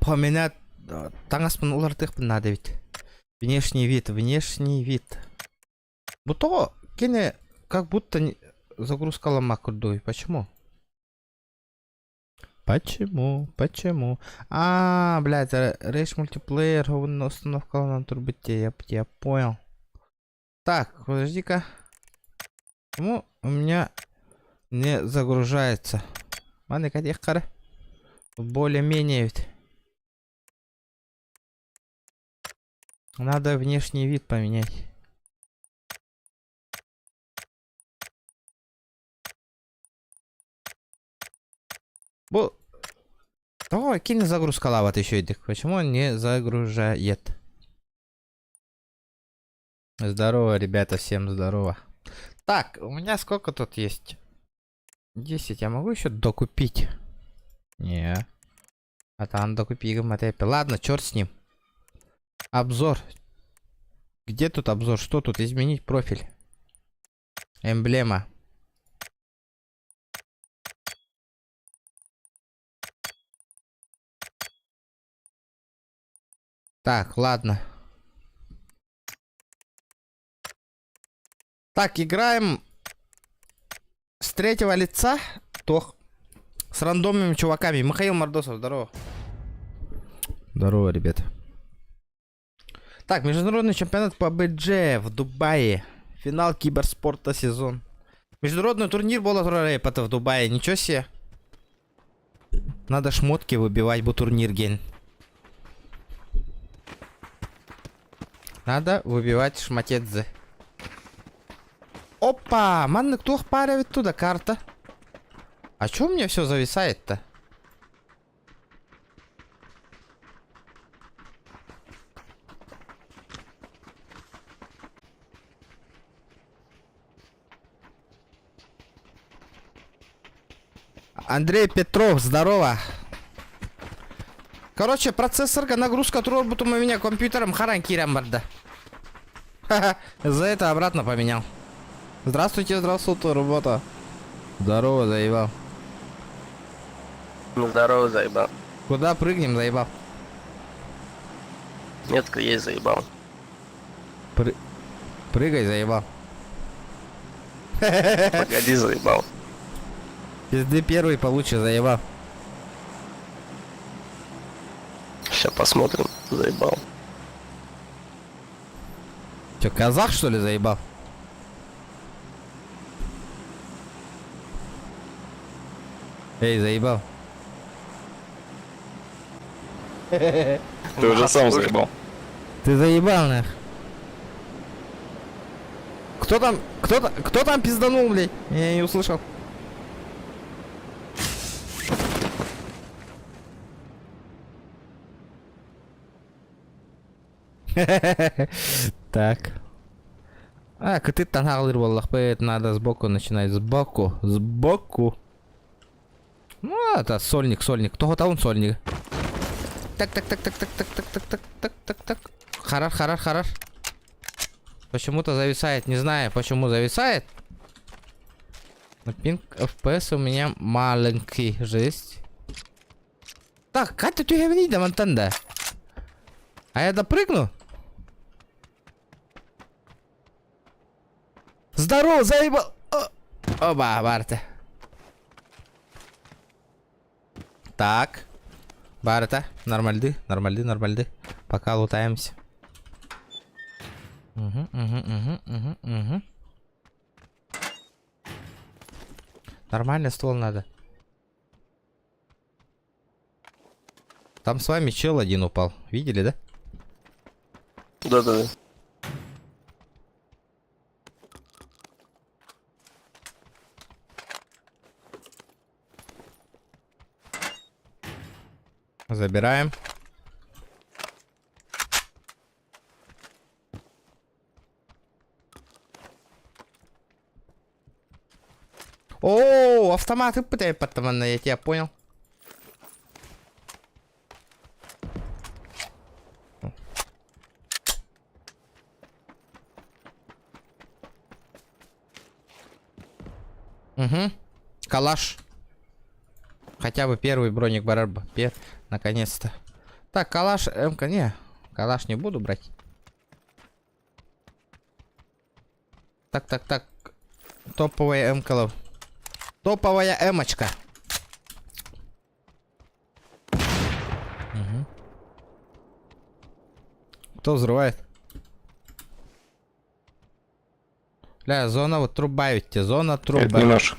поменять таңаспын улартых надо ведь. Внешний вид. Будто кине как будто загрузка ломакудой. Почему? Почему? А, блядь, рейш мультиплеер, установка на турбите, я понял. Так, подожди-ка. Почему у меня не загружается? Маны кадехкары. Более-менее ведь. Надо внешний вид поменять. О, кинь загрузка лават еще идет. Почему он не загружает? Здорово, ребята, всем здорово. Так, у меня сколько тут есть? 10. Я могу еще докупить? Не. А там докупи мотепи. Ладно, черт с ним. Обзор. Где тут обзор? Что тут? Изменить профиль. Эмблема. Так, ладно. Так, играем с третьего лица. То с рандомными чуваками. Михаил Мордосов, здорово. Здорово, ребята. Так, международный чемпионат по БДЖ в Дубае. Финал киберспорта сезон. Международный турнир было в Дубае. Ничего себе. Надо шмотки выбивать, бо турнир ген. Надо выбивать шматедзе. Опа! Манны, кто парит туда карта? А чё у меня все зависает-то? Андрей Петров, здорово. Короче, процессорка, нагрузка роботу у меня компьютером харанкирям барда. Ха-ха, за это обратно поменял. Здравствуйте, работа. Здорово, заебал. Ну, здорово, заебал. Куда прыгнем, заебал? Нет, есть заебал. Прыгай, заебал. Погоди, заебал. Пизды первый получше, заебал. Сейчас посмотрим, заебал. Чё, казах, что ли, заебал? Эй, заебал. Ты уже сам заебал. Ты заебал, нах. Кто там пизданул, блядь? Я не услышал. Так. А, ты тангалыр боллах, надо сбоку начинать. Сбоку. Ну, это сольник. Кто-то он сольник. Так. Харар. Почему-то зависает. Не знаю, почему зависает. Но пинг FPS у меня маленький. Жесть. Так, как ты говоришь, да, Монтанда? А я допрыгну? Здорово, заебал! Оба, Барта. Так. Барта, нормальды. Пока лутаемся. Угу. Нормальный ствол надо. Там с вами чел один упал. Видели, да? Да. Забираем. О, автоматы пытает потом, я тебя понял. Угу. Калаш. Хотя бы первый броник барарба. Наконец-то. Так, калаш, МК, не. Калаш не буду брать. Так. Топовая МК. Топовая эмочка. Угу. Кто взрывает? Бля, зона вот труба ведь, зона Это труба. не наш.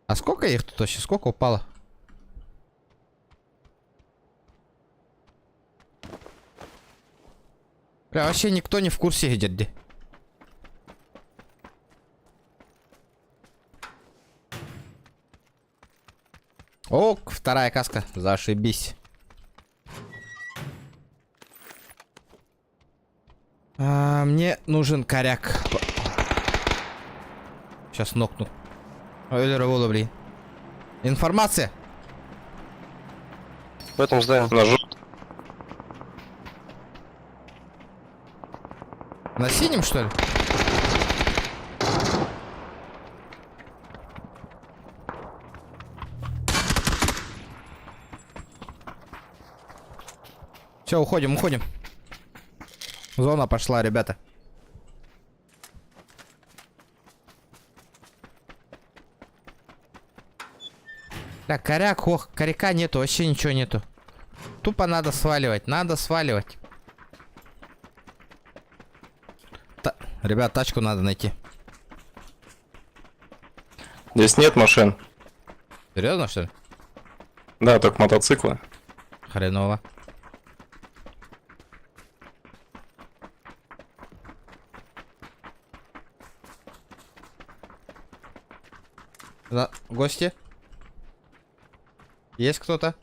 А сколько их тут вообще? Сколько упало? Бля, вообще никто не в курсе где где. Ок, вторая каска. Зашибись. Мне нужен коряк. Сейчас нокну. Ой, револу, блин. Информация. В этом здании. На жёлтом. На синем, что ли? Все, уходим. Зона пошла, ребята. Так, коряк, ох, коряка нету, вообще ничего нету. Тупо надо сваливать. Ребят, тачку надо найти. Здесь нет машин. Серьезно, что ли? Да, только мотоциклы. Хреново. Гости? Есть кто-то?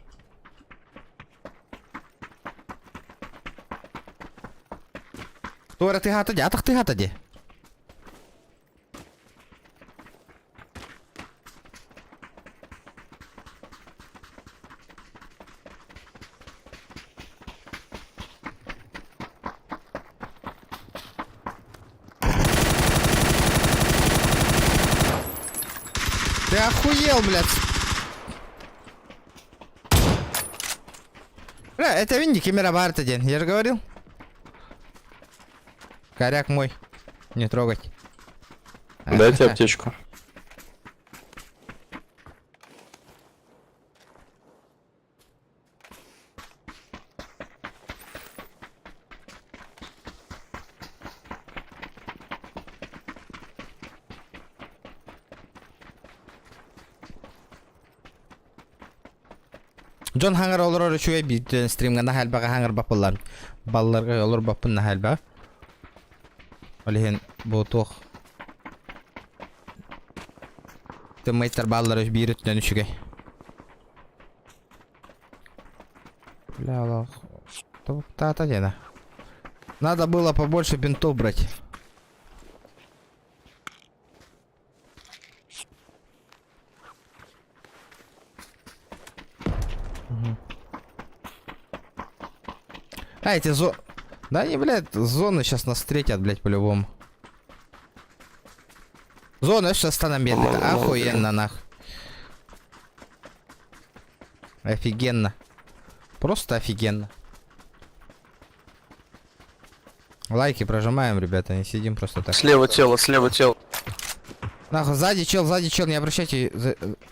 Тура, ты гатади, атах ты гатади. Ты охуел, блядь. Бля, это винник и Мирабарт один, я же говорил. Коряк мой. Не трогать. Дайте аптечку. Джон хангар олор шуя бит стримга нахал бага хангар бапалар. Балларга олор бапын нахал бага. Олеген ботох. Тиммейтер баллар бирит дөнүшүгө. Бля, лох. Та-та дена. Надо было побольше бинтов брать. А, эти Да они, блядь, зоны сейчас нас встретят, блядь, по-любому. Зона сейчас станом бедный. Охуенно, нах. Офигенно. Просто офигенно. Лайки прожимаем, ребята, не сидим просто так. Слева тело. Нахуй, сзади чел, не обращайте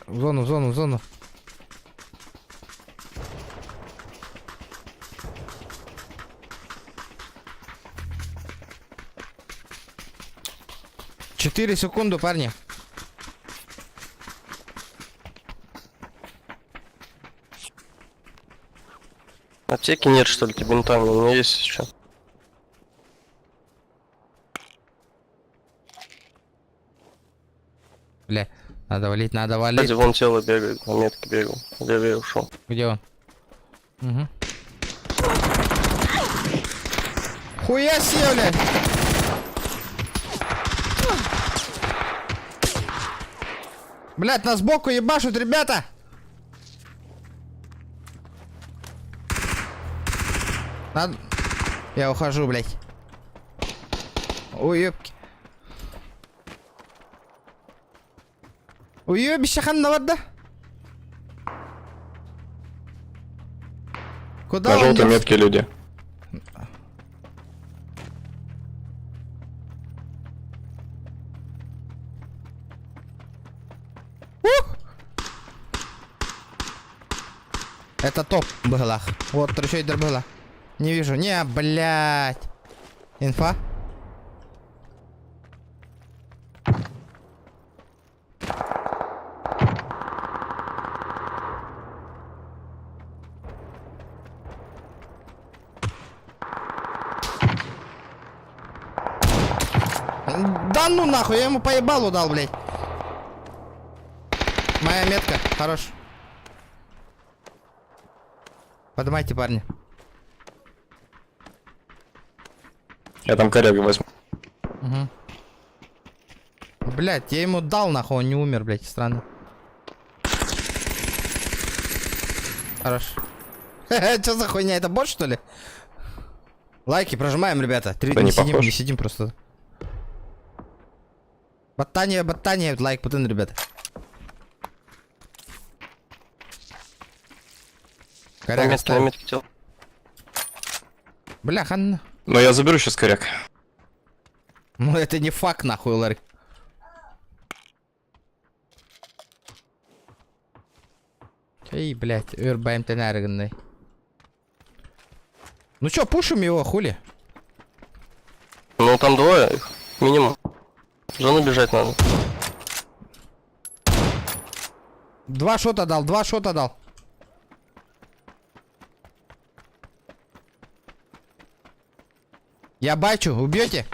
в зону. Четыре секунды, парни. Аптеки нет, что ли, бинтами? У меня есть еще. Бля, надо валить. Кстати, вон тело бегает, на метке бегал. Левее ушел. Где он? Угу. Хуя себе, блядь! Блядь, нас сбоку ебашут, ребята! Надо... Я ухожу, блядь. Уебки. Уебище ханна. Куда На он желтой нес? метке люди. Это топ было. Вот, трещойдер было. Не вижу. Не, блядь. Инфа. Да ну нахуй, я ему поебалу дал, блядь. Моя метка, хорош. Поднимайте, парни. Я там коряга возьму. Угу. Блядь, я ему дал нахуй, он не умер, блядь, странно. Хорош. Что за хуйня, это бот, что ли? Лайки прожимаем, ребята. Да не сидим, похож. не сидим просто. Ботания, лайк, бутын, ребята. На Коряга метке, на ставим. метке тел. Бля, хан. Но я заберу сейчас коряк. Ну это не факт, нахуй, Ларик. Эй, блядь, ÖРБМТ нарыганный. Ну чё, пушим его, хули? Ну там двое их, минимум. В зону бежать надо. Два шота дал. Я бачу, убьете?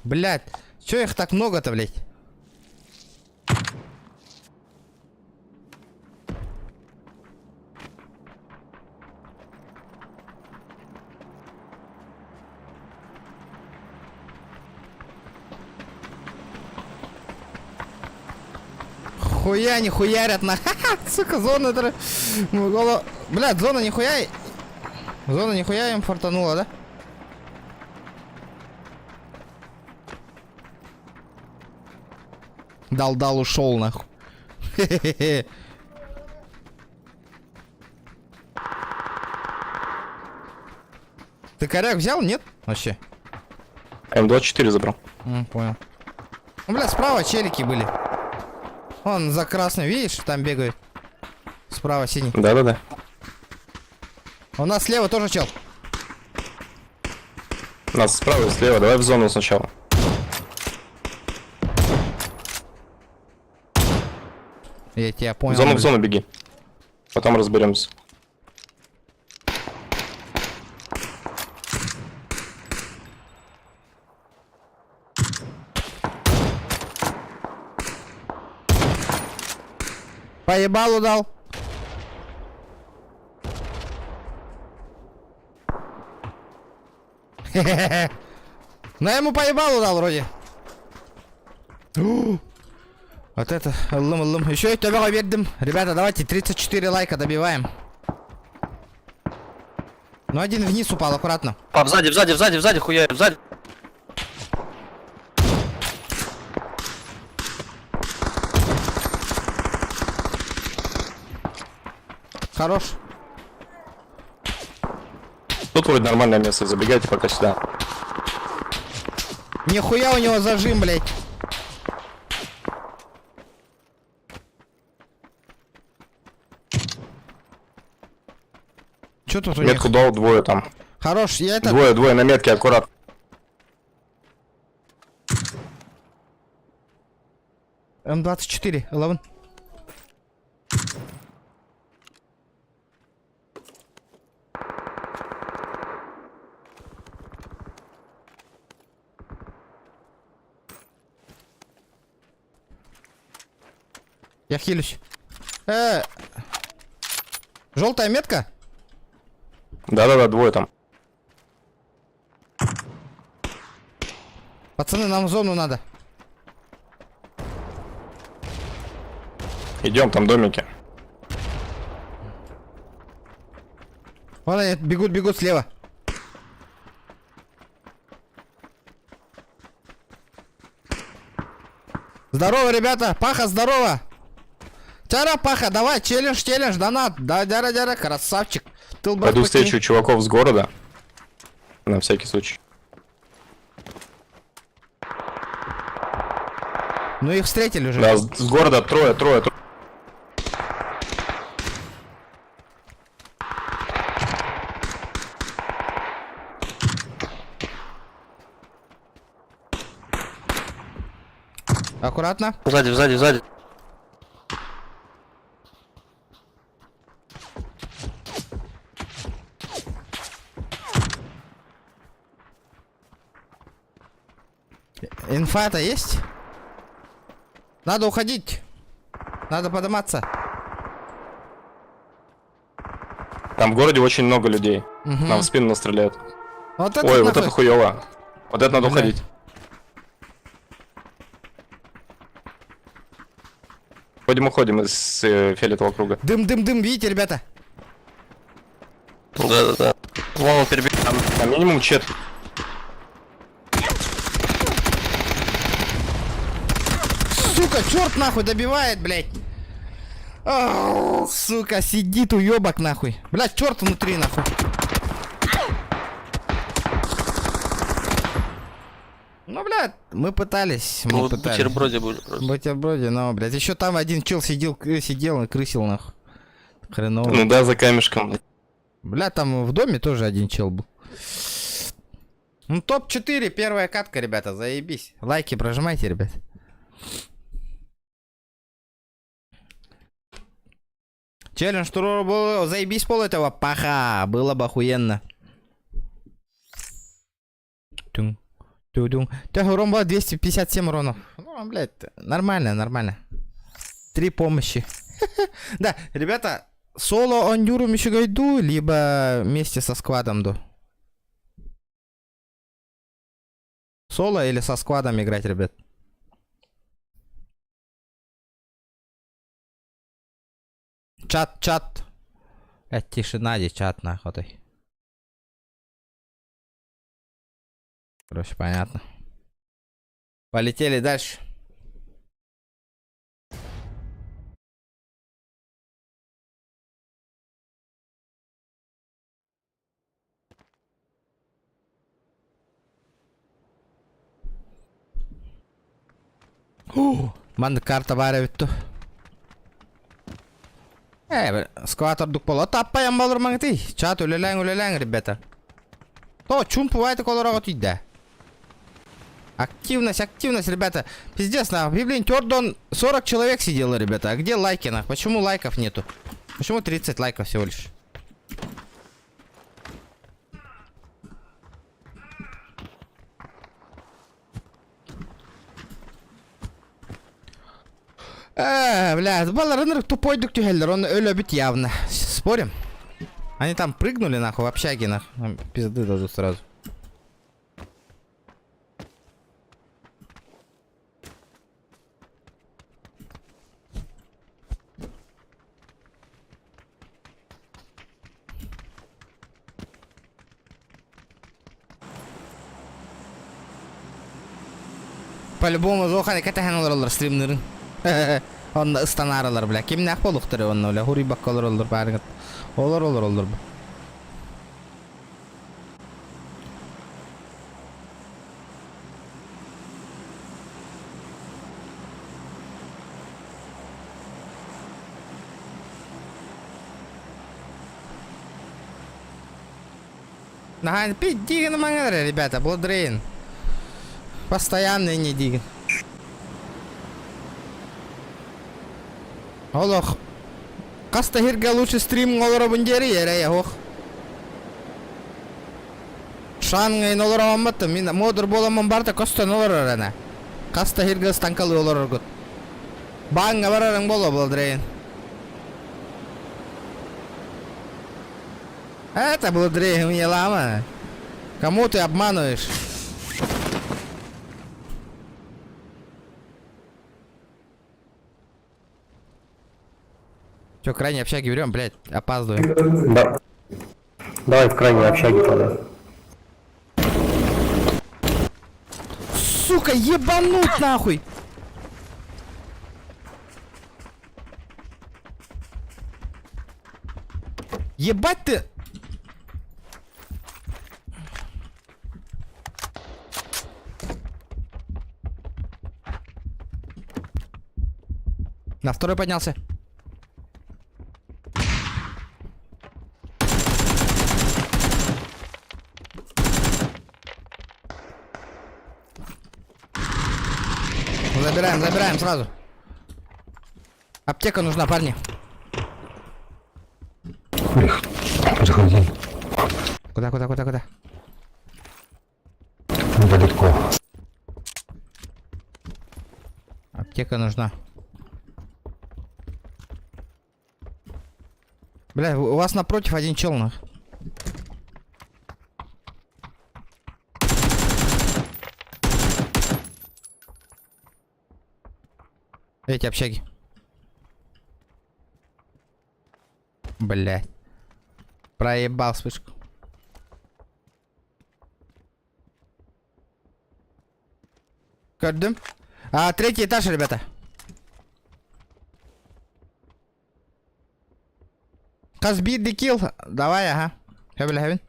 Блять, чё их так много-то, блять? Хуя не хуярят на... Сука, зона... Блядь, зона нихуя... Зона нихуя им фартанула, да? Дал, ушел нахуй. Ты коряк взял, нет? Вообще. М24 забрал. Понял. Ну, бля, справа челики были. Он за красный, видишь, там бегает. Справа синий. Да-да-да. У нас слева тоже чел. Нас справа и слева. Давай в зону сначала. Я тебя понял. В блин. зону беги. Потом разберемся. Поебалу дал. Ну я ему поебалу дал вроде. Вот это, лым. Еще я тебя вердим. Ребята, давайте 34 лайка добиваем. Ну один вниз упал, аккуратно. Пап, сзади, хуярь, сзади. Хорош. Тут вроде нормальное место. Забегайте пока сюда. Нихуя у него зажим, блядь. Чё тут у них? Метку дал, двое там. Хорош, я это... Двое на метке, аккурат. М24, 11. Я хилюсь. Желтая метка? Да-да-да, двое там. Пацаны, нам в зону надо. Идем, там домики. Вон они бегут слева. Здорово, ребята. Паха, здорово. Тяра, Паха, давай, челлендж, донат. Да, дяра, красавчик. Тыл, брат, Пойду покинь. встречу чуваков с города. На всякий случай. Ну их встретили уже. Да, с города трое. Аккуратно. Сзади. Инфа-то есть? Надо уходить. Надо подниматься. Там в городе очень много людей. Мгм. Нам в спину настреляют. Вот это Ой, вот нахуй. это хуёво. Вот это надо Бля. уходить. Уходим из фиолетового круга. Дым, видите, ребята? Да. Вон он перебег. Там минимум чет. Сука, черт нахуй добивает, блядь. Ау, сука, сидит уебок нахуй. Блядь, черт внутри нахуй. Ну, блядь, мы пытались. Ну, вот бутерброде будет просто. Бутерброде, но, блядь. Еще там один чел сидел и крысил нахуй. Хреново. Ну да, за камешком. Бля, там в доме тоже один чел был. Ну, топ-4, первая катка, ребята, заебись. Лайки прожимайте, ребят. Челлендж туру был, заебись пол этого паха, было бы охуенно. Тюн, тюдюн. Так, урон был 257 уронов. Ну, блядь, нормально. 3 помощи. Да, ребята, соло ондюру еще иду, либо вместе со сквадом до. Соло или со сквадом играть, ребят? Чат. Тишина, где чат, нахуй. Короче, понятно. Полетели дальше. Манда карта бар битті. Скватордук боло. Таппайам болыр маңты. Чат үлеләң, ребята. То, чумпу вайты колорого түйді. Активность, ребята. Пиздец, нахуй. Блин, Тёрдон 40 человек сидело, ребята. А где лайки, нахуй? Почему лайков нету? Почему 30 лайков всего лишь? Бля, баларыныр тупой дук тюхеллер, он ölөбүт явно. Спорим? Они там прыгнули, нахуй, в общаге, нахуй. Пизды дадут сразу. По-любому зоханы катахан олар стримнерин. Он станаралар, бля. Ким нах болуктары онно, бля. Хури баккалар олар барыгат. Олар. Нахай, пить диган мангадре, ребята, Blood Постоянный не диган. Олох. Каста хирга лучше стрим олора бундери ере я хох. Шангай олора амматты. Мин модер боламын барда коста олора рана. Каста хирга станкалы олора гот. Банга барарың боло Blood. Это Blood мне лама. Кому ты обманываешь? Че, крайне общаги берем, блядь, опаздываем. Да. Давай в крайней общаге тогда. Сука, ебануть нахуй! Ебать ты! На второй поднялся. Забираем, забираем сразу. Аптека нужна, парни. Заходи. Куда? Далеко. Аптека нужна. Бля, у вас напротив один чел, нах. Эти общаги. Блядь. Проебал вспышку. Gördüm. Третий этаж, ребята. Казбит декил. Давай, ага. Хевин.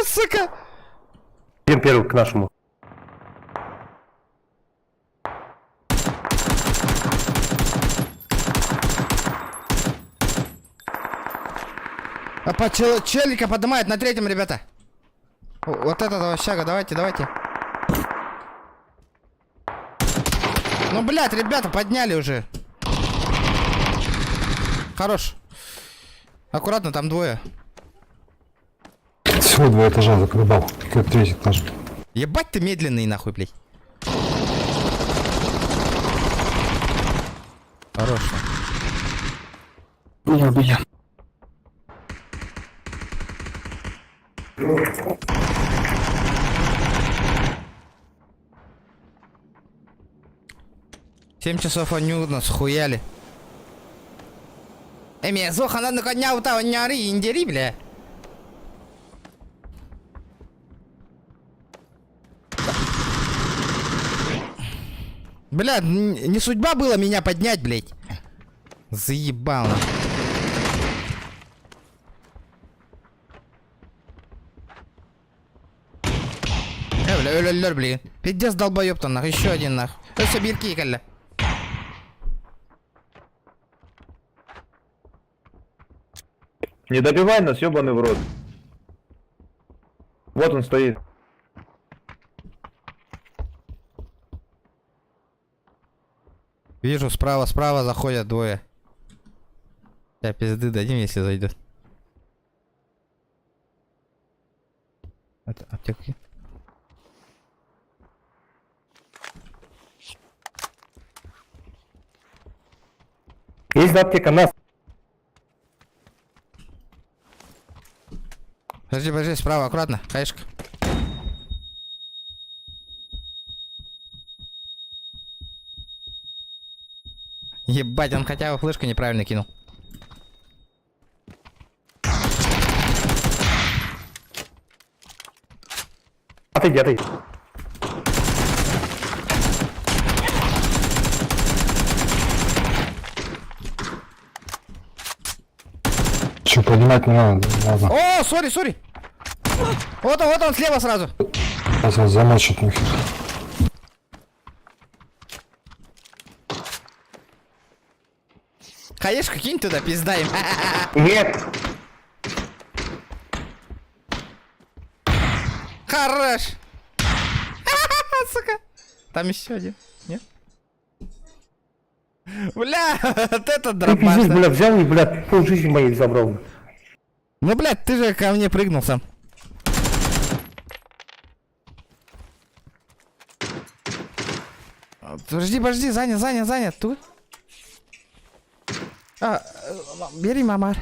Сука! Идем первый к нашему. Челика поднимает на третьем, ребята. Вот этого щага, давайте. Ну, блядь, ребята, подняли уже. Хорош. Аккуратно, там двое. Всего 2 этажа закрывал. Какой третий этаж. Ебать ты медленный, нахуй, блядь. Хорош. Меня убили. Семь часов они у нас хуяли. Эми, зоха, надо коня у того няри, индери, бля. Бля, не судьба была меня поднять, блядь. Заебал. Бля, блин. Пиздец долбоёб-то, нах. Еще один, нах. Все, бирки, калля. Не добивай нас, ёбаный в рот. Вот он стоит. Вижу, справа заходят двое. Я пизды дадим, если зайдет. Это аптеки. Есть аптека нас. Подожди, справа, аккуратно, хаешка. Ебать, он хотя бы флешку неправильно кинул. Отойди. Че, поднимать не надо. О, сори. Вот он слева сразу. Сейчас замочит них. Хаешку кинь туда, пиздаем. Нет. Хорош. Сука. Там еще один. Нет? Бля, вот это Ты дробаш. пиздец, бля, взял и, бля, пол жизни моей забрал. Ну, блядь, ты же ко мне прыгнул сам. Подожди, занят, тут. Бери, мамар.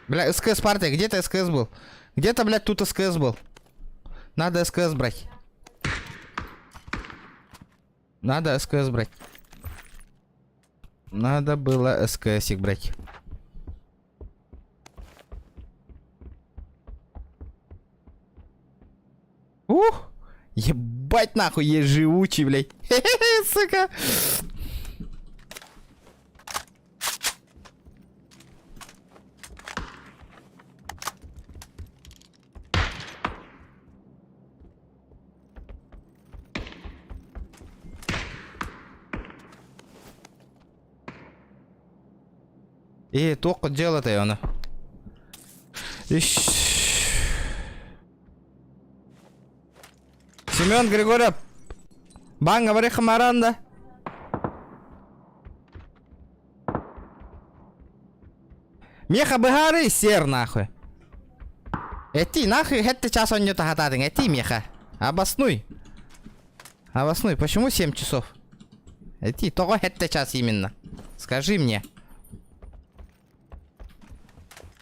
Бля, СКС партия, где-то СКС был. Где-то, блядь, тут СКС был. Надо СКС брать. Надо СКС брать. Надо было СКСик брать. Ебать нахуй, есть живучий, блядь. Хе-хе-хе, сука. Только дело-то она. Семен Григорьев. Бан, говори, хамаранда. Меха быгары, сер нахуй. Эти нахуй, это час он не тахатадың. Эти меха. Обоснуй. Обоснуй, почему 7 часов? Эти, того это час именно. Скажи мне.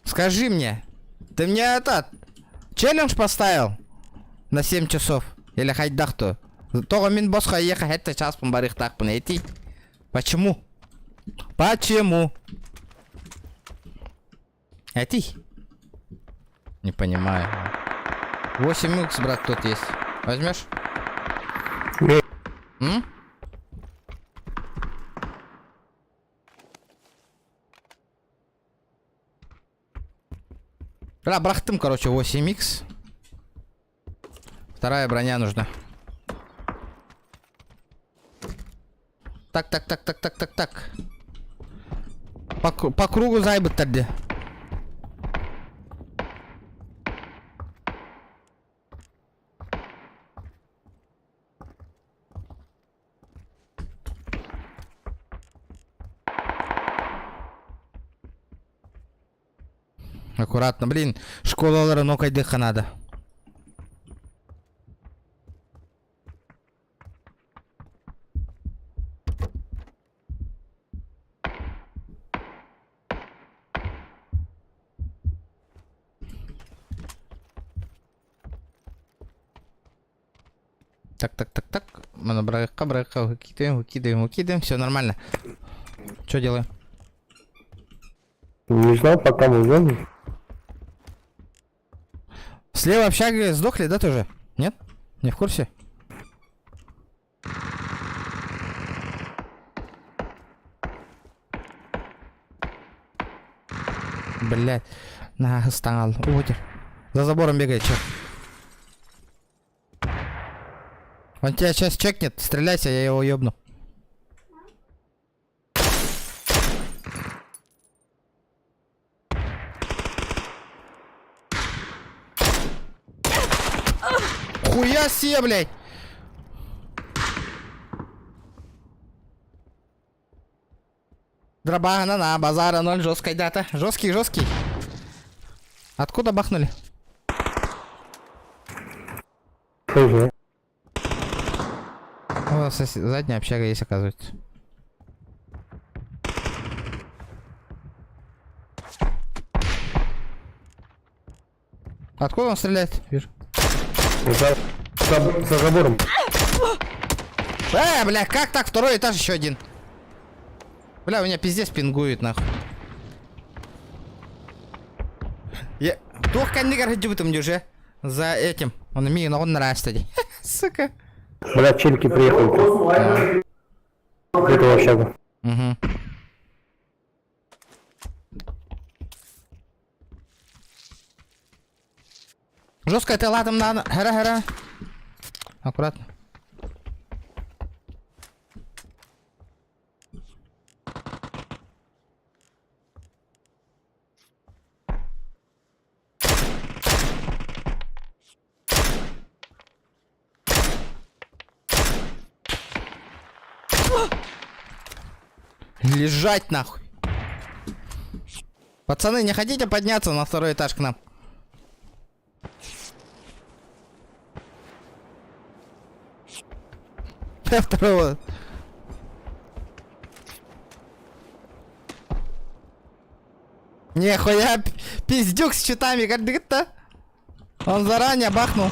Скажи мне, ты мне этот челлендж поставил на 7 часов? Или хайдахту? Того мин босха ехать это час помбарих так понайти. Почему? Почему? Эти? Не понимаю. 8х, брат, тут есть. Возьмешь? М? Бля, брахтым, короче, 8х. Вторая броня нужна. Так. По кругу зайбы тогда. Аккуратно, блин, школалары нокайдыха надо. Так. Мы брайка, выкидываем, все нормально. Что делаем? Не знал, пока мы зоне. Слева общага сдохли, да, тоже? Нет? Не в курсе? Блять. На, стал. Утер. За забором бегает, чё? Он тебя сейчас чекнет, стреляйся, я его ёбну. Хуя себе, блядь! Драбана на базара 0, жесткой дата. Жесткий. Откуда бахнули? Тоже. О, задняя общага есть, оказывается. Откуда он стреляет? Вижу. За забором. Бля, как так? Второй этаж, еще один. Бля, у меня пиздец пингует, нахуй. Я... Тух кандигар хиджибутым уже. За этим. Он ми он нравится. Сука. Бля, челики приехали. Это общага. Угу. Жестко это ладом надо. Хера. Аккуратно. Лежать нахуй. Пацаны, не хотите подняться на второй этаж к нам? Второго. Нихуя, пиздюк с читами, как ты-то? Он заранее бахнул.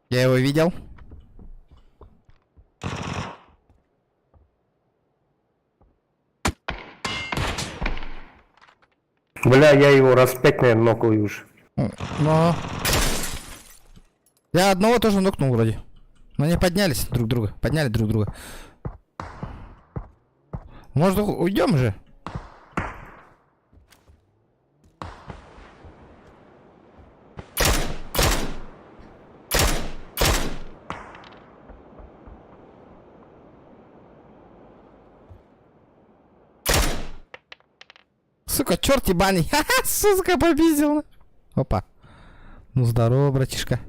Я его видел. Бля, я его раз 5, наверное, нокаю уж. Но... Я одного тоже нокнул вроде. Но они поднялись друг друга. Подняли друг друга. Может, уйдем же? Сука, черт ебаный. Ха-ха, сука, победил. Опа. Ну здорово, братишка.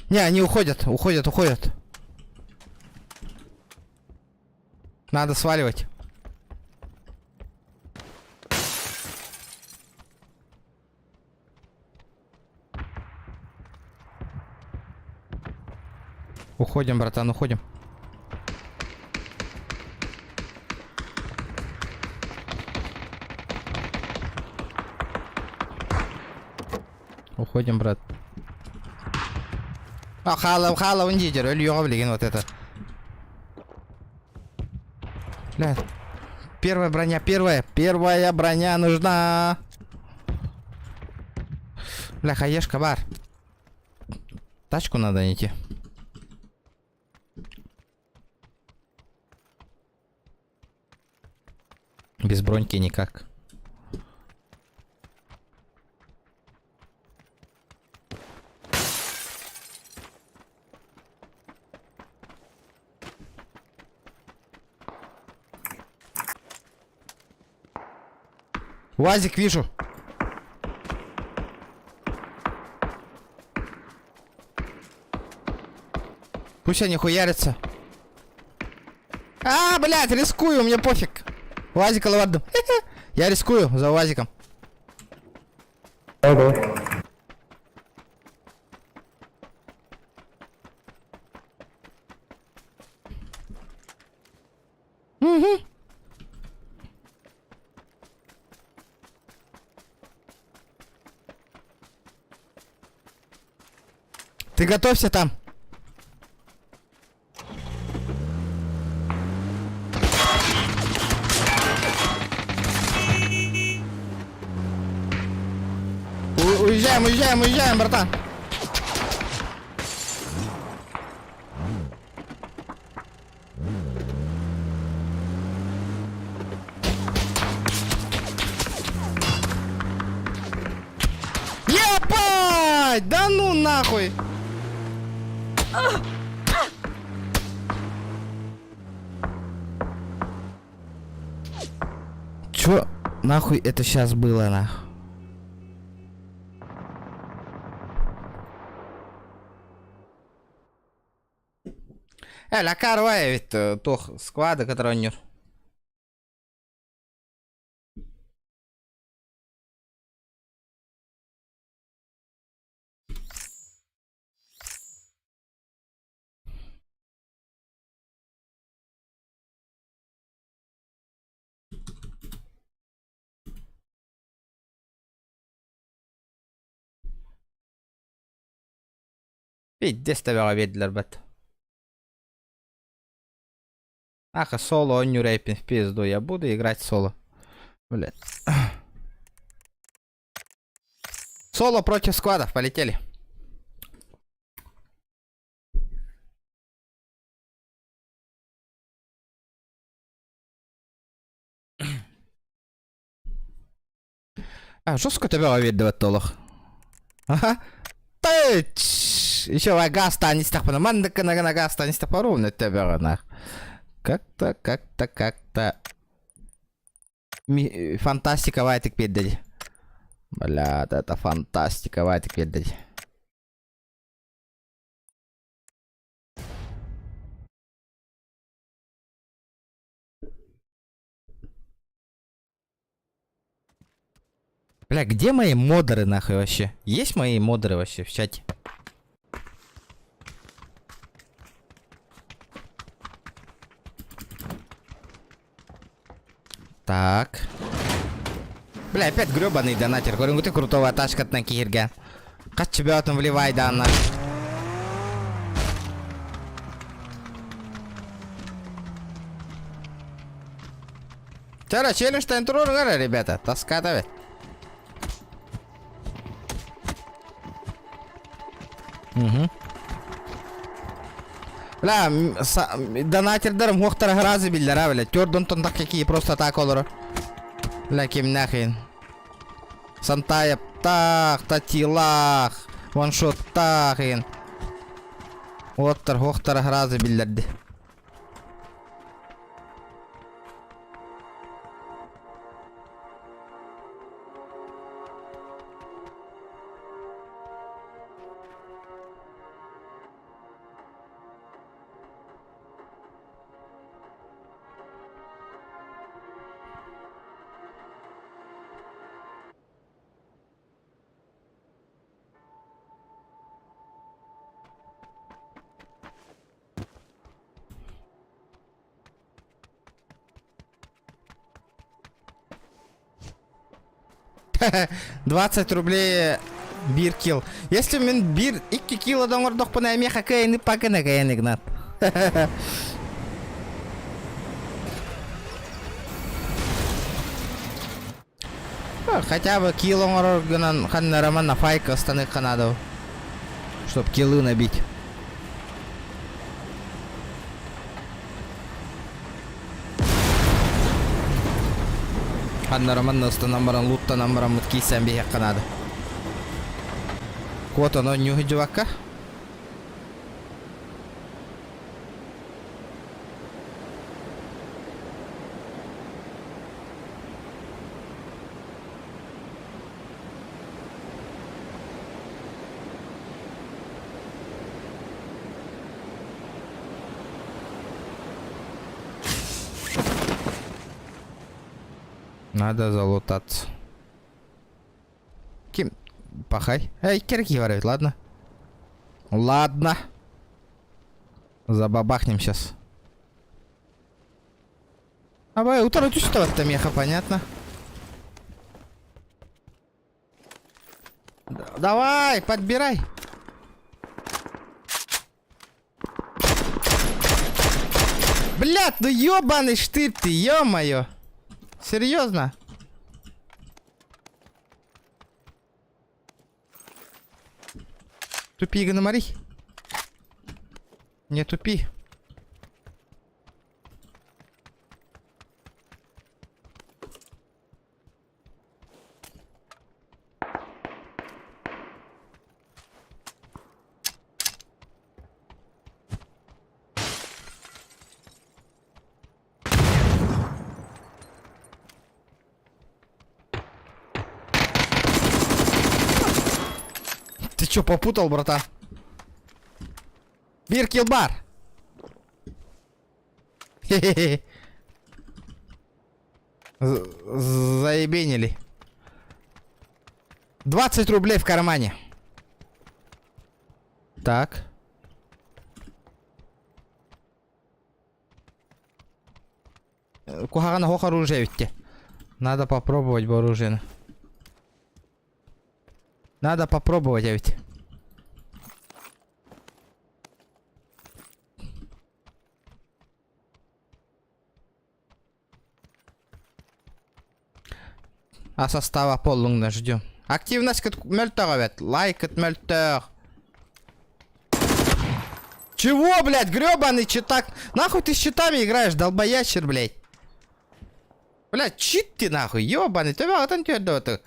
Не, они уходят. Надо сваливать. Уходим, братан, уходим. Уходим, брат. А, хала, он дидер, блин, вот это. Бля. Первая броня, первая броня нужна. Бля, хаешка, бар. Тачку надо найти. Без броньки никак. УАЗик вижу. Пусть они хуярятся. А, блядь, рискую, мне пофиг. УАЗика ладно. Я рискую за УАЗиком. Давай. Угу. Ты готовься там. Уезжаем, братан. Ебать! Да ну нахуй! Чё нахуй это сейчас было, нахуй? La carva är toch squad katronjur. Piddes tabi verdiler bet. Ах, соло он не рэпин в пизду. Я буду играть соло. Блядь. Соло против складов. Полетели. А, жестко тебя видно в толах. Ага. Тэч! Еще газ-то не стопа. Мандыка на газ-то не стопа ровно тебя нах. Как-то. Фантастика вайтик передали. Бля, это фантастика вайтик передали. Бля, где мои модеры нахуй вообще? Есть мои модеры вообще в чате? Так. Бля, опять гребаный донатер. Говорю, ты крутого ташкатна кирган. Как тебя там вливай, да, на. Вчера челлендж тентрур, ребята. Таската ведь. Угу. Бля, донатердер мухтар гразы биллер, бля. Тёрдон тон так какие просто так олор. Бля, кем нахрен. Сантая так, татилах. Ваншот тахин. Оттар хохтар гразы биллерди. Ха-ха, 20 рублей бир килл. Если мен бир 2 кило доңордок пына меха кайны пакына кайны гнат. Хотя бы кило гнан ханна роман на файка станы канаду. Чтоб киллы набить. Ханна роман наста намбаран лутта намбаран мыткисен бихе канаду. Кота но нюхи джувака. Надо залутаться. Ким? Пахай. Эй, кирки воруют, ладно? Ладно. Забабахнем сейчас. А вы утро что это меха, понятно? Давай, подбирай. Блядь, ну ёбаный штырь ты, ё-моё. Серьезно? Тупи, Гономари. Не тупи. Ты чё, попутал, братан? Биркилбар! Хе-хе-хе. Заебенили. 20 рублей в кармане. Так. Кухагана хох оружие ведь. Надо попробовать вооружение. Надо попробовать, а ведь. А состава полунгна ждем. Активность от мельтера, лайк от мельтер. Чего, блядь, гребаный читак? Нахуй ты с читами играешь, долбоящер, блядь. Блядь, чит ты нахуй, ёбаный, ты вот он тебе.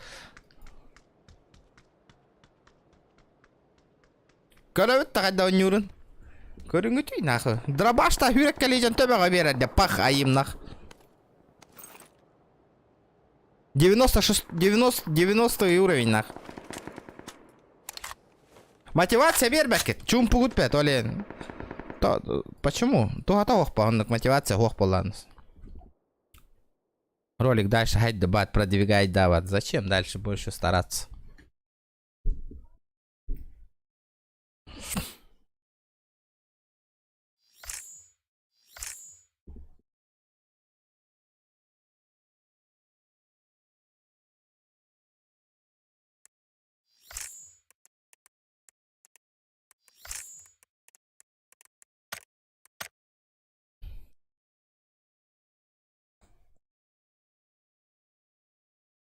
Көрөбүт тагайда онюрун. Көрүңүтүй нахы. Драбашта хүрек кележен төбөгө берер деп пах айымнах. 90 уровень нах. Мотивация бербекет. Чум пугутпет, олен. Почему? Тугата хохпа, оннук мотивация хох боланыз. Ролик дальше хайд дебат продвигать давать. Зачем дальше больше стараться?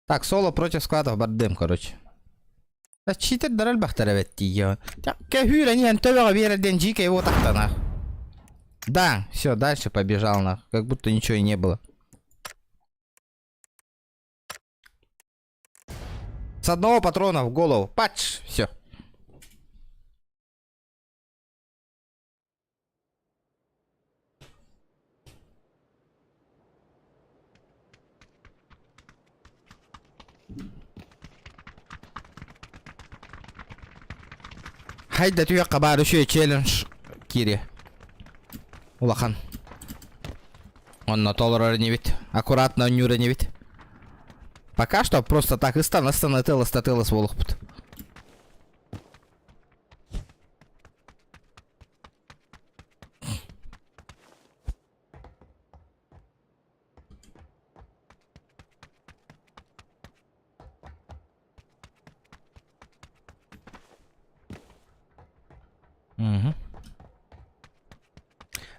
Так, соло против складов бардым, короче. Да читер дарал бахтараветти я. Так, кахюра не антовера вера денджика его так-то нах. Да, все, дальше побежал нах. Как будто ничего и не было. С одного патрона в голову. Патч, все. Хайда туяққа бар үші челлендж кире. Улахан. Онна толыр не бит. Аккуратно нюра не бит. Пока что просто так и статылыс волық бұд.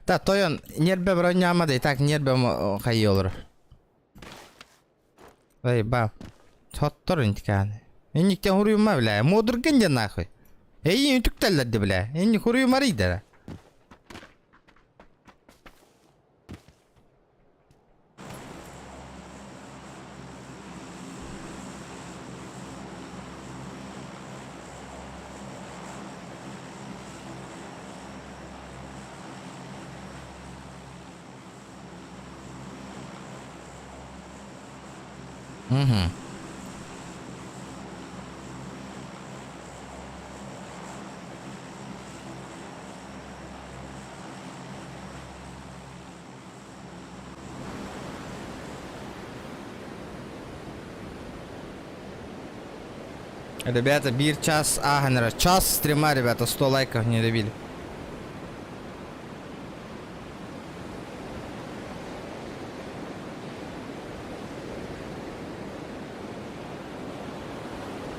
Да, той он нербе бронямады, так нербе хайы olur. Эй, ба. Тоттор интиканы. Энниктен хуруюма, бля. Модырген де нахуй. Эй, үнтүктелерди, бля. Энни хуруюма рейдера. Угу. Ребята, бир час агнера. Час стрима, ребята, 100 лайков не добили.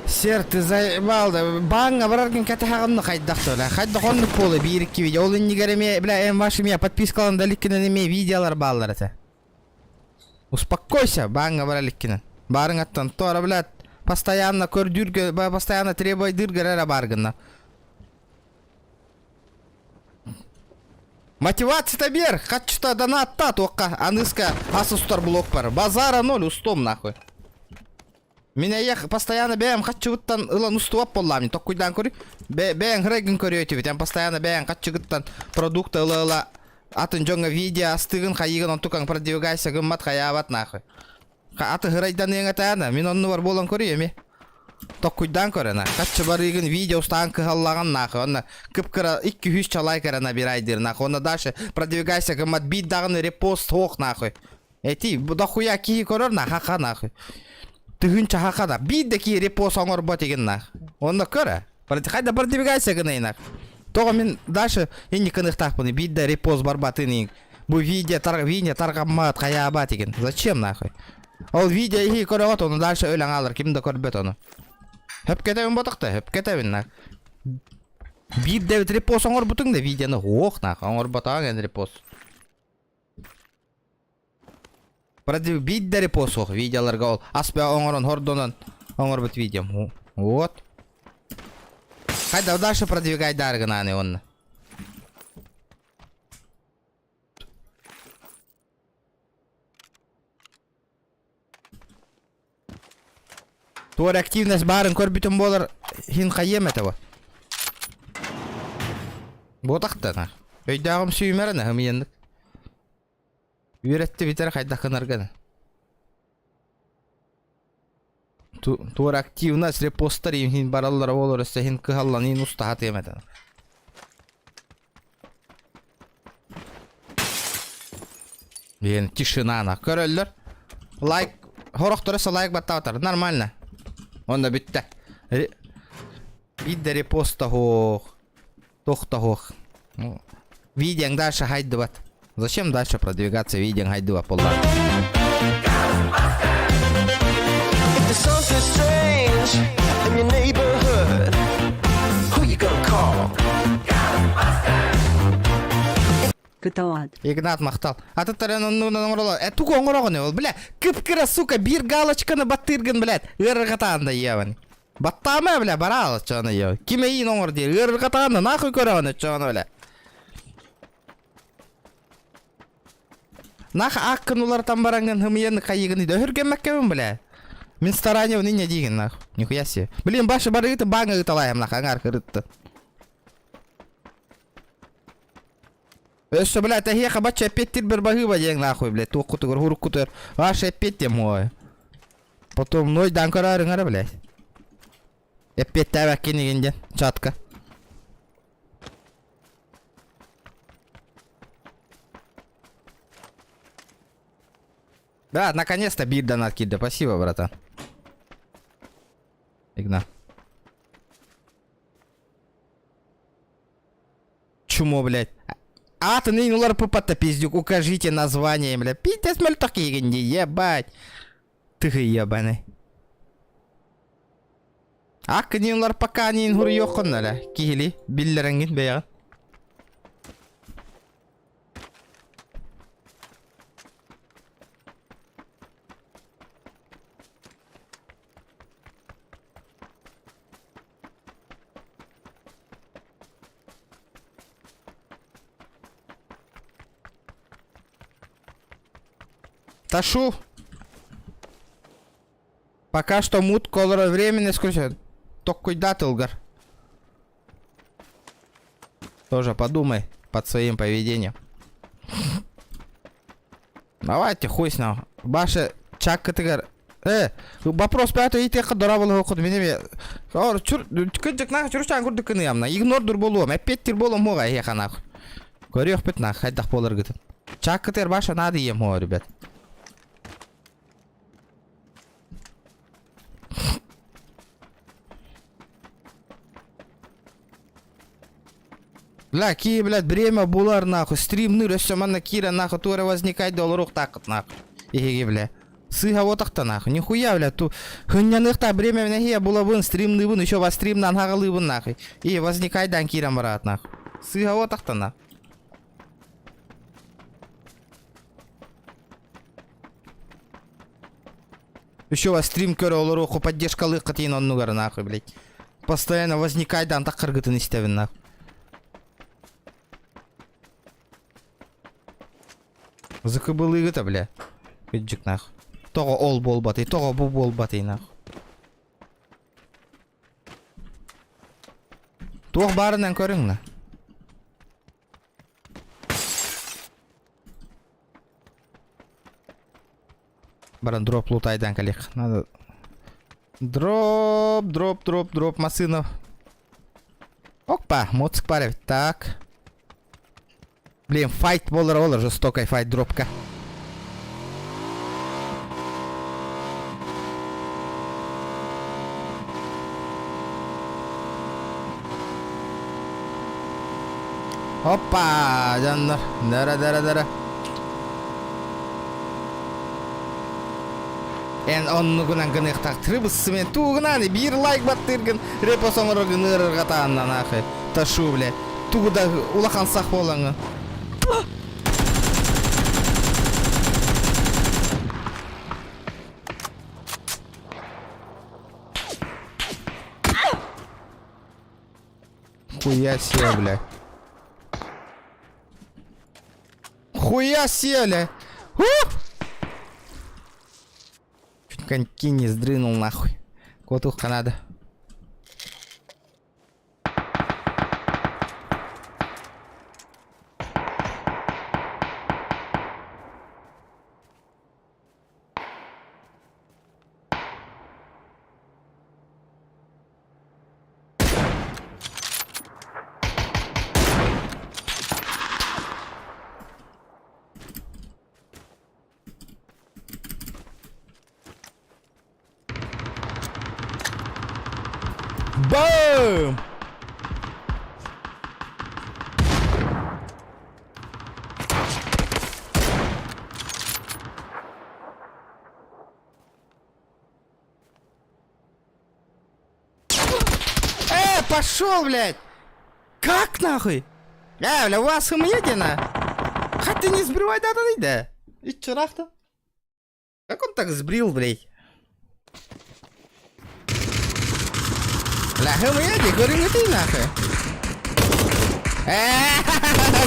Сер, ты заебал, да? Банга, барарген катахагынны хайдахты, бля. Хайдахонны полы, бирикки видео. Ол иннигереме, бля, ваши меня подпискалан даликкинен эме видеолар баллар это. Успокойся, банга, бараликкинен. Барын аттан, тора, блядь. Постоянно көрдүргө, постоянно требуй дыргара баргынна. Мотивация-то бер, хатчута донатта тоққа, аныска асустар блок бар. Базара 0, устом нахуй. Меня ях постоянно бэм хатчугуттан ылан устуап болламын, токкуйдан көрү. Бэм хрегин көрөтү бит, постоянно бэм хатчугуттан продукты ыла атын жоңа видео астыгын хайыгын онтукан продвигайся гыммат хаябат нахуй. Аты храйдан ең атаяна, мен онны бар болан көрі еме. Токкуйдан көріна. Қатшы бар егін видео ұстаған кығаллаған нақы. Онна кіпкіра 200 чалай кәріна бір айдыр нақы. Онна даші продвигайся гыммат биддағын репост хоқ нақы. Эти, бұда хуя киі көрір на хақа нақы. Түгінші хақа да. Бидді киі репост оңыр бот еген нақы. Онна көрі. Қайда продвигайся гынай нақы. Тоға мен даші енні кынықтақ бұны. Бидді репост бар батыны. Бұл видео тарғаммат қаябат еген. Зачем нақы? Ол видео ихи көрөт, оны дальше өлең алыр, кимді көрбет оны. Хөп кетебін ботақты, хөп кетебін нақ. Bir devlet repos оңыр бұтың да видеоны оқ нақ, оңыр бұтаң ән repos. Bir de repos оқ видеоларға ол. Аспя оңырын, хордонын, оңыр бұт видеом. Вот. Хайда, дальше продвигай дарғын аны оны. Твор активность барын көрбітін болыр, хин қайем әті ба. Ботақтана. Өйдағым сүймеріне хым ендік. Үйретті бітер қайда қынырғаны. Тур активна репостар им бараллар olur ise hin kıhallan in usta hat yemeden. Bien тишина на. Көрөллөр. Лайк хорохторса лайк баттаватар. Нормально. Онда битте. Бидде репоста хох. Тохта хох. Видеоң дальше хайдыват. Зачем дальше продвигаться видеоң хайдыват поллар? There's something strange in your neighborhood. Who you gonna call? Игнат мақтал. Атыттарен оннуынан оңыралар. Тук оңырағыны ол, бля. Кіп-кірі, сука, бір галочканы баттыргын, блядь. Үрғатағында ебін. Баттамы, бля, баралы чоны ебін. Киме ең оңыр дейір. Үрғатағында нақы көріғыны чоны, бля. Нақы аққын олар баранган хымиенні қайығыны да үрген мәккемін, бля. Мен старание в нине диген, нахуй. Нихуя себе. Блин, баша барыты банга ыталаем, нахуй, ангар кырытты. Что, блядь, а хеха бача опять тир барбагы бадең, нахуй, блядь. Тук кутугар, хурук кутугар. Аж опять тем мой. Потом ной данкара рынгара, блядь. Опять тавак кенегенден, чатка. Да, наконец-то бит донат кидда. Спасибо, братан. Игна. Чумо, блядь. А, ты не улар пупата пиздюк. Укажите название, блядь. Пиздец, маль такие генди, ебать. Ты ебаный. А, не улар пока не ингур йохон, наля. Кихили, биллерангин, бея. Ташу. Пока что мут колора времени скручивает. Только куда Тылгар? Тоже подумай под своим поведением. Давайте хуй с нам. Баша чакка тыгар. Вопрос пятый и тех дорабал ход меня. Кыджик нах чурчан гурды кыны ямна. Игнор дурболом. Опять тирболом мога еха нах. Горёх пят нах. Хайдах полар гытын. Чакка тыр баша надо ему, ребят. Бля, ки, блядь, бремя булар, нахуй. Стримны, рёсёманна кира, нахуй. Тура возникает долларух такот, нахуй. Иги, бля. Сыга вот так-то, нахуй. Нихуя, бля, ту. Хынняных-то бремя нахуя было вон, стримны вон, ещё вас стрим нангалы вон, нахуй. И возникает дан кира, марат, нахуй. Сыга вот так-то, нахуй. Ещё вас стрим кёрэ олоруху, поддержка лыкатин он нугар, нахуй, блядь. Постоянно возникает дан так кыргытын истебин, нахуй. Закабылы гыта, бля. Кыджик, нахуй. Того ол бол батый, того бу бол батый, нахуй. Туох барынан көрүң, на. Баран дроп лутайдан калек. Надо... Дроп, масынов. Опа, моцик парев. Так. Блин, файт болар, жестокая файт дропка. Опа, жандар. Дара. En onnugunan gınık taktırı bısымен туғынан bir лайк баттыргын репосоңыр гыныр қатанынан ахы ташу бле туғыда улахан сақ болаңы. Хуя себе, бля. Хуя себе, бля. Коньки не сдрынул нахуй. Котуха надо. Бам! Пошел, блядь! Как нахуй? Бля, у вас хмедина? Хотя не сбривай, да, да. И чарах-то? Как он так сбрил, блядь? Бля, хмеди, говори, не ты нахуй.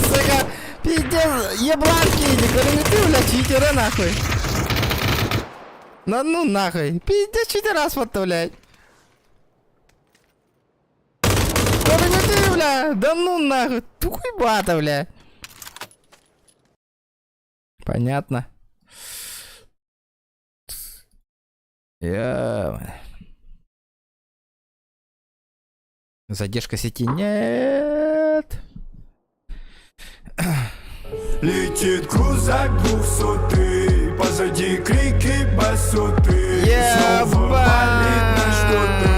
Сука, пиздец, ебланки, иди, говори, не ты, бля, читера нахуй. Ну нахуй, пиздец, 4 раз подставлять. Бля, да ну нахуй, тухуйбата, бля. Понятно. Задержка сети нет. Летит крузак 200, позади крики басоты. Снова палит на что-то,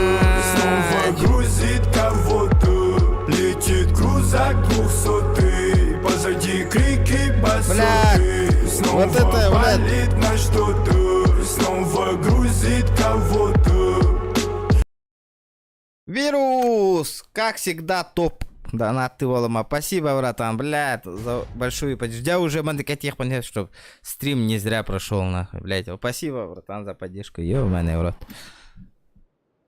снова грузит кого-то. Летит крузак 200, позади крики басоты. Снова вот это, палит на что-то, снова грузит кого-то. Вирус! Как всегда, топ. Донат ты, Волома. Спасибо, братан, блядь, за большую поддержку. Я уже мандакатех понять, что стрим не зря прошел, нахуй, блядь. Спасибо, братан, за поддержку. Ё-моё, брат.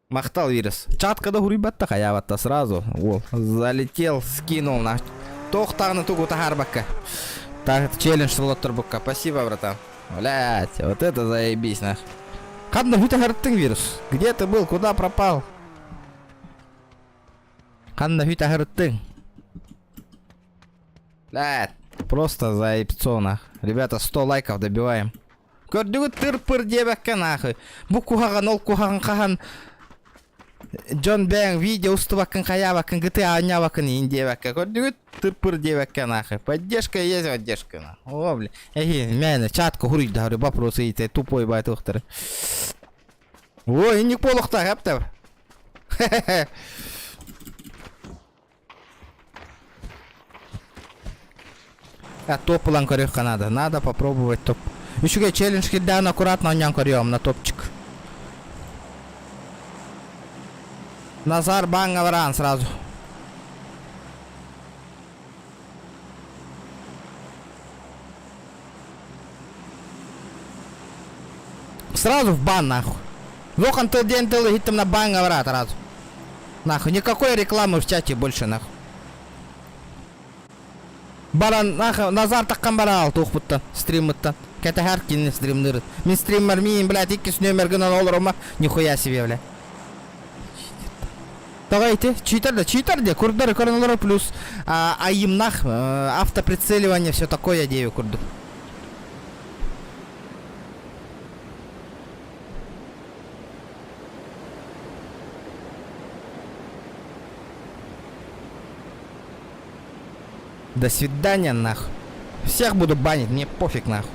Махтал вирус. Чатка да гурибатта хаяватта сразу. О, залетел, скинул на. Тохтаны тугу тахарбака. Так, челлендж лоттербука. Спасибо, братан. Блядь, вот это заебись, нах. Кадна хутахартын вирус. Где ты был? Куда пропал? Кадна хутахартын. Блядь, просто заебцо, нах. Ребята, 100 лайков добиваем. Көрдүгү тыр-пыр дебекке, нахуй. Бу кухаган, ол кухаган кахан. Джон Бэнг видео уступакын хаябакын GTA анябакын индебакка. Көрдүгү тыр-пыр дебекке, нахуй. Поддержка есть, поддержка, нахуй. О, бля. Мен чатка хуруй да, вопросы эти тупой байтухтар. Ой, не полухта, хаптав. Хе-хе-хе. А топ лан корёха надо. Надо попробовать топ. Еще челлендж кидаем аккуратно, он корём на топчик. Назар банга варан сразу. Сразу в бан, нахуй. Лохан ты день ты легитим на банга врат сразу. Нахуй, никакой рекламы в чате больше, нахуй. Баран, нахуй, Назар таккан барал, тухпутта, стримытта. Кәті әркенне стримдыры. Мен стриммер мейін, блядь, иккес нөмергінен олырыма. Нихуя себе, блядь. Давайте, читерде, курдары, коронлары плюс аимнах, автоприцеливание, все такое, дею курду. До свидания, нахуй. Всех буду банить, мне пофиг, нахуй.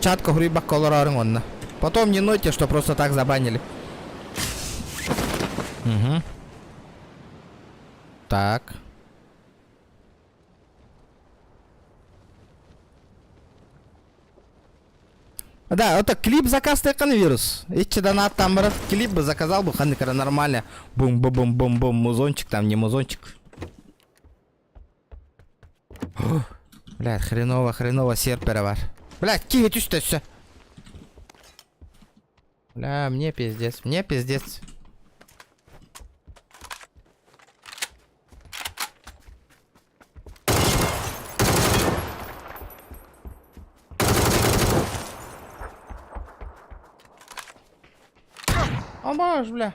Чатка грибак колорарон. Потом не нойте, что просто так забанили. Угу. Так. Да, это клип заказ текан вирус. Ичи донат там, брат, клип бы заказал бы, ханыкара нормально. Бум-бум-бум-бум-бум, музончик там, не музончик. Блядь, хреново серперовар. Блядь, кивить что все. Бля, мне пиздец, мне пиздец. А можешь, бля.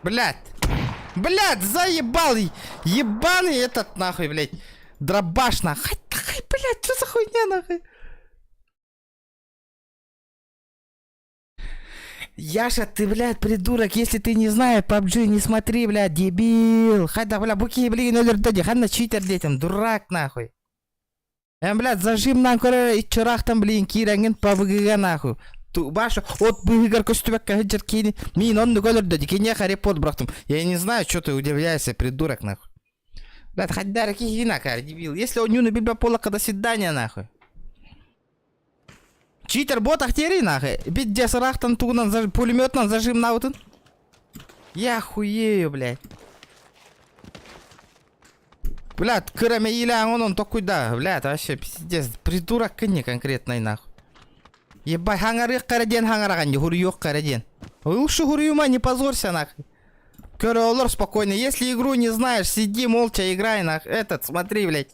Блядь. Блядь, заебал. Ебаный этот нахуй, блядь. Дробаш нахуй. Блядь, что за хуйня нахуй? Яша, ты, блядь, придурок, если ты не знаешь PUBG, не смотри, блядь, дебил. Хада, бля, буки, блин, өлірді, хана читер детям, дурак, нахуй. Блядь, зажимнан көрі, итчырақтан, блин, киренген PUBG-ға, нахуй. Баша, от быгар көстүбекке хыджыр кейни, мен онды өлірді, кене қареп под брақтым. Я не знаю, что ты удивляешься, придурок, нахуй. Блядь, хаддар, кихина, кар, дебил. Если он не бильба полака, до свидания, нахуй. Читер бот ахтери, нахуй. Бит десарахтан тугунан, пулеметнан зажим наутын. Я хуею, блядь. Блядь, кроме иля, он такой, да, блядь, вообще пиздец. Придурок кыне конкретный, нахуй. Ебать, хангарык караден, хангараган, хурюк караден. Лучше хурюма, не позорься, нахуй. Кёролор, спокойно. Если игру не знаешь, сиди молча, играй, нахуй. Этот, смотри, блядь.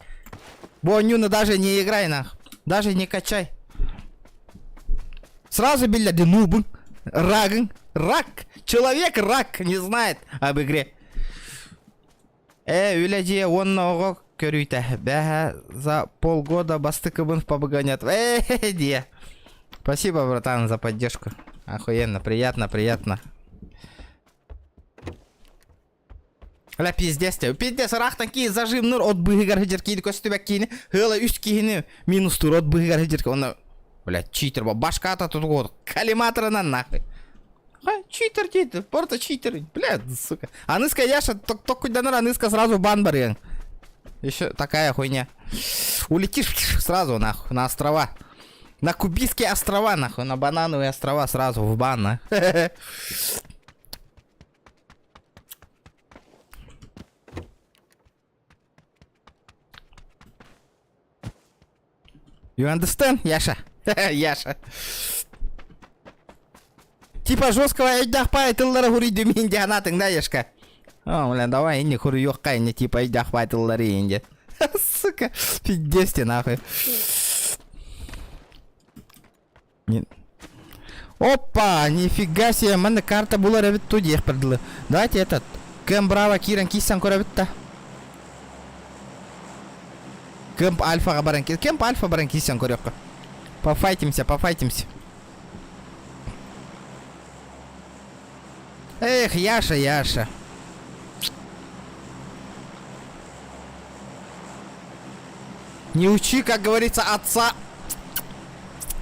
Бонюна даже не играй, нахуй. Даже не качай. Сразу, блядь, нубы. Рагн. Рак. Человек рак не знает об игре. Үләде, онного көрүйті. Бәхі за полгода бастыкыбын побыганят. Де. Спасибо, братан, за поддержку. Охуенно, приятно, приятно. Ля пиздец те. Пиздец, рахтан ки зажим нур от быгар хыджыр кейді көстібәк кейіні. Хыла үст кейіні минус тур от быгар хыджыр. Оны, блядь, читер ба. Башка ата тут год. Калиматорынан нахуй. Читер дейді. Порта читер. Блядь, сука. Аныска Яша, только даныр аныска сразу бан барген. Еще такая хуйня. Улетишь сразу нахуй на острова. На Кубийские острова нахуй. На банановые острова сразу в бан, нахуй. You understand, Яша? Яша. Типа жесткого айдахпай тыллары хуриды менде анатың, да, Яшка? О, бля, давай, инде хури ёққа, инде типа айдахпай тыллары инде. Сука, пиздец те, нахуй. Опа, нифига себе, мана карта была ревит туди, их продала. Давайте этот, Кэм Браво, Киран Киссан коревит-то. Кэмп Альфа баранки. Кэмп Альфа баранки сян корёвка. Пофайтимся, пофайтимся. Эх, Яша, Яша. Не учи, как говорится, отца.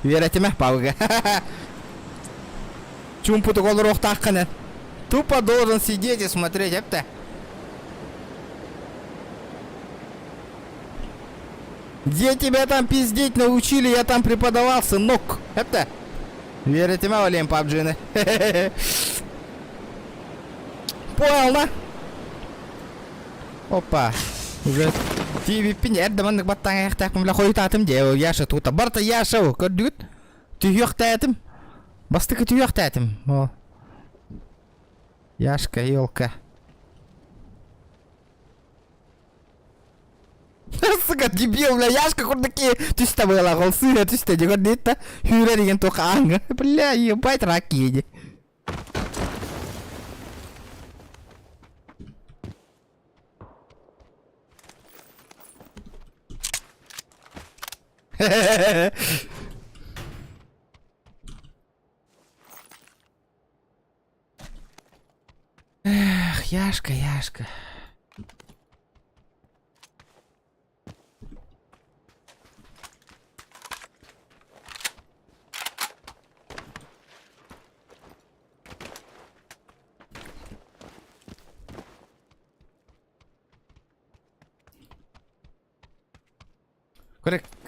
Верите меня, пауга. Чумпу-то голорох тахканет. Тупо должен сидеть и смотреть, это. Где тебя там пиздеть научили, я там преподавал, сынок. Это? Верите меня, Олем Пабджины? Понял, да? Опа. Уже тебе пинет, да мандык баттан аяқтақпын бля қойып татым де, Яша тута. Барта Яша, көрдігіт? Түйек тәтім. Бастықы түйек тәтім. Яшка, елка. Сука, дебил, бля, Яшка курдаки түсті была голсы, түсті де көрдейді. Хүйрі деген тоқа аңы. Бля, ебать рак еді. Эх, Яшка, Яшка.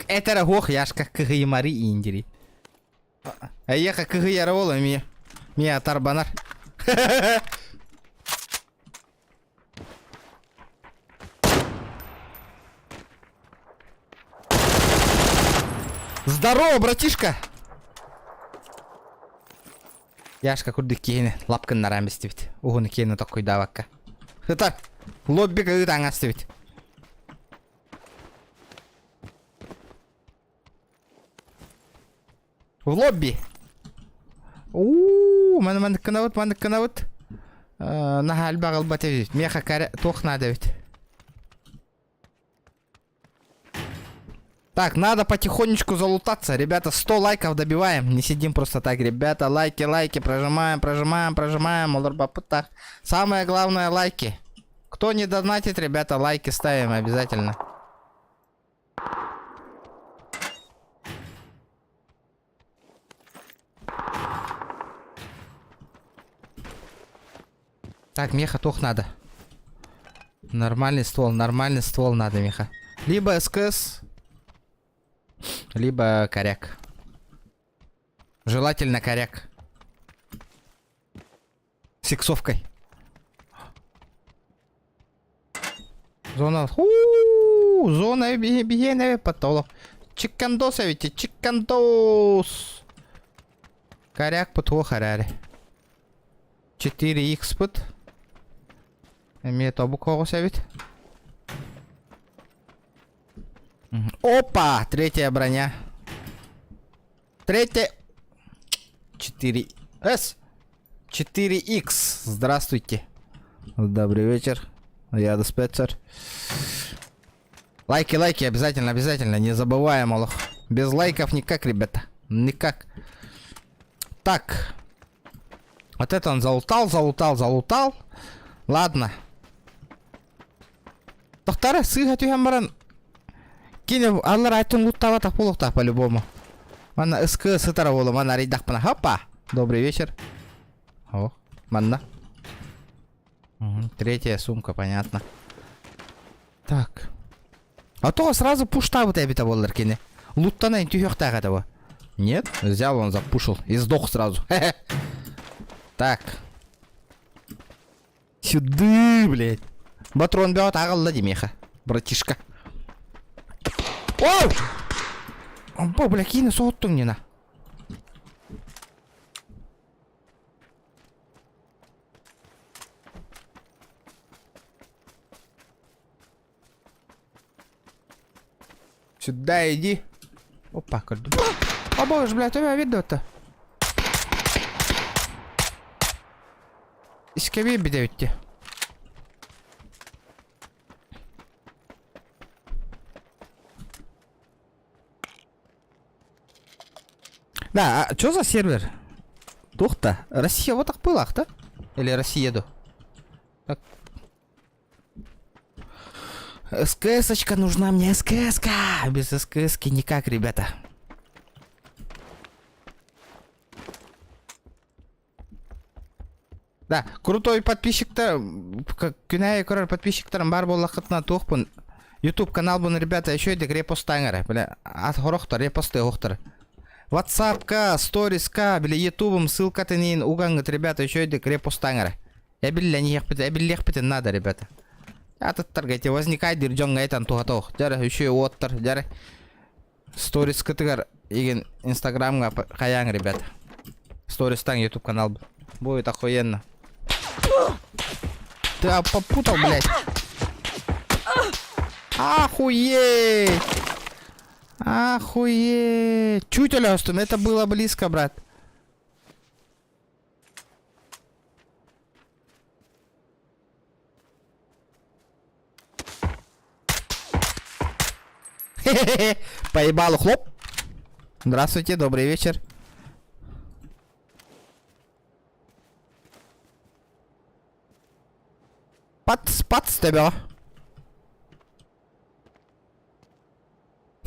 Это гох, Яшка, кыгы мари индири. А яха кыгы яровола ми атарбанар. Здорово, братишка! Яшка курдык кейни, лапкын нарамбесті бит. Уғыны кейні такой давакка. Хытар, лобби кыгы таңасты бит. В лобби. Мандык канавыт. Наха альбағыл баты бит. Меха кәрі тоқ нады бит. Так, надо потихонечку залутаться. Ребята, 100 лайков добиваем. Не сидим просто так, ребята. Лайки, лайки. Прожимаем, прожимаем, прожимаем. Олар-бапытах. Самое главное, лайки. Кто не донатит, ребята, лайки ставим обязательно. Так, меха тох надо. Нормальный ствол надо, меха. Либо СКС, либо коряк. Желательно коряк. С иксовкой. Зона. Зона бегенове потолок. Чикандос, видите, чикандос. Коряк путво харари. 4х пут. Имеет обукого вид. Опа! Третья броня. Третья. 4С. 4Х. Здравствуйте. Добрый вечер. Я диспетчер. Лайки, лайки, обязательно, обязательно. Не забываем, олух. Без лайков никак, ребята. Никак. Так. Вот это он залутал. Ладно. Тохтара, сыгать у ямаран. Кинев, аллар айтын луттава полуктах по-любому. Манна СКС ытара болу, манна рейдах пана. Хопа! Добрый вечер. О, манна. Третья сумка, понятно. Так. А то сразу пушта вот эбита боллар кине. Луттана интюхтах этого. Нет? Взял он, запушил. И сдох сразу. Так. Сюда, блядь. Батрон бьет, агалла демеха. Братишка. Оу! О, бля, кине соғыттың нена. Сюда иди. Опа, кырды. О, боже, бля, тебя видно-то. Искеби бедевитте. Да, а что за сервер? Тухта. Россия вот так была, да? Или Россия-ду? Так. СКС-очка нужна мне, СКС-ка! Без СКС-ки никак, ребята. Да, крутой подписчик-то, күнәйе көрер подписчиктарым бар боллақытына тоқпын. YouTube канал бұны, ребята, еще едік репостаңыр. Бля, от хорохтар, репосты оқтар. WhatsApp-ка, Stories-ка, бля, YouTube-ым ссылка-то нейін уғаңғыт, ребята, еще едік репостаңыр. Я биллях бітін надо, ребята. Атыттар гайте, возникай дирджонға айтан туға-тоқ. Жары, еще оттар, жары. Stories-кытығар, еген Instagram-ға қаяң, ребята. Stories-тан YouTube канал бұл. Будет охуенно. Ты попутал, блядь. Охуеть! Охуеть! Чуть Лёстон, это было близко, брат. Хе-хе-хе! Поебалу, хлоп! Здравствуйте, добрый вечер. Пац тебя.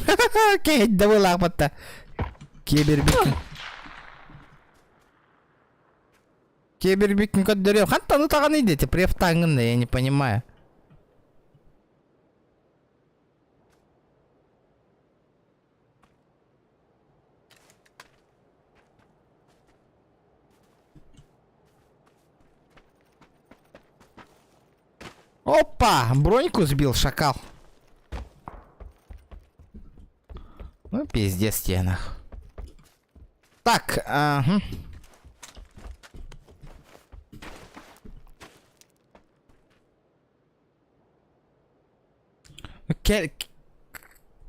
Ха-ха-ха, кейт да вылапата. Кебербикин. Кебербикин кот дөрем. Хантаны таган идете, префтангында, я не понимаю. Опа! Броньку сбил, шакал. Ну, пиздец тебе, нахуй. Так, ага.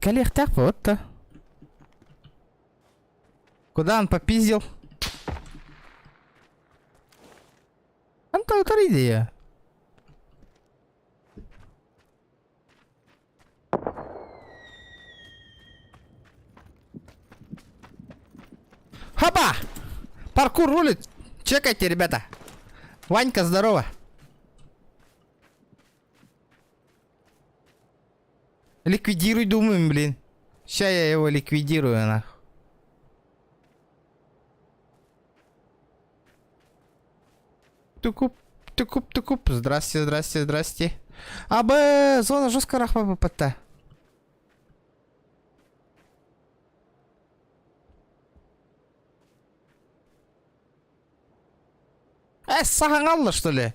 Коллег так вот-то. Куда он попиздил? Антон, идея. Хопа! Паркур рулит. Чекайте, ребята. Ванька, здорово. Ликвидируй, думаем, блин. Ща я его ликвидирую, нахуй. Тукуп. Здрасте. Абы, зона жестко рахма бапатта. Сахан алла, что ли?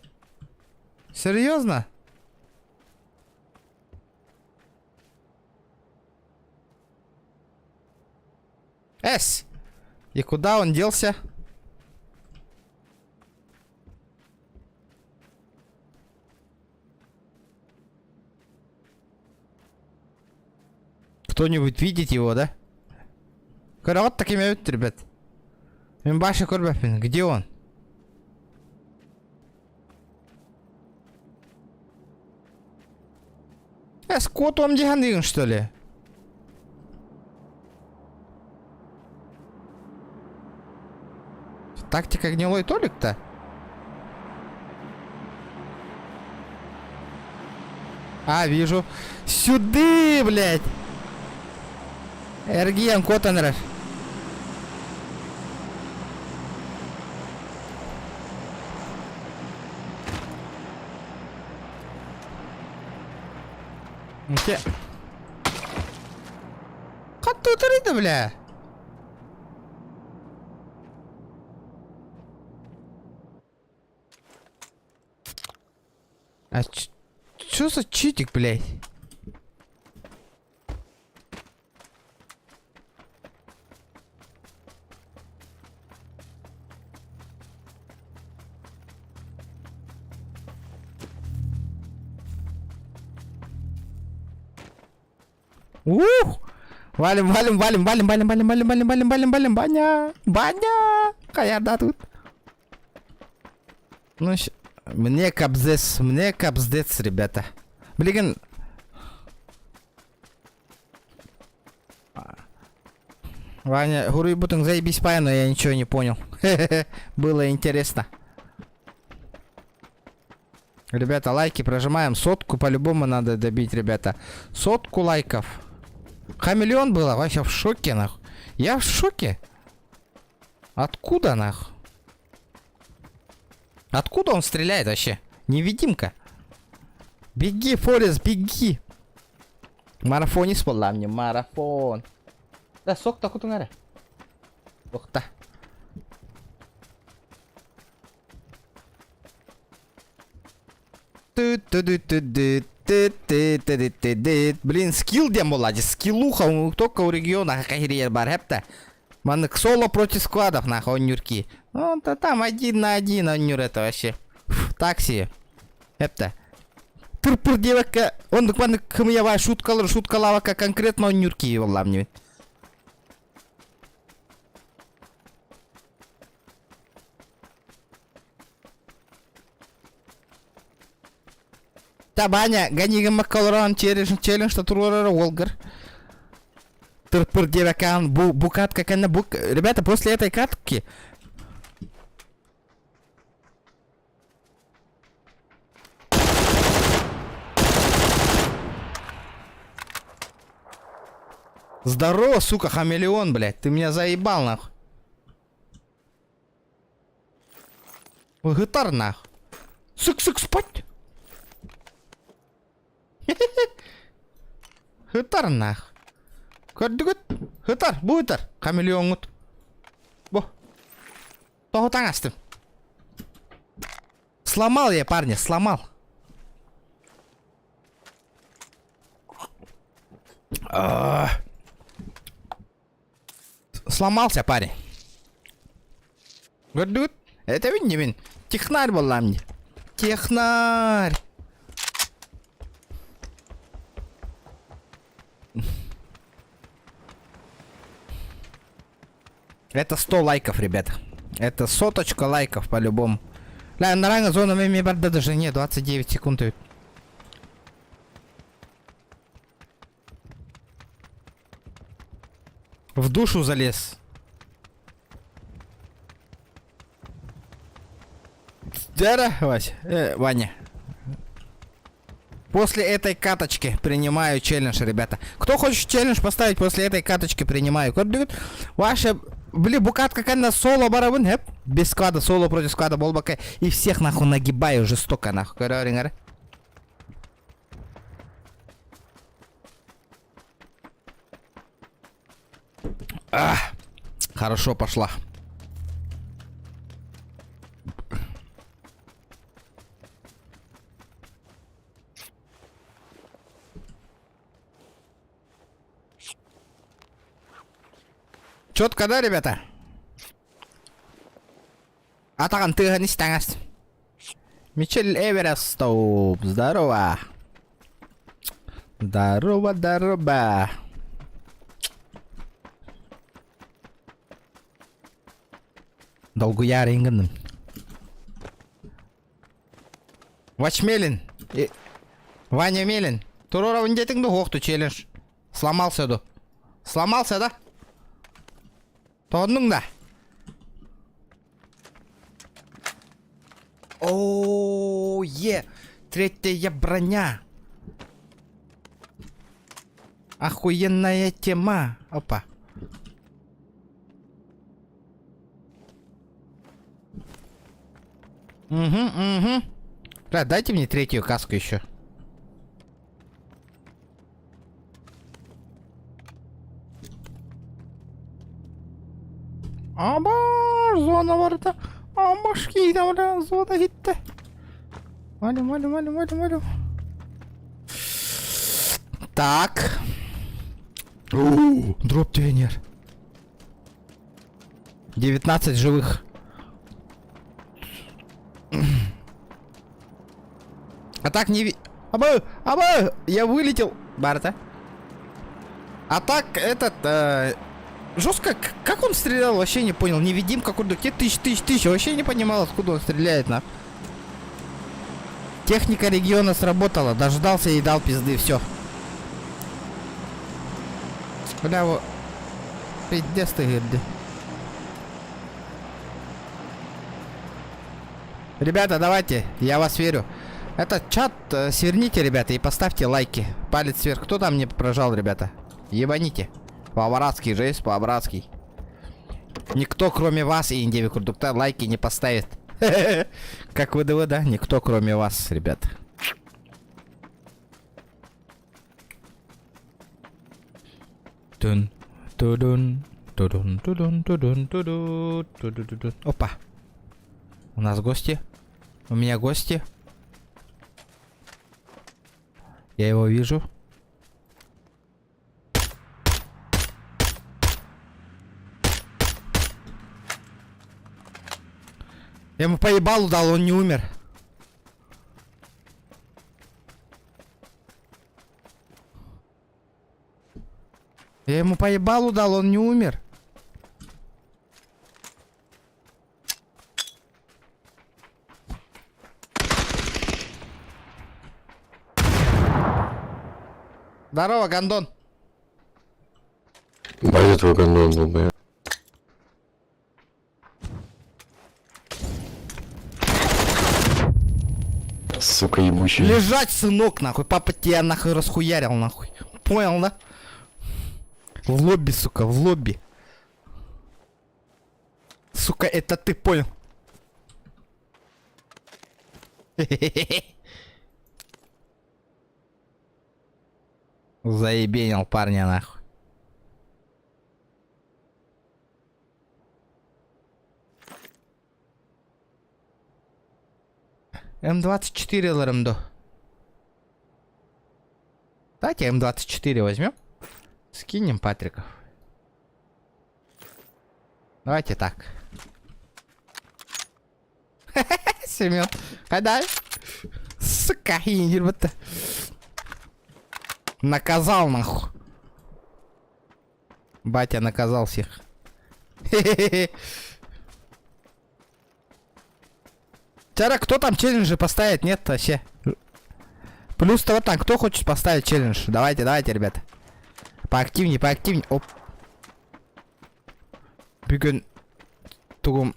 Серьезно? И куда он делся? Кто-нибудь видит его, да? Вот такими вот, ребят. Мимбаши Корбапин, где он? С котом Диганын, что ли? Тактика гнилой Толик-то? А, вижу. Сюда, блядь! Эргиен Котанраш. Где? Хату трыда, бля. А чё за читик, блядь? Валим, баня. Каярда тут. Ну, мне капздец, ребята. Блин. Ваня, Гуруй Бутинг, заебись пая, но я ничего не понял. Было интересно. Ребята, лайки прожимаем. 100 по-любому надо добить, ребята. 100 лайков. Хамелеон было, вообще в шоке, нахуй. Я в шоке. Откуда, нахуй? Откуда он стреляет вообще? Невидимка. Беги, Форест, беги. Марафонист была мне, марафон. Да, сок так вот унаре. Ох-та. Блин, скилл где молодец, скиллуха только у региона хахирия бар, хепта. Манок соло против складов, нахуй, нюрки. Ну, то там 1 на 1, он нюр это вообще. Такси. Хепта. Тырпыр девака, он буквально кымьявай шуткалава, конкретно он нюрки его ламнивает. Табаня, гони маккалоран челлендж, что турора Волгар. Тырпыр девакан, букатка канна бук. Ребята, после этой катки. Здорово, сука, хамелеон, блядь. Ты меня заебал, нахуй. Ой, гитар, нахуй. Сык-сык, спать. Хытар нах. Көрдүгөт. Хытар, бу хытар. Хамелеонгут. Бо. Тоғытаң астым. Сломал я, парни, сломал. Сломался, парень. Көрдүгөт. Это вин не вин. Технарь была мне. Технарь. Это 100 лайков, ребята. Это 100 лайков по-любому. Ля, на ранга зона меми барда даже не 29 секунд. В душу залез. Дяра, Вась, Ваня. После этой каточки принимаю челлендж, ребята. Кто хочет челлендж поставить после этой каточки, принимаю. Ваша, блин, букатка канна соло барабан, хэп. Без склада, соло против склада, болбака. И всех нахуй нагибаю жестоко, нахуй. Хорошо пошла. Четко, да, ребята? Атакан ты не станешь. Мичель Эверестоп, здорово. Здорово, здорово. Долгуя ринган. Вачмелин. Ваня Мелин. Турора вендетинг до хохту челлендж. Сломался, да? Сломался, да? Тоннуң да. О, третья броня. Охуенная тема. Опа. Угу. Да, дайте мне третью каску еще. Аба, зона варда. Амашки, да, зона гитте. Валим. Так. Дроп тренер. 19 живых. А так не ви... Аба! Я вылетел. Барта. А так этот... Жестко, как он стрелял, вообще не понял. Невидимка куда? Тысяч. Вообще не понимал, откуда он стреляет, на. Техника региона сработала. Дождался и дал пизды, все. Бля, вот. Пиздец ты, говорит. Ребята, давайте, я вас верю. Этот чат сверните, ребята, и поставьте лайки. Палец вверх. Кто там мне прожал, ребята? Ебаните. По-братски, жесть, по-братски. Никто, кроме вас и Индиви Курдукта, лайки не поставит. Как ВДВ, да? Никто, кроме вас, ребят. Опа. У нас гости. У меня гости. Я его вижу. Я ему по ебалу дал, он не умер. Я ему по ебалу дал, он не умер. Здорово, Гондон. Будет твой гондон, долбоёб. Сука ебучий. Лежать, сынок, нахуй. Папа тебя нахуй расхуярил, нахуй. Понял, да? В лобби, сука, в лобби. Сука, это ты понял. Заебенил парня, нахуй. М24 ЛРМДО. Давайте М24 возьмем. Скинем Патриков. Давайте так. Семен. Когда? Сука, ебать. Наказал, нахуй. Батя наказал всех. Тяра, кто там челленджи поставит? Нет, вообще. Плюс того там, кто хочет поставить челлендж? Давайте, ребята. Поактивнее. Оп. Бүгін тугум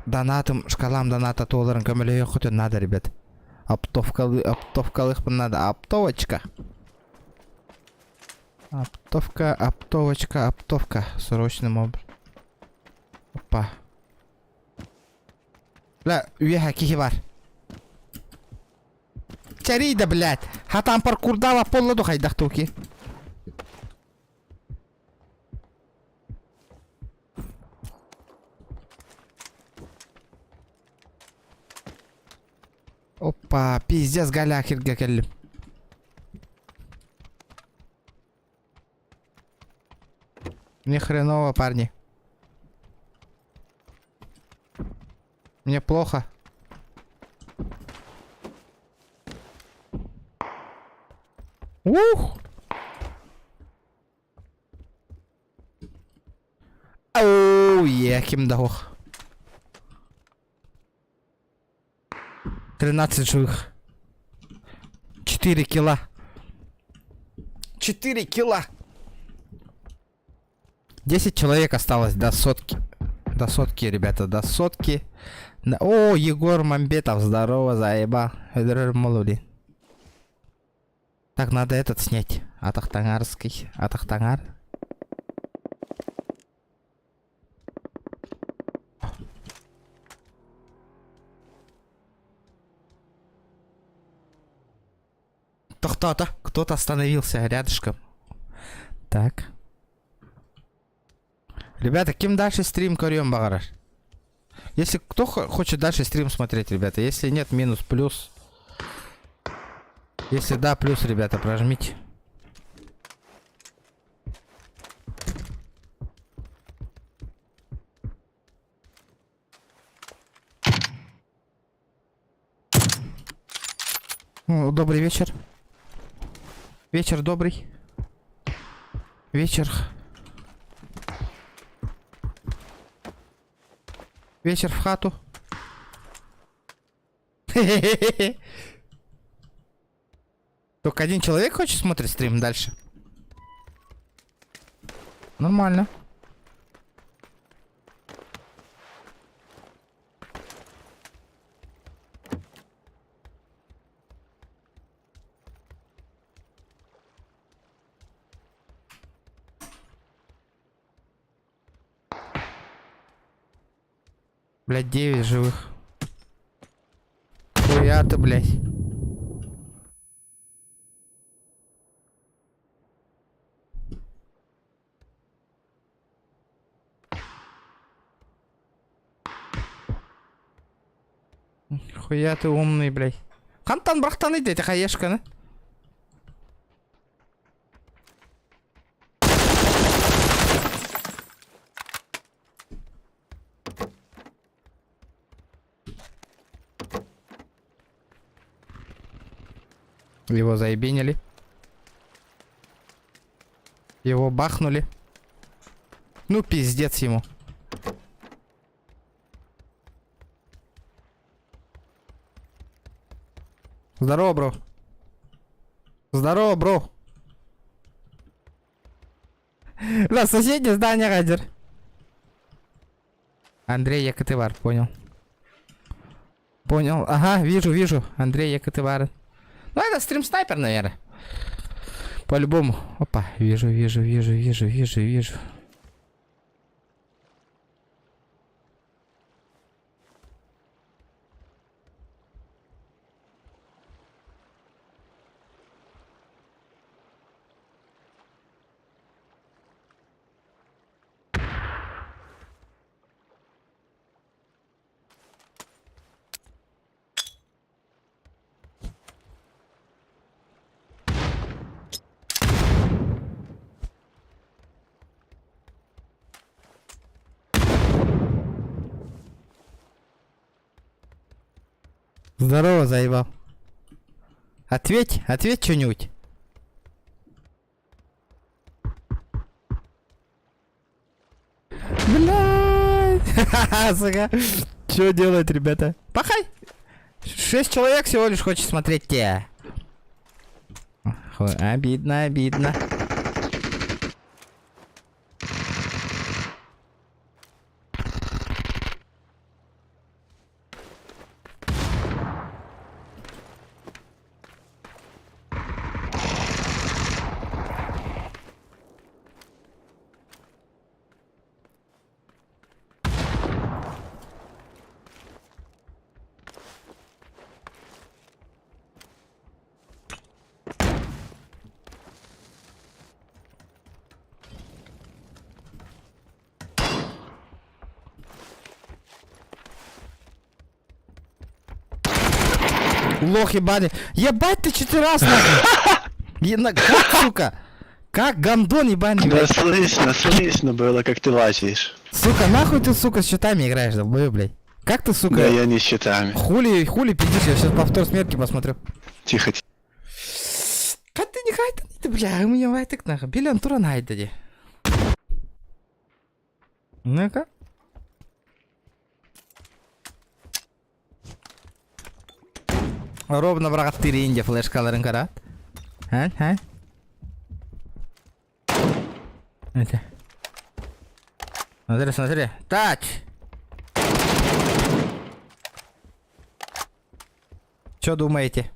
донатым, шкалам доната толарын көмөлөй окуту надо, ребят. Оптовкалых надо, оптовочка. Оптовка. Срочным образом. Опа. Бля, уеха кихи бар. Чарида, блядь. Хатам паркурдава полладу хайдахтуки. Опа, пиздец, галя хирге келдим. Мне хреново, парни. Мне плохо. Ух! Оу, ким дох. 13 живых. 4 килла. 4 килла. 10 человек осталось до сотки. До сотки, ребята, до сотки. О, Егор Мамбетов, здорово, заебал. Молоди. Так, надо этот снять. Атахтангарский. Атахтангар. Кто-то остановился рядышком. Так. Ребята, кем дальше стрим корем багараш? Если кто хочет дальше стрим смотреть, ребята. Если нет, минус, плюс. Если да, плюс, ребята, прожмите. О, добрый вечер. Вечер добрый. Вечер. Вечер в хату. Только один человек хочет смотреть стрим дальше. Нормально. Блядь, 9 живых. Хуя ты, блядь. Хуя ты умный, блядь. Кантан брахтан иди, эти хаешканы. Его заебенили. Его бахнули. Ну, пиздец ему. Здорово, бро. Здорово, бро. Да, соседнее здание, Радер. Андрей Якотывар, понял. Понял. Ага, вижу. Андрей Якотывар. Ну, это стрим-снайпер, наверное. По-любому. Опа, вижу. Здорово, заебал. Ответь что-нибудь. Блядь. Сука. Что делать, ребята? Пахай. 6 человек всего лишь хочет смотреть тебя. Обидно. Лох ебаный. Ебать ты 4 раз нахуй. Как, сука? Как гандон ебаный, Да блядь. слышно было, как ты лазишь. Сука, нахуй ты, сука, с щитами играешь, да, блядь. Как ты, сука? Да я не считами. Хули пиздишь, я сейчас повтор смерти посмотрю. Тихо. Катты не хайт, ты, бля, у меня вайтек нахуй. Билен туран хайт, дади. Ну-ка. Ровно брат тиринде флешкаларын карат. А? Это. Смотри. Тач! Чё думаете?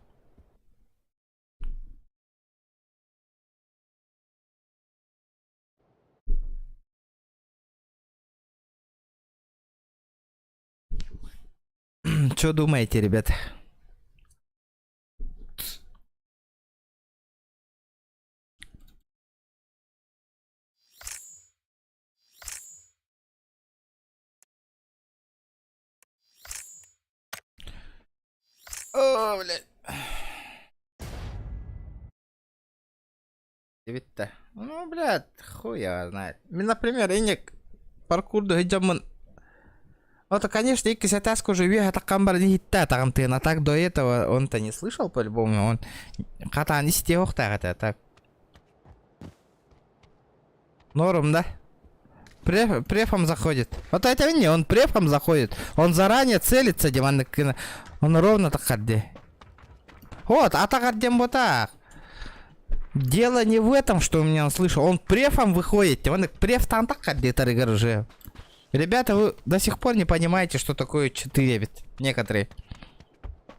Чё думаете, ребята? О, блядь. Ведь-то. Ну, блядь, хуй я знает. Например, инек паркурду хиджамын. Вот, конечно, и кисятаску уже вега такам бар не хитта тагантын. А так до этого он-то не слышал по-любому. Он ката не стеох так. Норм, да? Префом заходит. Вот это не, он префом заходит. Он заранее целится, диван. Он ровно так ходит. Вот, а так отдем вот так. Дело не в этом, что у меня он слышал. Он префом выходит. Он преф там так ходит, гараже. Ребята, вы до сих пор не понимаете, что такое 4 ведь. Некоторые.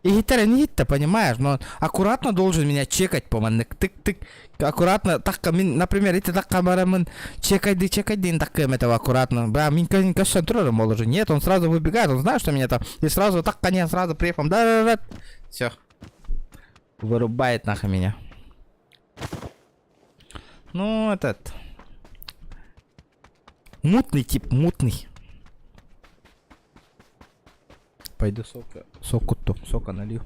И гитара не гитта, понимаешь, но он аккуратно должен меня чекать, по-моему. Тык-тык. Аккуратно, так, например, это так камерамен чекай, так этого аккуратно. Бля, минка контролем уже. Нет, он сразу выбегает, он знает, что меня там. И сразу так, конец, сразу префом. Да. Все. Вырубает нахуй меня. Ну, этот. Мутный тип, мутный. Пойду сока налью.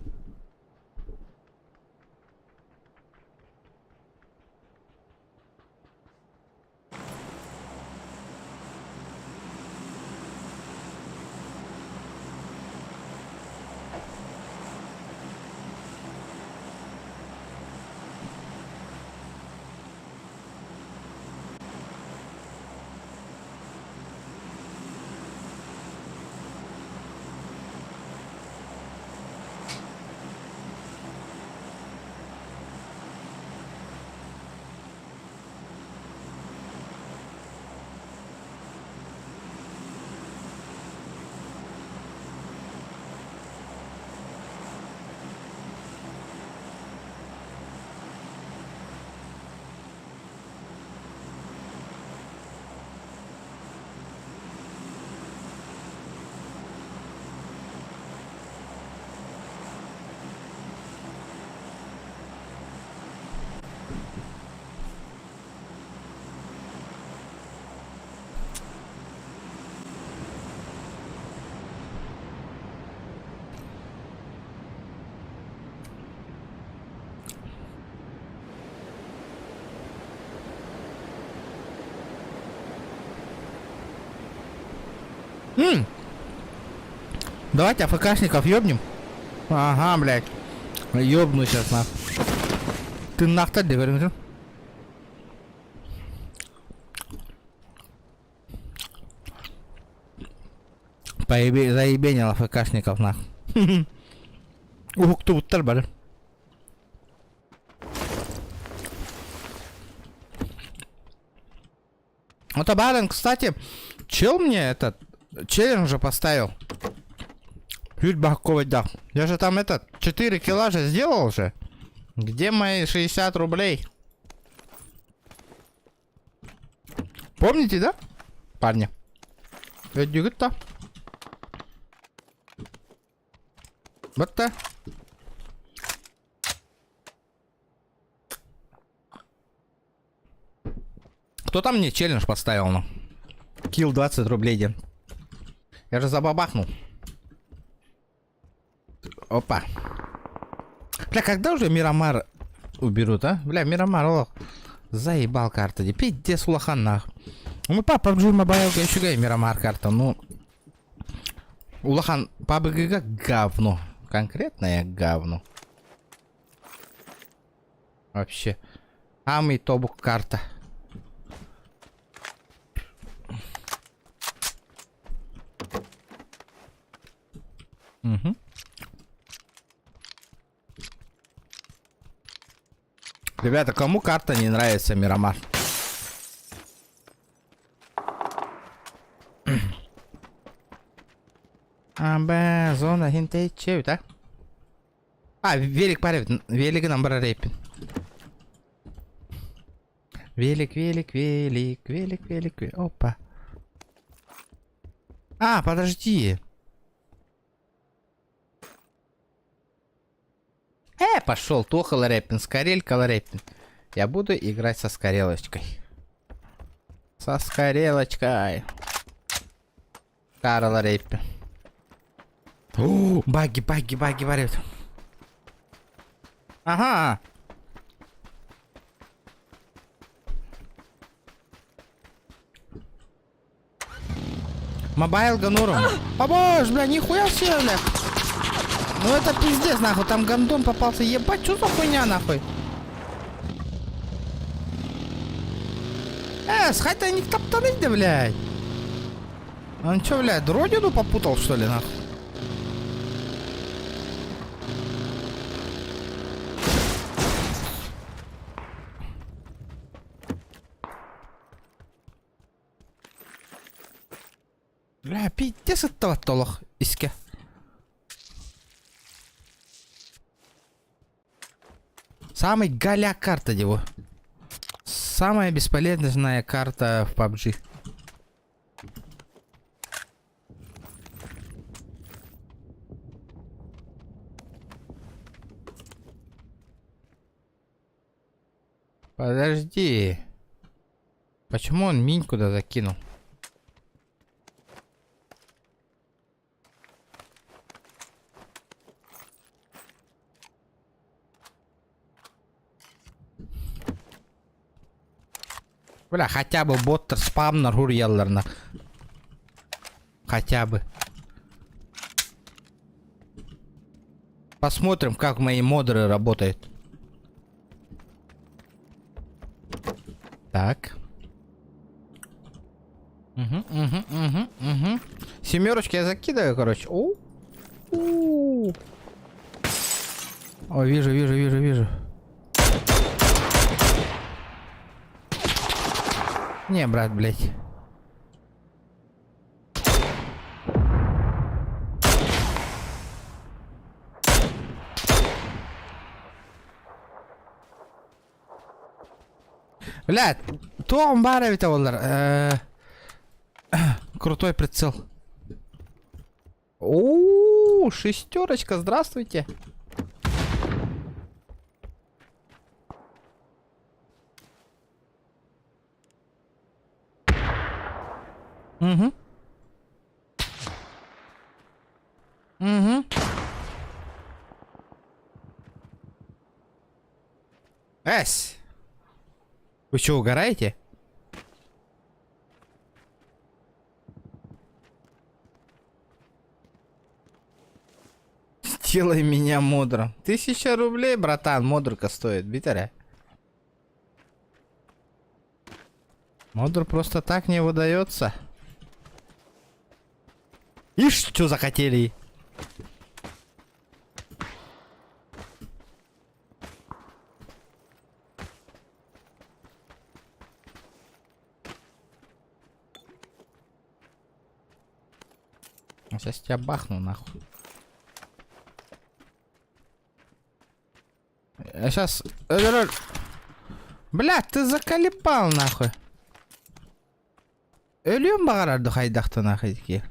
Давайте АФКшников ёбнем. Ага, блядь. Ёбну сейчас нахуй. Ты нахуй где говоришь? Заебенил АФКшников нахуй. Ух, кто вот бля. Вот Абарен, кстати, чел мне этот челлендж же поставил. Да. Я же там этот 4 килла же сделал же. Где мои 60 рублей? Помните, да? Парни. Это вот так. Кто там мне челлендж поставил, ну? Килл 20 рублей ден. Я же забабахнул. Опа. Бля, когда уже Мирамар уберут, а? Бля, Мирамар, лох. Заебал карта, пиздец улахан нахуй. Ну, папа PUBG Mobile еще гай Мирамар карта, ну... Улахан PUBG говно. Конкретное говно. Вообще. Амый тобук карта. Угу. Ребята, кому карта не нравится, Мирамар? Зона хинтей чею, да? Велик парит, велик номер рейпин. Велик. Опа. Подожди. Пошел, Тоха Ларепин, Скорелька Ларепин. Я буду играть со скорелочкой. Со скорелочкой. Карл Ларепин. Баги, варят. Ага. Мобайл Гануру. Боже, бля, нихуя себе, бля. Ну это пиздец, нахуй, там гандон попался. Ебать, что за хуйня, нахуй? Схай-то не топтаны, да, блядь. Он чё, блядь, родину попутал, что ли, нахуй? Бля, пиздец этого толох, иске. Самый голяк карта его. Самая бесполезная карта в PUBG. Подожди. Почему он минь куда закинул? Бля, хотя бы боттер спамнер хурьялларна. Хотя бы. Посмотрим, как мои модеры работают. Так. Угу. Семерочки я закидываю, короче. О, вижу. Не, брат, блядь. Блядь, то он баровит, крутой прицел. О, шестерочка, здравствуйте. Угу. Эс! Вы что, угораете? Сделай меня мудрым. 1000 рублей, братан, мудрка стоит, битаря. Модер просто так не выдается. Ишь, что захотели. Сейчас тебя бахну, нахуй. Я сейчас... Бля, ты заколебал, нахуй. Ölüyorum bağırardı haydaktan ahidki.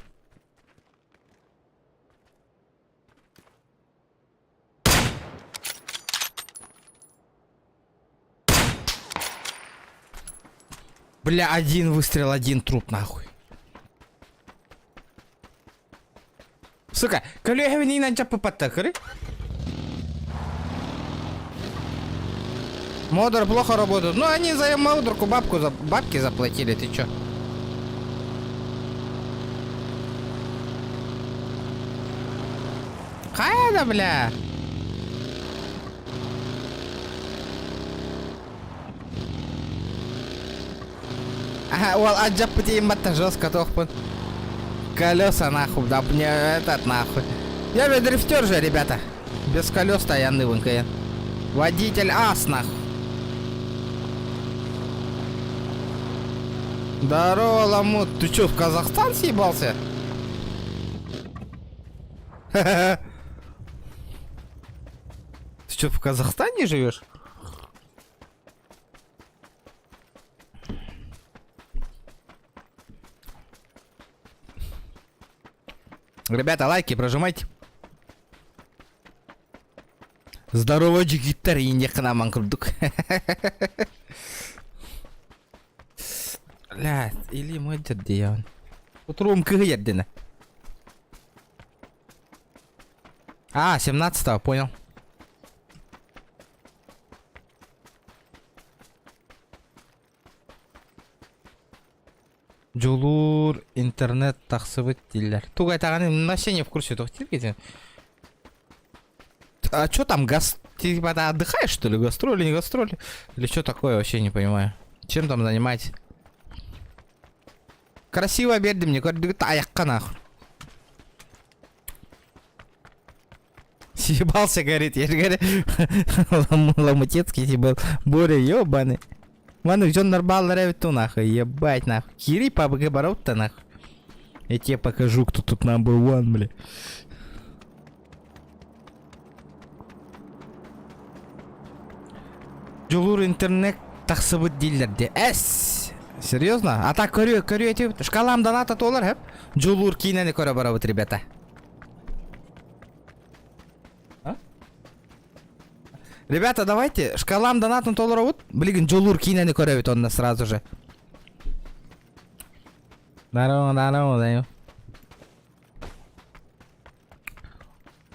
Бля, один выстрел, один труп, нахуй. Сука, коллеги не на джапу подтакры. Модеры плохо работают. Ну, они за модерку бабки заплатили, ты чё? Хайда, бля. Ага, ол отжап бітейін батта жестко тоқпын. Колеса нахуй, да мне этот нахуй. Я ведь дрифтер же, ребята. Без колес стоянный в НКН. Водитель ас нахуй. Здорово, Ламут. Ты чё, в Казахстан съебался? Ты чё, в Казахстане живешь? Ребята, лайки прожимайте. Здорово, джигиттер, индекна манкурдук. Бля, или мой дядя он. Утром кыгеддина. А, 17-го, понял. Жулур интернет тахсыбыт дилер. Тугай таганы вообще не в курсе тоқтир. А чё там газ? Ты типа отдыхаешь что ли? Гастроли, не гастроли? Или что такое, вообще не понимаю. Чем там занимаетесь? Красиво берди мне, говорит, аякка нахуй. Съебался, говорит, я же говорю, Ламутецкий, типа, Боря, ёбаный. Маны, жон нормально ревит нахуй, ебать нахуй. Кири по БГ-борот-то нахуй. Я тебе покажу, кто тут number one, бля. Жулур интернет тахсыбыт дилер де. Эс! Серьезно? А так көрю эти шкалам доната толар хеп. Жулур кинени көрө барабыт, ребята. Ребята, давайте, шкалам донатын толаровут. Блин, жулур кинени көрөбүт онда сразу же. Здорово, даю.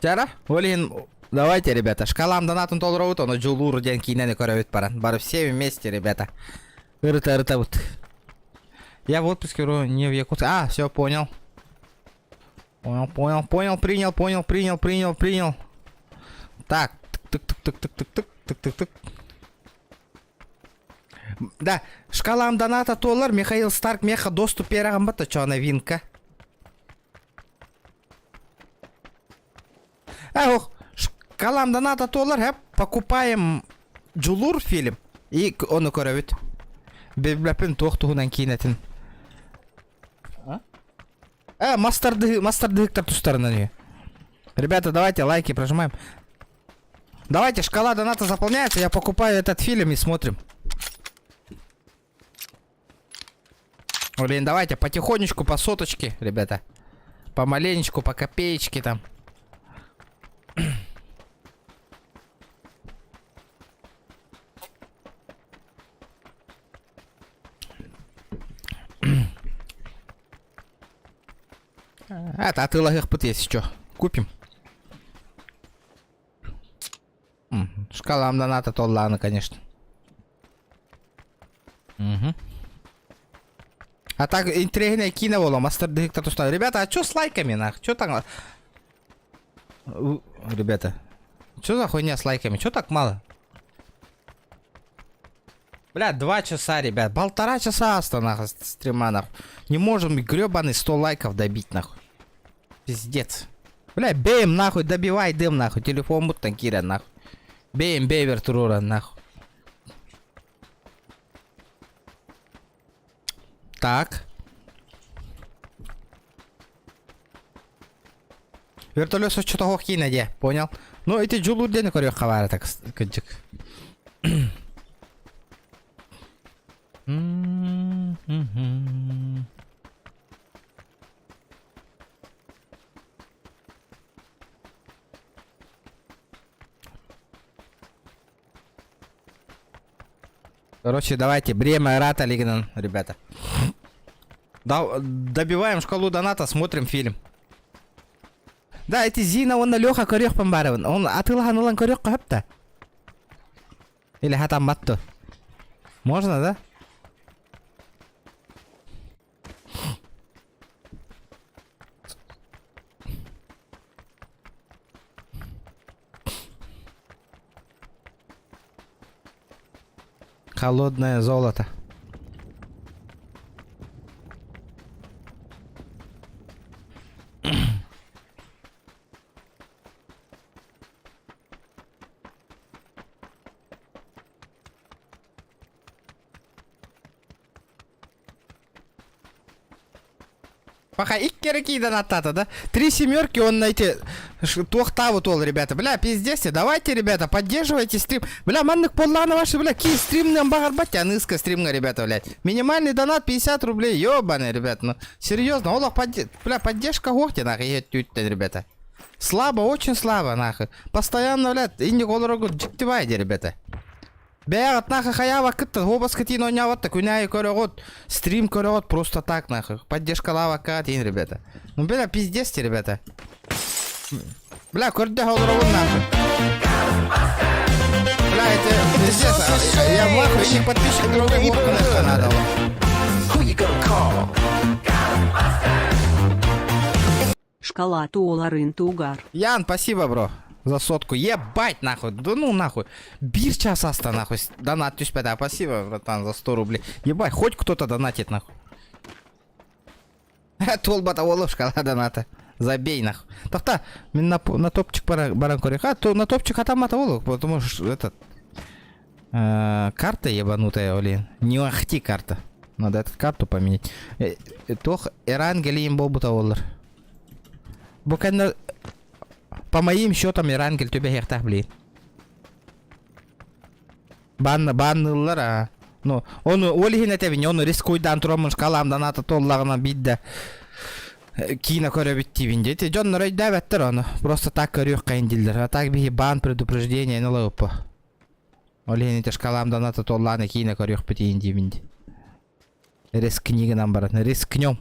Чара? Блин, давайте, ребята, шкалам донатын толаровут, оно жулур ден кинени көрөбүт баран. Бары все вместе, ребята. Рыта вот. Я в отпуске, не в Якутске. А, все, понял. Понял, принял. Так. Тык. Да, шкалам доната толар, Михаил Старк меха доступ берген бата, чё новинка. Ох, шкалам доната толар, покупаем Жулур фильм и оны көрөбүт. Беблепин тоқтуғынан кейінетін. Мастер-дыктар тұстарынан ее. Ребята, давайте лайки прожимаем. Давайте, шкала доната заполняется, я покупаю этот фильм и смотрим. Блин, давайте потихонечку, по соточке, ребята. Помаленечку, по копеечке там. Это от Иллагах пыт, если что. Купим. Шкалам доната толлана, конечно. Угу. А так, интригная киновола, мастер-директор тустал. Ребята, а чё с лайками, нах? Чё там? Ребята, чё за хуйня с лайками? Чё так мало? Бля, 2 часа, ребят. 1,5 часа нахуй стрима, нахуй. Не можем гребаный 100 лайков добить, нахуй. Пиздец. Бля, бейм, нахуй, добивай дым, нахуй. Телефон будто киря, нахуй. Бейм, бейвер, турура, нахуй. Так. Вертолет что-то хохи наде, понял? Ну, эти джулур день корю хавара, так, каджик. Короче, давайте, бремя рата лигнан, ребята. Добиваем шкалу доната, смотрим фильм. Да, эти Зина, он на Леха корёх помбарован. Он от Илганулан корёх капта. Или хатам батту. Можно, да? Холодное золото. Пока иккері кейден аттады, да? 3 семерки он найти. Тоқтабы тол, ребята. Бля, пиздец, давайте, ребята, поддерживайте стрим. Бля, маннык полланы ваши, бля, ки стримнен багар батя, нызка стримга, ребята, блядь. Минимальный донат 50 рублей, ёбаный, ребят, ну, серьезно, олах, бля, поддержка гохти, нахуй, тютен, ребята. Слабо, очень слабо, нахуй. Постоянно, блядь, инди голорогу джиктивайте, ребята. Бегат нахуй хаява кытты, обас кытин ойняватты, күнәйі көрігот, стрим көрігот просто так нахуй. Поддержка лава катин, ребята. Ну, бля, пиздесте, ребята. Бля, көрді голорогу нахуй. Бля, это пиздец, я в лаху, и не подписчик другой лопка надо. Who you gonna call? Шкала туоларын тугар. Ян, спасибо, бро. За сотку. Ебать, нахуй. Да ну нахуй. Бир час аста, нахуй. Донат тюспеда. Спасибо, братан, за 100 рублей. Ебать, хоть кто-то донатит, нахуй. Толбата волошка, доната. Забей, нахуй. Тафта, на топчик баран кореха, то на топчик атамата волок, потому что этот... карта ебанутая, блин. Не ахти карта. Надо эту карту поменять. Тох Эрангели им бобута воллар. Буквально... По моим счетам, Ирангель тебе хехтах, блин. Баннылар, а. Ну, он олихин этевин, он рискуйдан турамын шкалам доната толлагына бидде. Кина көрө биттивин дейти. Жон рой даветтер оны. Просто так көрөк кайындилдер. А так бихи бан предупреждение не лопа. Олихин эте шкалам доната толлагына кина көрөк битейин дейбин. Рискнигинан барат. Рискнем.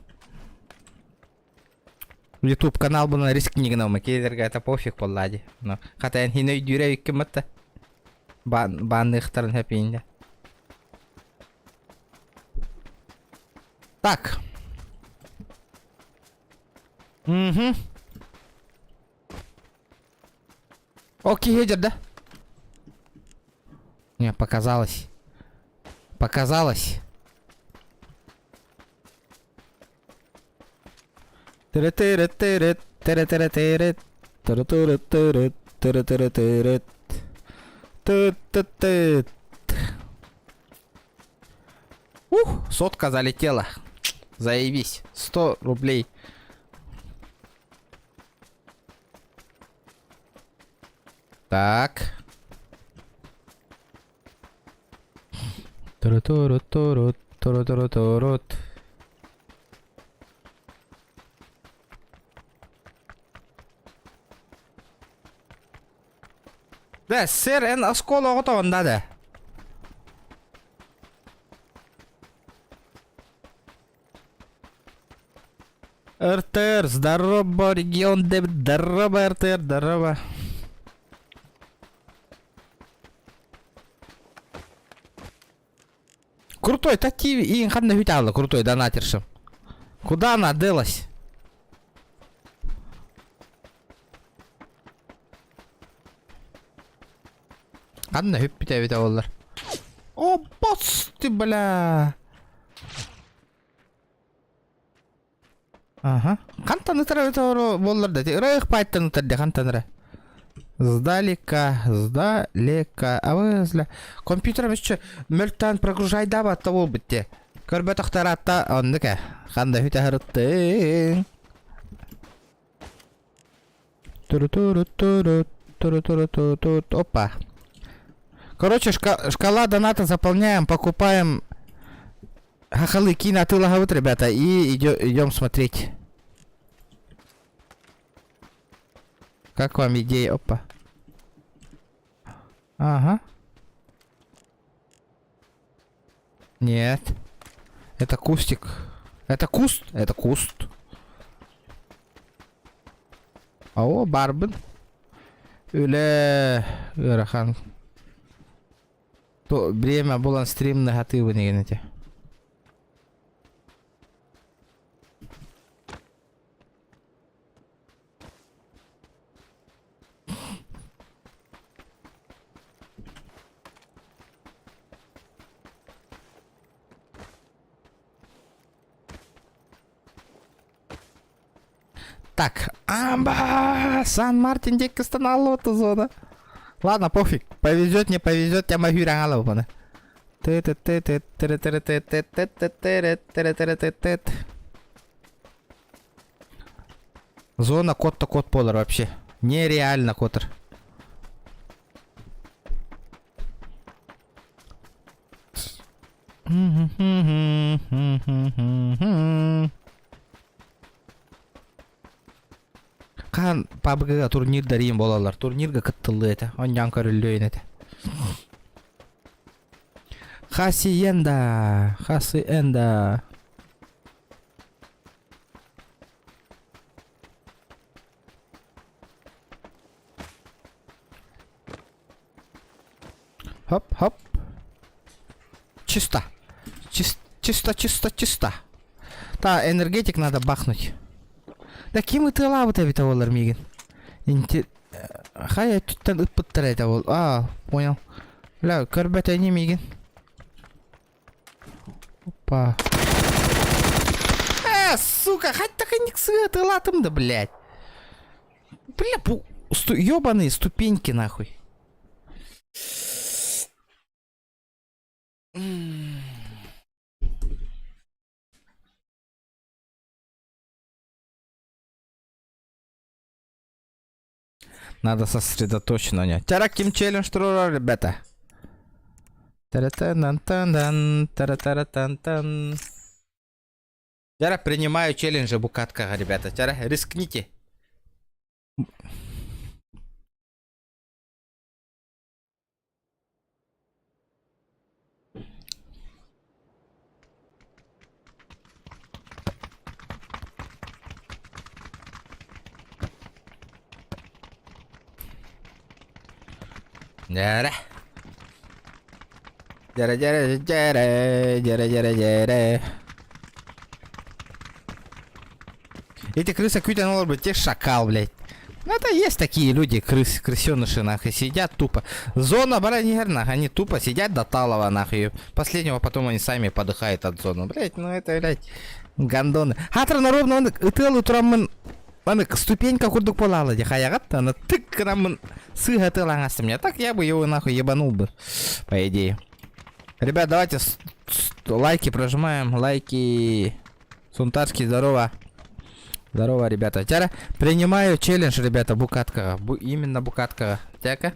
YouTube канал был на риск книгнамы, кейдерге это пофиг поллади. Но хотя я не дюрей кем-то банных сторон хэппинда. Так. Угу. Окей, едет, да? Не, показалось. Показалось. Сотка залетела. Заебись. 100 рублей. Так. Да, сэр, эн оскола готов, да. РТР, здорово, регион Д, здорово, РТР, здорово. Крутой, тати, и хадна хютала, крутой донатершим. Куда она делась? Хадна хюппите витаволлар. О, босс ты, бля. Ага. Кантаны травитавро боллар да. Рэх пайтаны тарде кантанра. Сдалека. А вы зля. Компьютером еще мөлттан прогружай даба того битте. Көрбе тохтаратта онныка. Ханда хюте харытты. Опа. Короче, шкала доната заполняем, покупаем хахалы кина тылаговут, ребята, и идем смотреть. Как вам идея? Опа. Ага. Нет. Это кустик. Это куст? Это куст. О, барбын. Үле. Ырахан. То время булан стрим негативы негенете. Так, амба! Сан-Мартин дик станало эту зона. Ладно, пофиг. Повезет, не повезет, я могу рангала выпана. Зона кот-то кот полар вообще. Нереально котер. Қан PUBG-га турнир дарим болалар. Турнирга кыттылы это. Оньян көрүлөйүн это. Хасиенда. Хасиенда. Хоп, хоп. Чисто. Чисто. Да, энергетик надо бахнуть. Да кем ты лавы тебе олар мигин? Хай я тут ыппыттар ол. А, понял. Ля, көрбөтө не мигин. Опа. Сука, хоть так и не ты латым да, блядь. Бля, ёбаные ступеньки нахуй. Надо сосредоточенно не. Тараким челлендж трора, ребята. Таратан-тан-тан, таратаратан-тан. Тара принимаю челленджи букатка, ребята. Тара рискните. Jara. Эти крысы кьют, оно бы те шакал, блядь. Ну это есть такие люди, крысеныши, нахуй, сидят тупо. Зона баранер, нахуй, они тупо сидят до талого, нахуй. Последнего потом они сами подыхают от зоны. Блядь, ну это, блядь, гандоны. Хатра на ровно, он итылы турамын. Аны ступенька курдук полала, де хаягат, она тык рамын сыга тылангасы мне. Так я бы его нахуй ебанул бы, по идее. Ребят, давайте лайки прожимаем, лайки. Сунтарский, здорово. Здорово, ребята. Тяра, принимаю челлендж, ребята, букатка. Именно букатка. Тяка.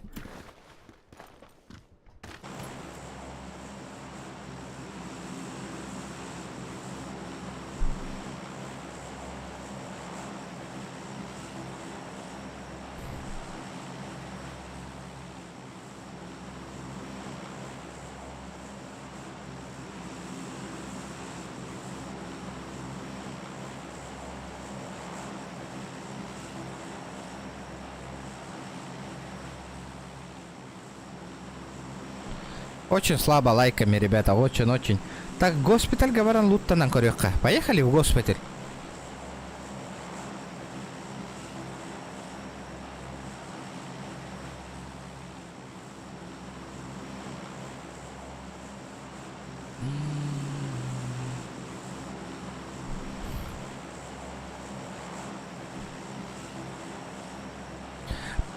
Очень слабо лайками, ребята, очень-очень. Так, госпиталь, говорят, луттанан корёкка. Поехали в госпиталь.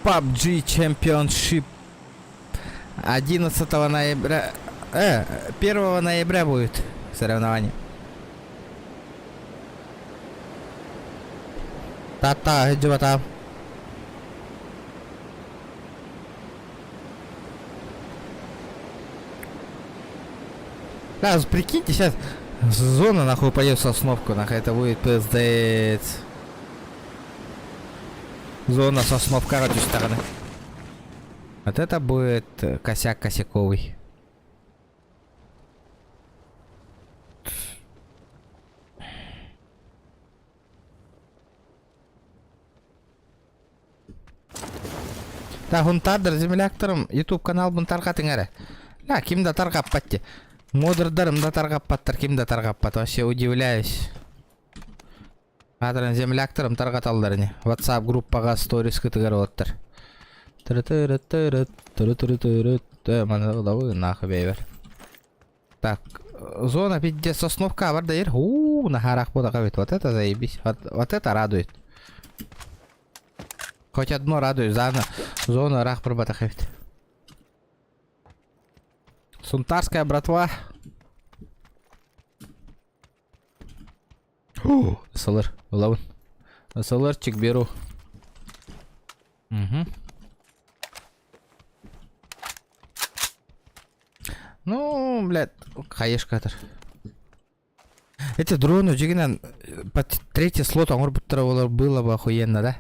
PUBG Championship 11 ноября... 1 ноября будет соревнование. Та-та, иди вот там. Да, прикиньте, сейчас зона нахуй пойдет Сосновку, нахуй, это будет пиздец. Зона Сосновка, короче, стороны. Вот это будет косяк косяковый. Так, Гунтардыр землякторым YouTube канал Бунтарга тыңары. Бля, кимді тарғап батты. Модырдарымда тарғап баттыр, кимді тарғап бат. Вообще удивляюсь. Адрын землякторым тарғаталдар не. WhatsApp группаға сторис кітігер оттыр. Мана ұлауы нахы бейбер. Так, зона пиздец сосновка бар да ер. Нахарақ бода қабет. Вот это заебись. Вот это радует. Хоть одно радует. Зона рах пробата қабет. Сунтарская братва. Сылыр. Ұлауын. Сылырчик беру. Ну, блядь, хаешкатыр. Эти дроны жигинен по третий слот аңыр буттыра было бы охуенно, да?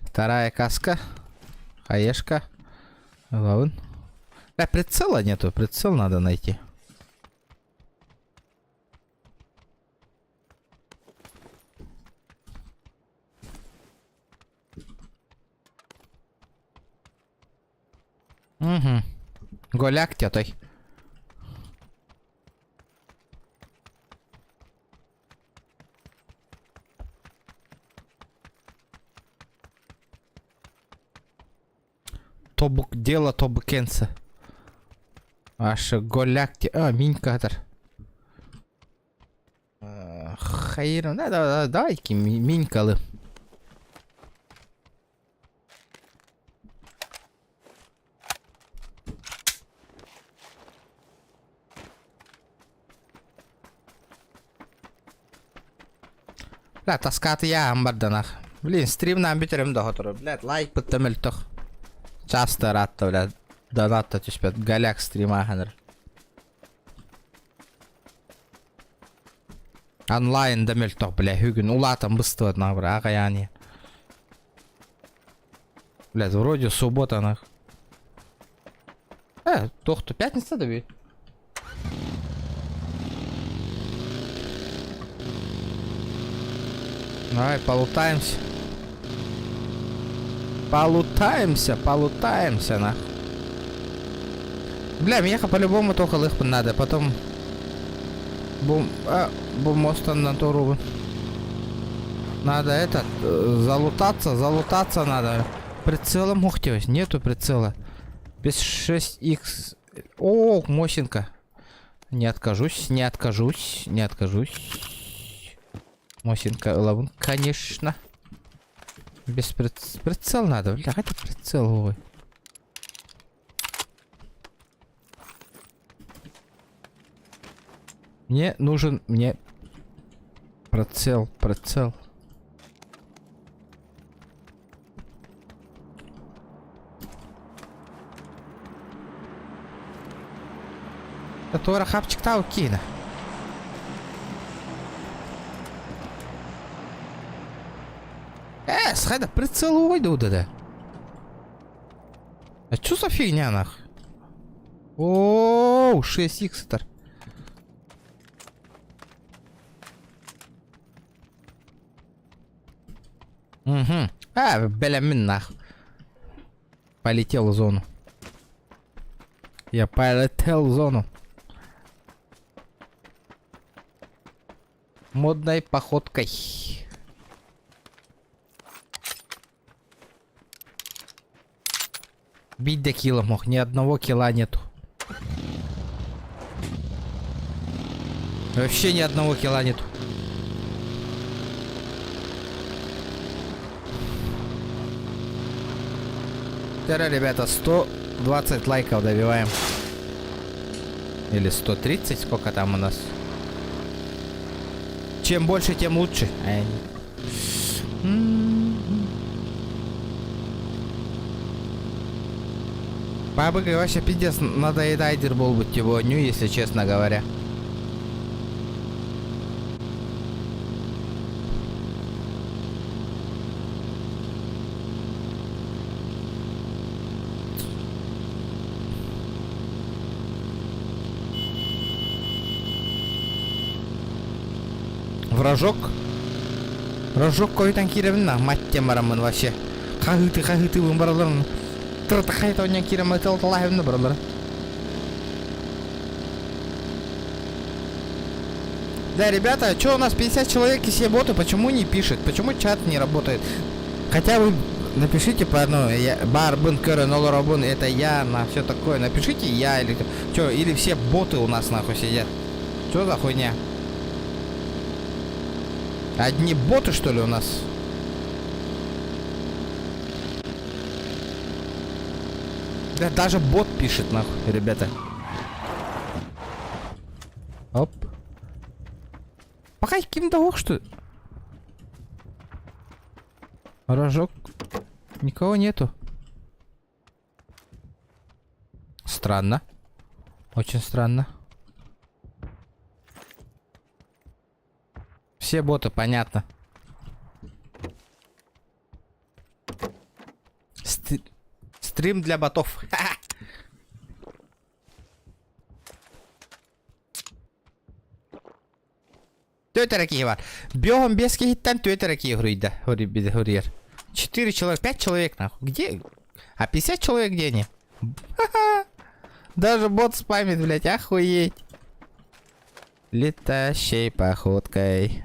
Вторая каска. Хаешка. Лавын. Прицела нету, прицел надо найти. Голяк тятой. Тобук дело тобукенса. Аш голяк те. Минькатор. Хайрон. Да, давай-ки минькалы. Бля, таскаты я амбарданах. Блин, стрим нам битерем дохотуру. Блядь, лайк подтамель тох. Часто рад-то, блядь. Донат-то теперь голяк стрима, ханер. Онлайн дамель тох, бля, хюген. Улатам быстро, нахуй, агаяне. Блядь, вроде суббота, нах. Тох-то, пятница, да, ведь? Давай, полутаемся. Полутаемся, нах. Бля, мне по-любому только лыхпан надо, потом... Бумостан на туру. Надо этот... залутаться надо. Прицелом ухтёсь, нету прицела. Без 6х... О, мощенка. Не откажусь. Мосинка лавун, конечно. Без прицел надо, бля, хотя прицел, ой. Мне нужен, прицел. Это рахапчик таукина. Схайда, прицел уйду, да. А чё за фигня, нах? Оу, 6х-тер. Бля, нах. Полетел в зону. Я полетел в зону. Модной походкой. Бить до килла мог, ни одного килла нету. Вообще ни одного килла нету. Теперь, ребята, 120 лайков добиваем. Или 130, сколько там у нас. Чем больше, тем лучше. Бабы, вообще пиздец, надоедайдер был бы сегодня, если честно говоря. Вражок. Вражок койдан киребин на маттем барамын вообще. Кагыты вымбараларын. Тырты хайта онyan кирем айталталайбын баралар. Да, ребята, что у нас 50 человек и все боты, почему не пишет? Почему чат не работает? Хотя вы напишите по одной, Барбун, Кэрэ, Ноларабун, это я, на все такое. Напишите я или что, или все боты у нас нахуй сидят. Что за хуйня? Одни боты, что ли, у нас? Да, даже бот пишет, нахуй, ребята. Оп. Пока кем-то ох, что... Рожок. Никого нету. Странно. Очень странно. Все боты, понятно. Стрим для ботов. Töitä var. Бьем без хиттан töitä грыйда. Хурьер. 4 человека, 5 человек нахуй. Где? А 50 человек где они? Даже бот спамит, блять, охуеть. Летащей походкой.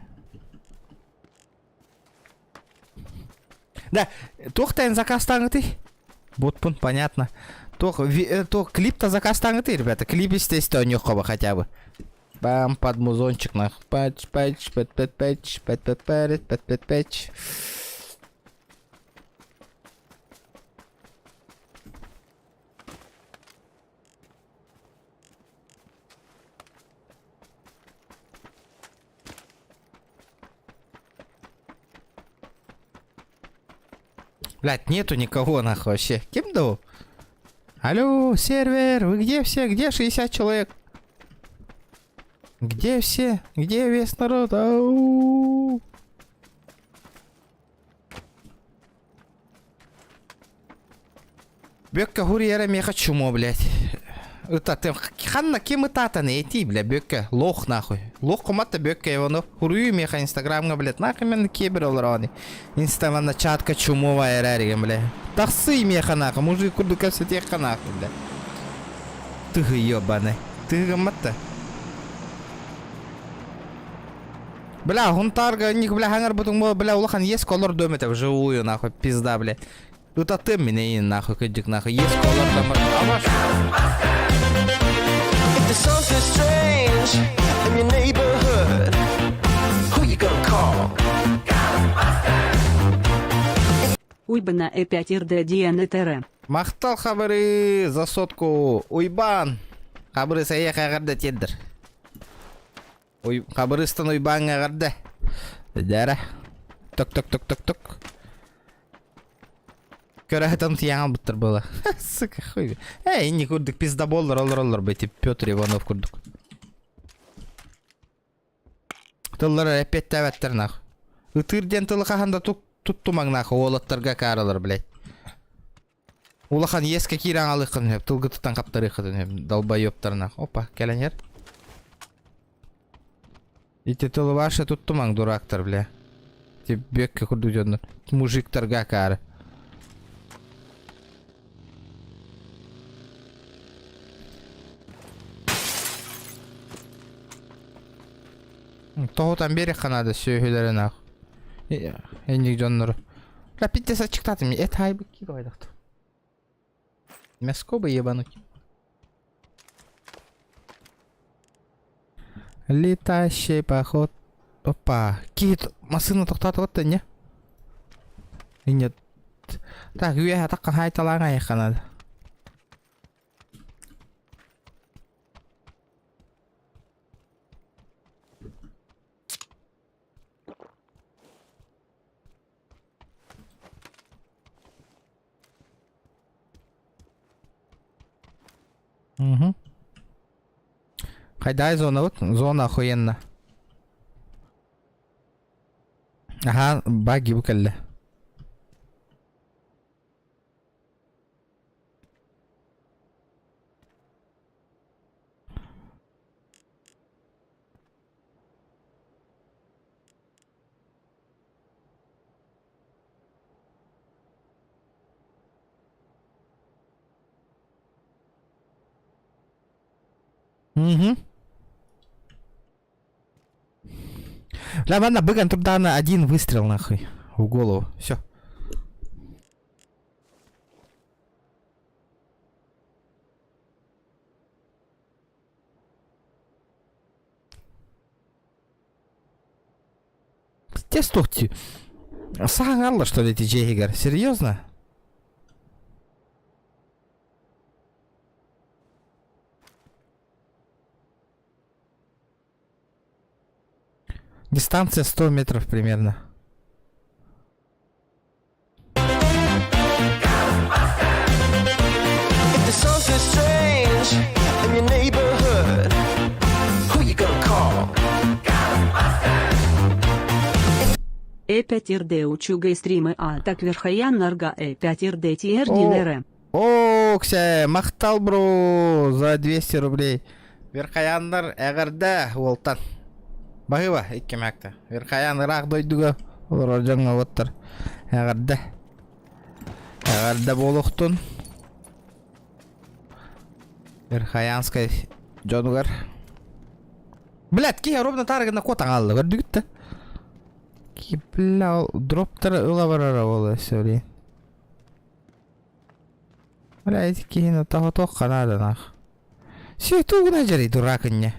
Да, тоқтайын заказ таңыты. Ботпун, понятно. Тох клип-то заказ таңыты, ребята. Клип естественно у него хотя бы. Бам, под музончик нахуй. Патч. Блять, нету никого нахуй вообще. Кем дал? Алло, сервер, вы где все? Где 60 человек? Где все? Где весь народ? Ау! Бёкка хурьера меха чумо, блять. Это ты ханна кем это не идти, бля, бёкка лох нахуй. Лох комата бёкка его но хурью меха инстаграмга, блять, нахуй мен киберол рани. Инстаграмна чатка чумовая эрари, бля. Тахсы меха нахуй, мужик курдука все тех нахуй, бля. Ты ёбаный. Ты гамата. Бля, гунтарга, них, бля, хангар бутун, бля, улахан есть колор домета вживую, нахуй, пизда, бля. Тут ты меня нахуй, кадик, нахуй, есть колор дома. There's something strange in your neighborhood. Who you gonna call? Уйбана Э5РД ДНТР. Мақтал хабары за сотку. Уйбан. Хабары сая хагарды теддер. Хабарыстан уйбан агарды. Дара. Ток. Көрәтім тияңа бұттыр была. Сука, хуй. Не күрдік, пиздаболлар, олар, бәйті Петр Иванов күрдік. Тыллар әпет тәвәттір нақ. Үтірден тылы қағанда тұттымаң нақ, олаттарға қаралар, блядь. Улахан ескі киран алықын, тылғы тұттан қаптары қыдын, далбай өптар нақ. Опа, кәләнер. Ите тылы башы тұттымаң, дурактар, бля. Теп бекке күрді жондар. Мужиктарға қары. Тоғытан бері қанады сөйхелері нақ. Енек жонлары. Ла питтеса чықтатым. Айбы киро айдақты. Мяско бы ебануть. Летащий поход. Опа. Кит масына тоқтатып отты, не? Нет. Так, үйе атаққан хайталаң аяққанады. Угу. Хайдай зона, вот зона охуенно. Ага, баги выкалли. Угу. Бля, ладно, Быган, тут на один выстрел нахуй в голову. Все. Те стукти. Сагангалла, что ли, эти Джейгер? Серьезно? Дистанция 100 метров примерно. If there's something strange in your neighborhood, who you gonna call? Э5РД учуга и стримы, а так верхаян нарга Э5РД тиердинере. О, ксе, мақтал, бро, за 200 рублей. Верхаяндар әгірді олтан. Бағыба, икке мәкті. Верхаян ұрақ дойдуға, олар жаңа оттар. Әгірді. Әгірді болуқтын. Верхаянскай жонугар. Блядь, кей ровно таргына котан алды, көрді күтті. Кей, бля, дроптары ұла барара олы, сөйлейін. Бля, эти кейіні тағы-тоқ қанады нақ. Сөйту ғына жарай дұрақынне.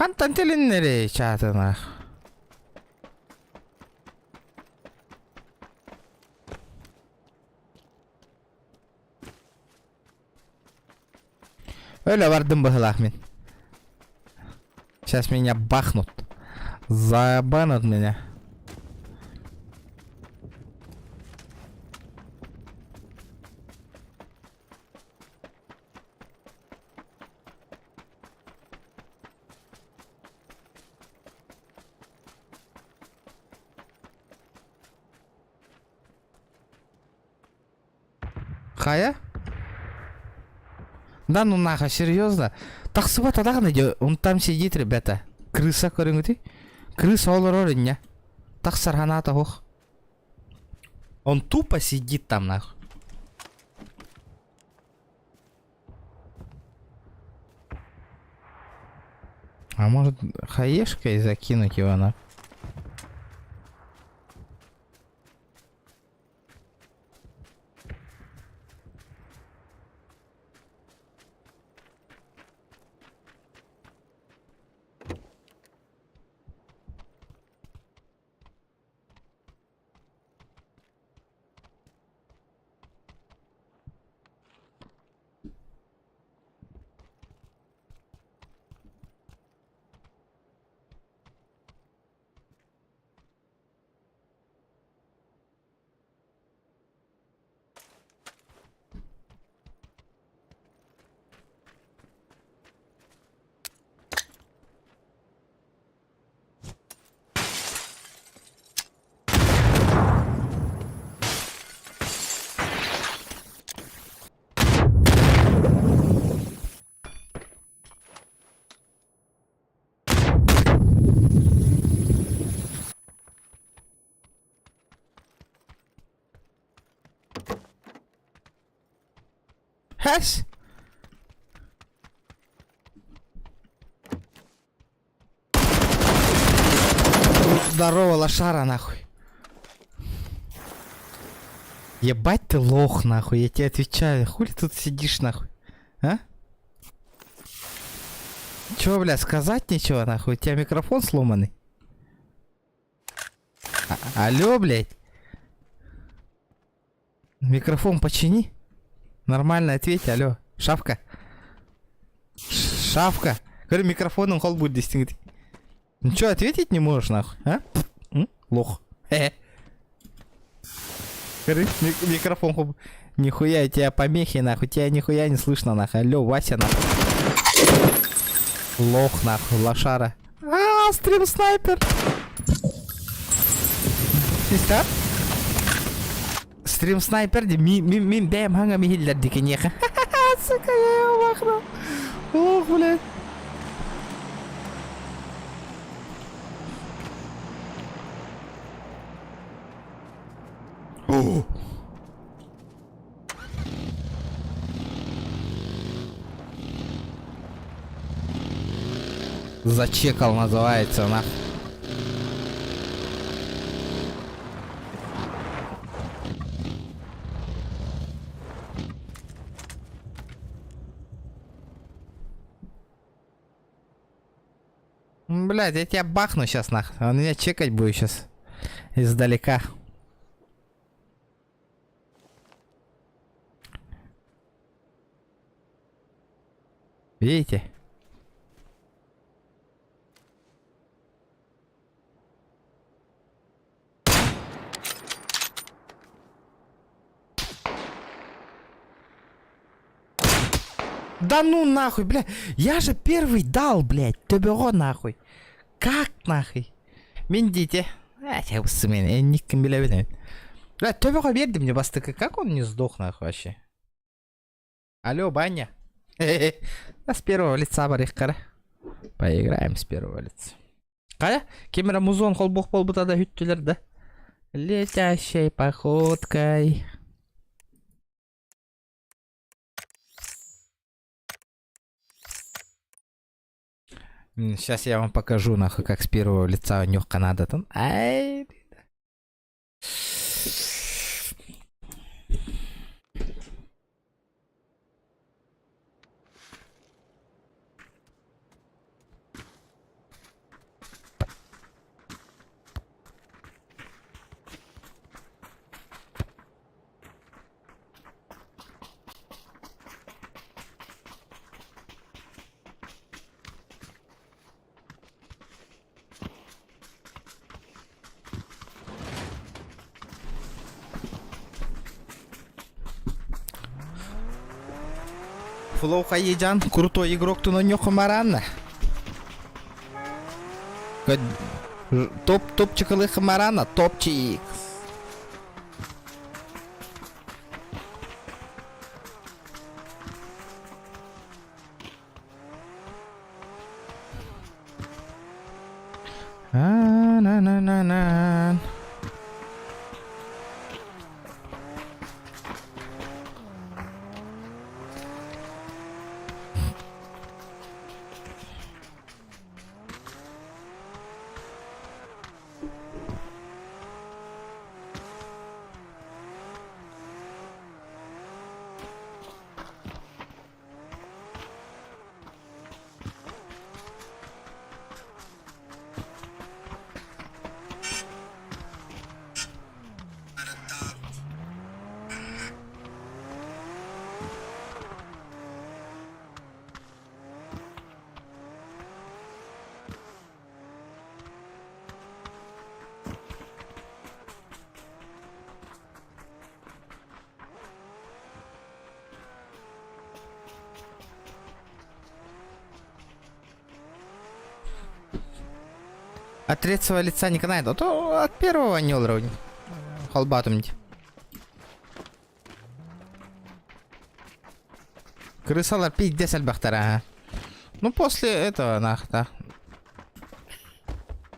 Қантан теліннері чаты нақ. Öyle vardım bıhılak мен. Сейчас меня бахнут. Забанут меня. Хая? Да ну нахуй, серьезно? Тақсыба тадақ неде? Он там сидит, ребята. Крыса көріңді? Крыса олар орыння. Тақсар ханата хоқ. Он тупо сидит там нахуй. А может хаешкой закинуть его нахуй? Хэс? Здорово, лошара, нахуй. Ебать ты лох, нахуй, я тебе отвечаю. Хули тут сидишь, нахуй? А? Чё, блядь, сказать ничего, нахуй? У тебя микрофон сломанный? Алло, блядь. Микрофон почини. Нормально ответь, алло. Шавка. Шавка. Говорю, микрофоном хол будет дистинgt. Ну чё, ответить не можешь, нахуй, а? Лох. Говорю, микрофон хол. Нихуя, у тебя помехи, нахуй. Тебя нихуя не слышно, нахуй. Алло, Вася, нахуй. Лох, нахуй, лошара. Стрим снайпер. Истар? Стрим снайпер де мин бэм ханга ми хиллер дикенеха. Сука, я его махну. Ох, блядь. О! Зачекал называется, на. Блядь, я тебя бахну сейчас нахуй. Он меня чекать будет сейчас. Издалека. Видите? Да ну нахуй, бля. Я же первый дал, блядь. Төбеғо нахуй. Как нахуй? Мен дейді. Осы мен никкім біле білемін. Бля, төбеғо бердім мне бастыка. Как он не сдох нахуй вообще? Алло, баня. С первого лица барих қара. Поиграем с первого лица. Қара? Кемера музон қол боқ бол бұтада хүттілер да. Летящей походкой. Сейчас я вам покажу, нахуй, как с первого лица у них Канада там. Ай. Флоу Хаеджан, крутой игрок, ты на нёху маранна. Топчик лыха марана, топчик. На-на-на-на. От третьего лица не канает, а то от первого не уровня. Холбатумить. Крысалар пить 10 бахтара. Ну после этого нахта.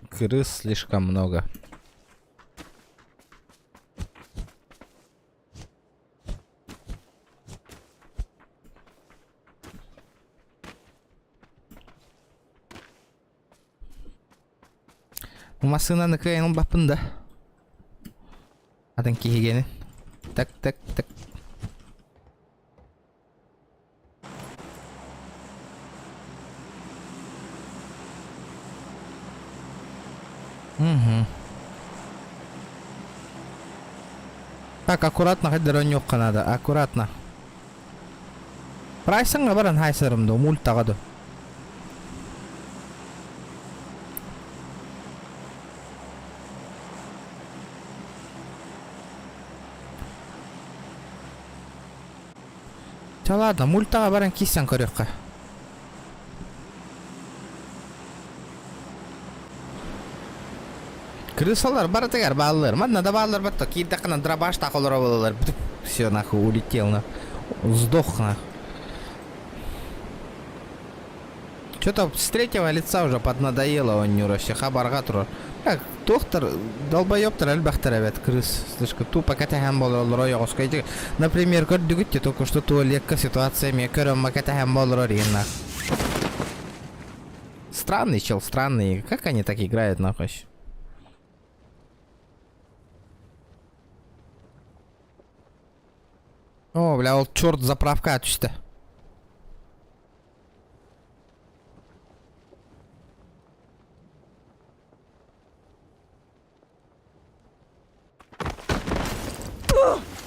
Крыс слишком много. Masına kayın bapında. Adın ki higenin. Tak tak tak. Так, аккуратно, хоть дронёкка надо, аккуратно. Прайсыңа баран хайсырымды, мультағады. Ладно, мультага баран кисен көрөккө. Крысалар бар тегер баллар. Мана да баллар батта кийдакна драбаш таколор бололар. Всё нахуй улетел на. Сдох на. Что-то с третьего лица уже поднадоело он Нюроще. Хабарға тұрыр. Как, доктор, долбоёптыр, әлбәқтір әбет, крыс. Слишком тупо кәтәһәм болыр, ойық осқайды. Например, көрдігітте только что туалетка ситуациями, көрім кәтәһәм болыр, рейна. Странный чел, странный. Как они так играют, нахуй? О, бля, ол черт заправка түсті.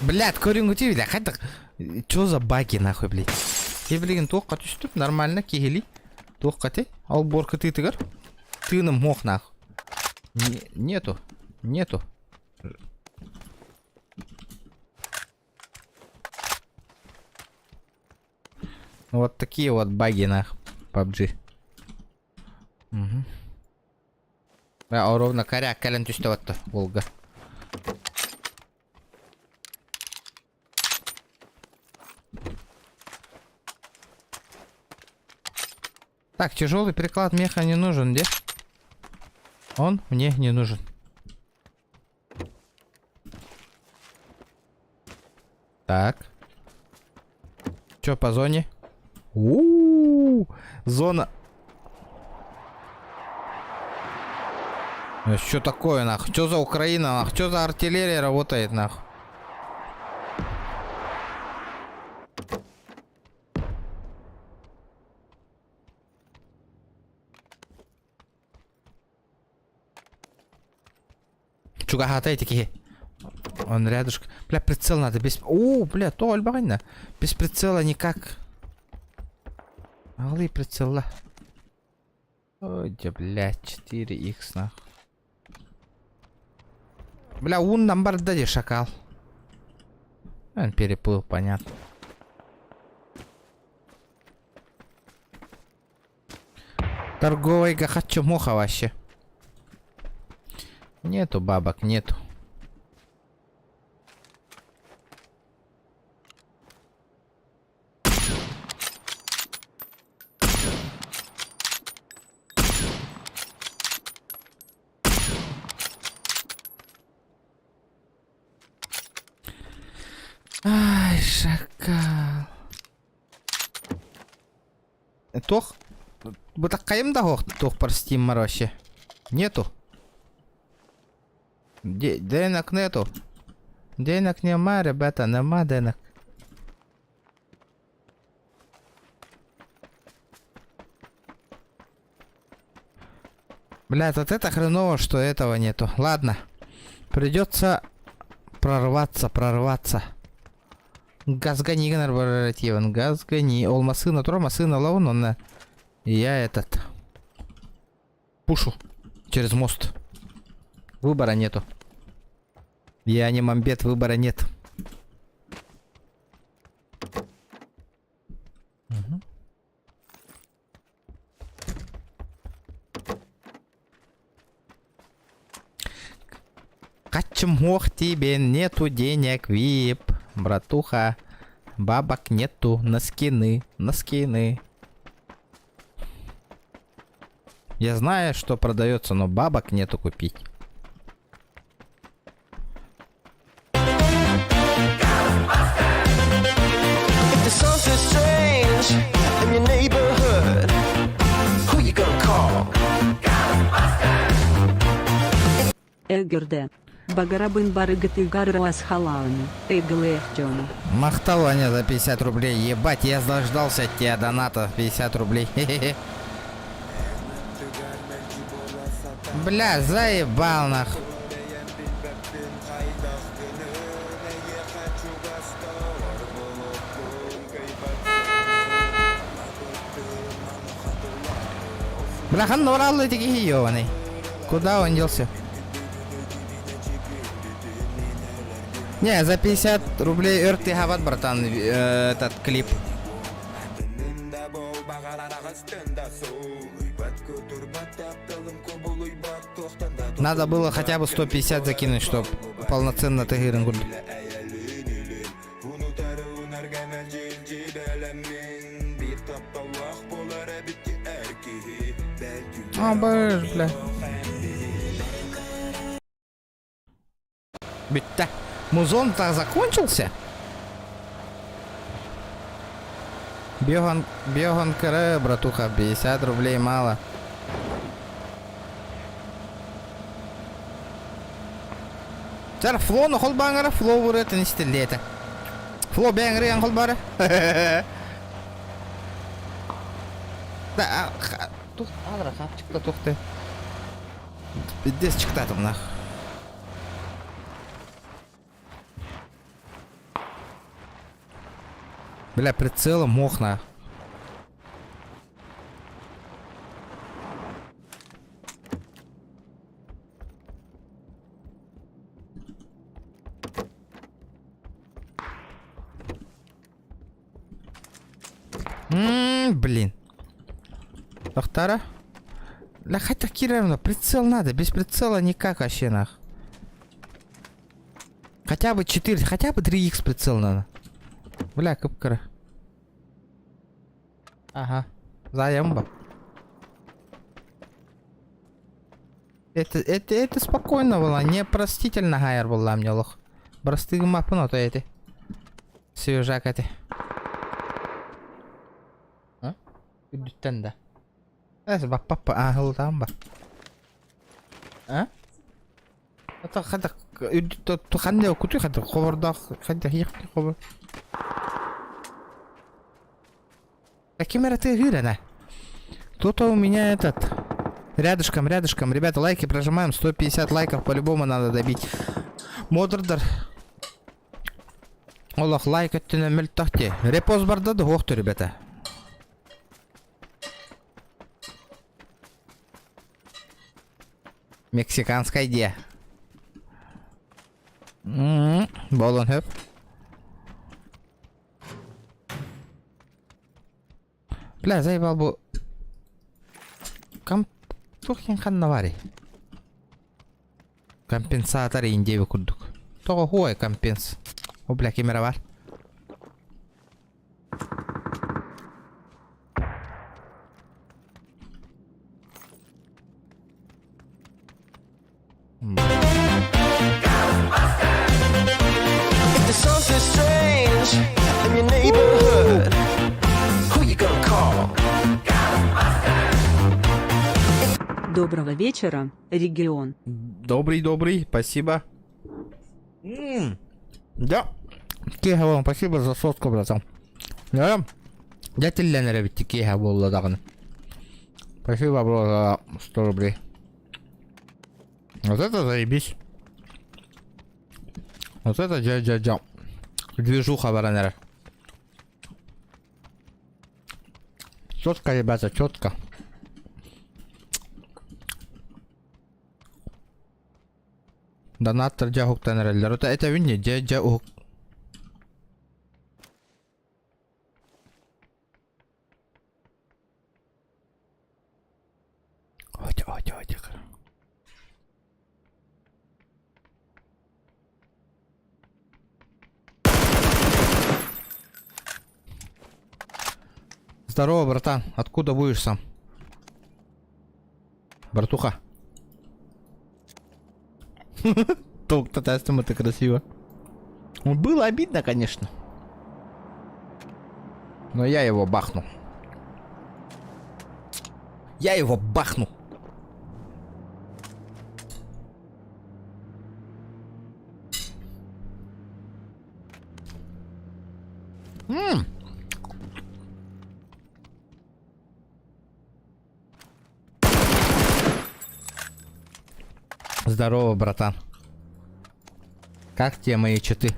Блядь, көрінгі тебе, бля, қайдық. Чё за баги, нахуй, блядь. Кебілеген тоққа түстіп, нормально, кегелей. Тоққа те, ал борқы ты тігір. Тыным моқ, нахуй. Нету, нету. Вот такие вот баги, нахуй, PUBG. Угу. А, ровно коряк, кәлін түсті ватты, Волга. Так, тяжелый приклад меха не нужен, где? Он мне не нужен. Так. Чё по зоне? Зона. Что такое, нахуй? Что за Украина, нахуй? Что за артиллерия работает, нахуй? Чуга хатайтики. Он рядышком. Бля, прицел надо без... О, бля, то альбагайна. Без прицела никак. Алы прицела. Ой, да, блядь, 4х нахуй. Бля, он нам бардади шакал. Он переплыл, понятно. Торговый гахачу моха вообще. Нету бабок, нету. Ай, шакал. Тох? Бутакаем да хох, тох простим мороще. Нету. Денег нету. Денег нема, ребята, нема денег. Блядь, вот это хреново, что этого нету. Ладно. Придется прорваться. Газгани генеративен, газгани. Ол масына, тура масына лаун, он. Я этот. Пушу. Через мост. Выбора нету. Я не мамбет, выбора нет. Угу. Качмох, тебе нету денег, вип, братуха. Бабок нету на скины, Я знаю, что продается, но бабок нету купить. Эгерде. Багарабын барыгаты гаруас халауни. Эглэхтёну. Махталаня за 50 рублей. Ебать, я дождался от тебя доната 50 рублей. Бля, заебал нахуй. Бляха, норал эти ебаный. Куда он делся? Не, за 50 рублей эрты хават, братан, этот клип. Надо было хотя бы 150 закинуть, чтоб полноценно тагирин гуль. Абыш, бля. Битта. Музон-то закончился? Беган КР, братуха, 50 рублей мало. Сэр, фло, но холбангара, фло вырет, не стеллета. Фло бэнгри, ан холбара. Да, тут адра, хапчик-то тухты. Здесь чик-то там нах. Бля, прицелом мох на. Блин. Доктора? Да хотя равно, прицел надо, без прицела никак вообще нах. Хотя бы 4, хотя бы 3х прицел надо. Бля, кыпкара. Ага. Заемба. Это спокойно было, непростительно гайер была мне лох. Простые мапы, но то эти. Свежак эти. А? Тенда. Это папа, там. А? Это хада. То ханде куту хада. Ховардах хада хихти ховар. Камера ты видно? Кто-то у меня этот рядышком, ребята, лайки прожимаем, 150 лайков по-любому надо добить. Модердер. Олах, лайк это на мельтахте. Репост барда да хохту, ребята. Мексиканская идея. Болон хэп. Бля, заебал бы. Тухин ханнавари. Компенсатор индеви курдук. Того хуай компенс. О, бля, камера бар. If there's something strange in your neighborhood, who you gonna call? Доброго вечера, регион. Добрый, спасибо. Да. Кеха вам спасибо за сотку, братан. Да. Дядя Ленера ведь кеха был даган. Спасибо, бро, за 100 рублей. Вот это заебись. Вот это дядя. Движуха, баранера. Четко, ребята, четко. Донаттер дягук тенереллер. Это винни, дягук. Ой. Здорово, братан. Откуда будешь сам? Братуха. Толк-то тестом это красиво. Было обидно, конечно. Но я его бахну. Здорово, братан. Как тебе мои читы?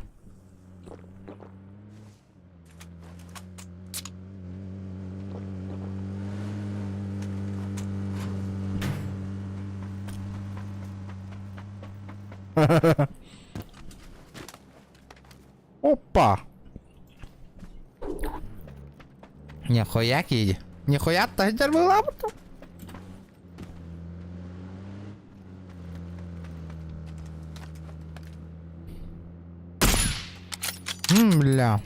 Опа! Нихуя киди. Нихуя тайдер была потом. Бля.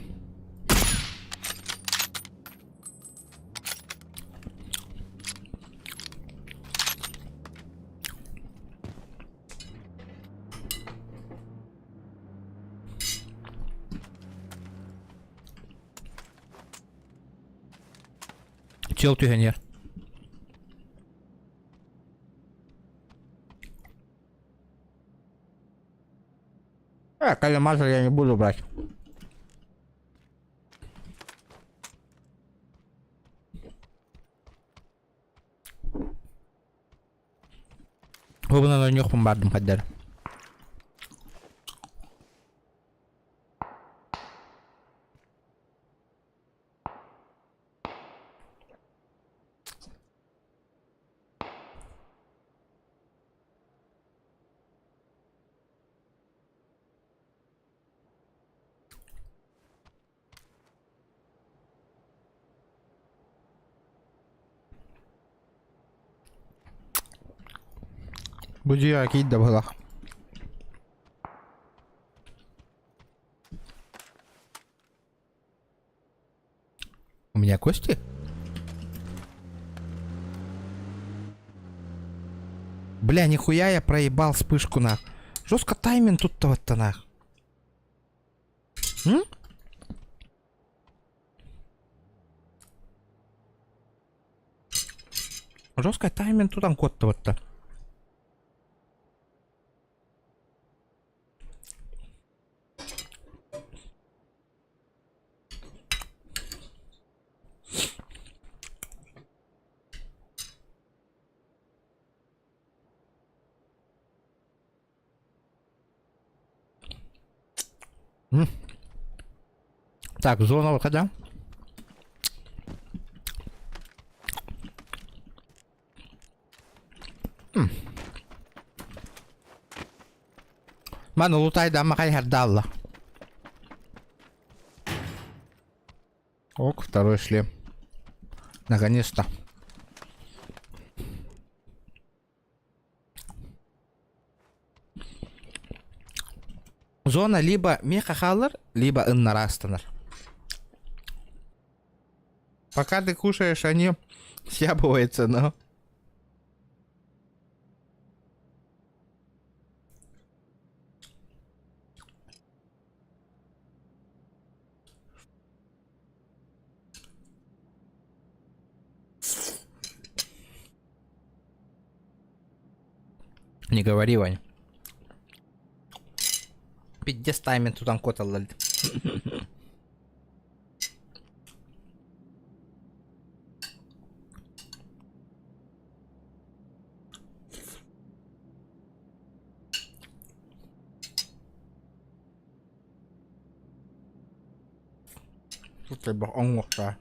Чел пионер. Коллиматор я не буду брать. Вы бы на них бомбардом поддали. Буду я кидать да была. У меня кости? Бля, нихуя я проебал вспышку на. Жестко тайминг тут-то вот-то нах. Жестко тайминг тут там код-то вот-то. Так, зона выхода. Ману, лутай, да, махай хардалла. Ок, второй шлем. Наконец-то. Зона либо меха халлер, либо иннарастанер. Пока ты кушаешь, они съябываются, но... Не говори, Вань. Пиздец тайминг тут анкота лаль. Тут либо он мухта.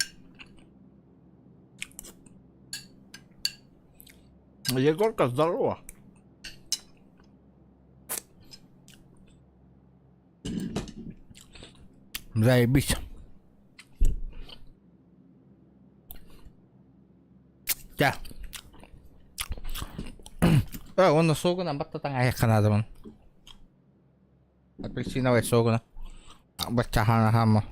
Егорка, здорово. Заебись. Да. Он на согуна, баттатanga канадаман. Апельсиновая согуна. Баттахана хамма.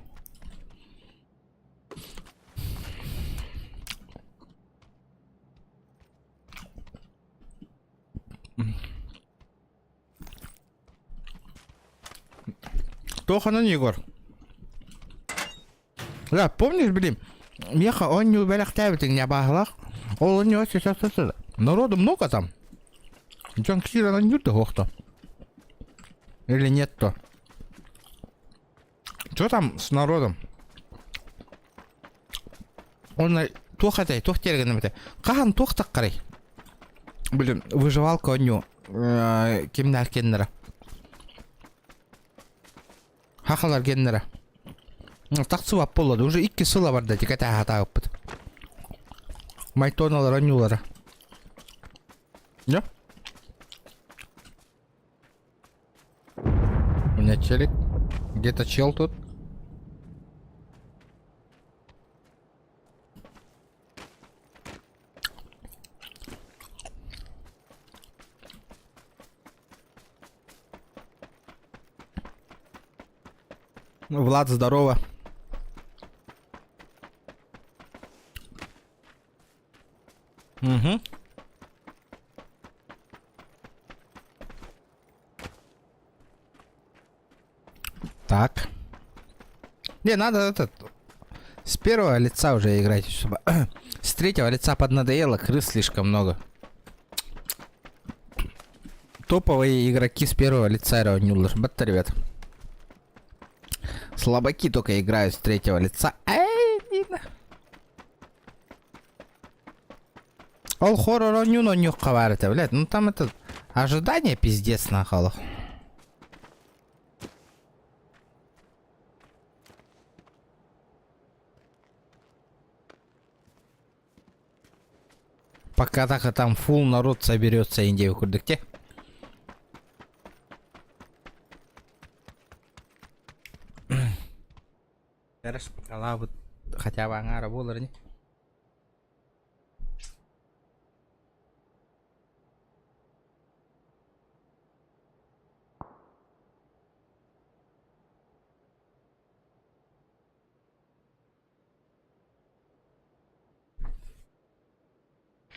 Тоха на Егор. Да, помнишь, блин, Меха, он не уберегтает не баглах. Он не очень сейчас. Народу много там. Джанксира на нюта гохто. Или нет то. Что там с народом? Он тухатай, тухтергенемте. Кахан тухтаккарай. Блин, выживалка оню. Кимнар кеннера. Хахалар кеннера. Тақсыва болады. Уже 2 сыла бар да, тек хата опыт. Майтоналар, анюлары. Да? У меня челик. Где-то чел тут. Влад, здорово. Угу. Так. Не, надо этот... С первого лица уже играть, чтобы С третьего лица поднадоело, крыс слишком много. Топовые игроки с первого лица равнюлы. Бата, ребят. Слабаки только играют с третьего лица. Эй, видно. Ол хоррор равню, но не хаварите, блядь. Ну там это ожидание пиздец нахало. Пока так и там фул народ соберется Индию курдыкте. Зараз кала вот хотя бы аңара болар не.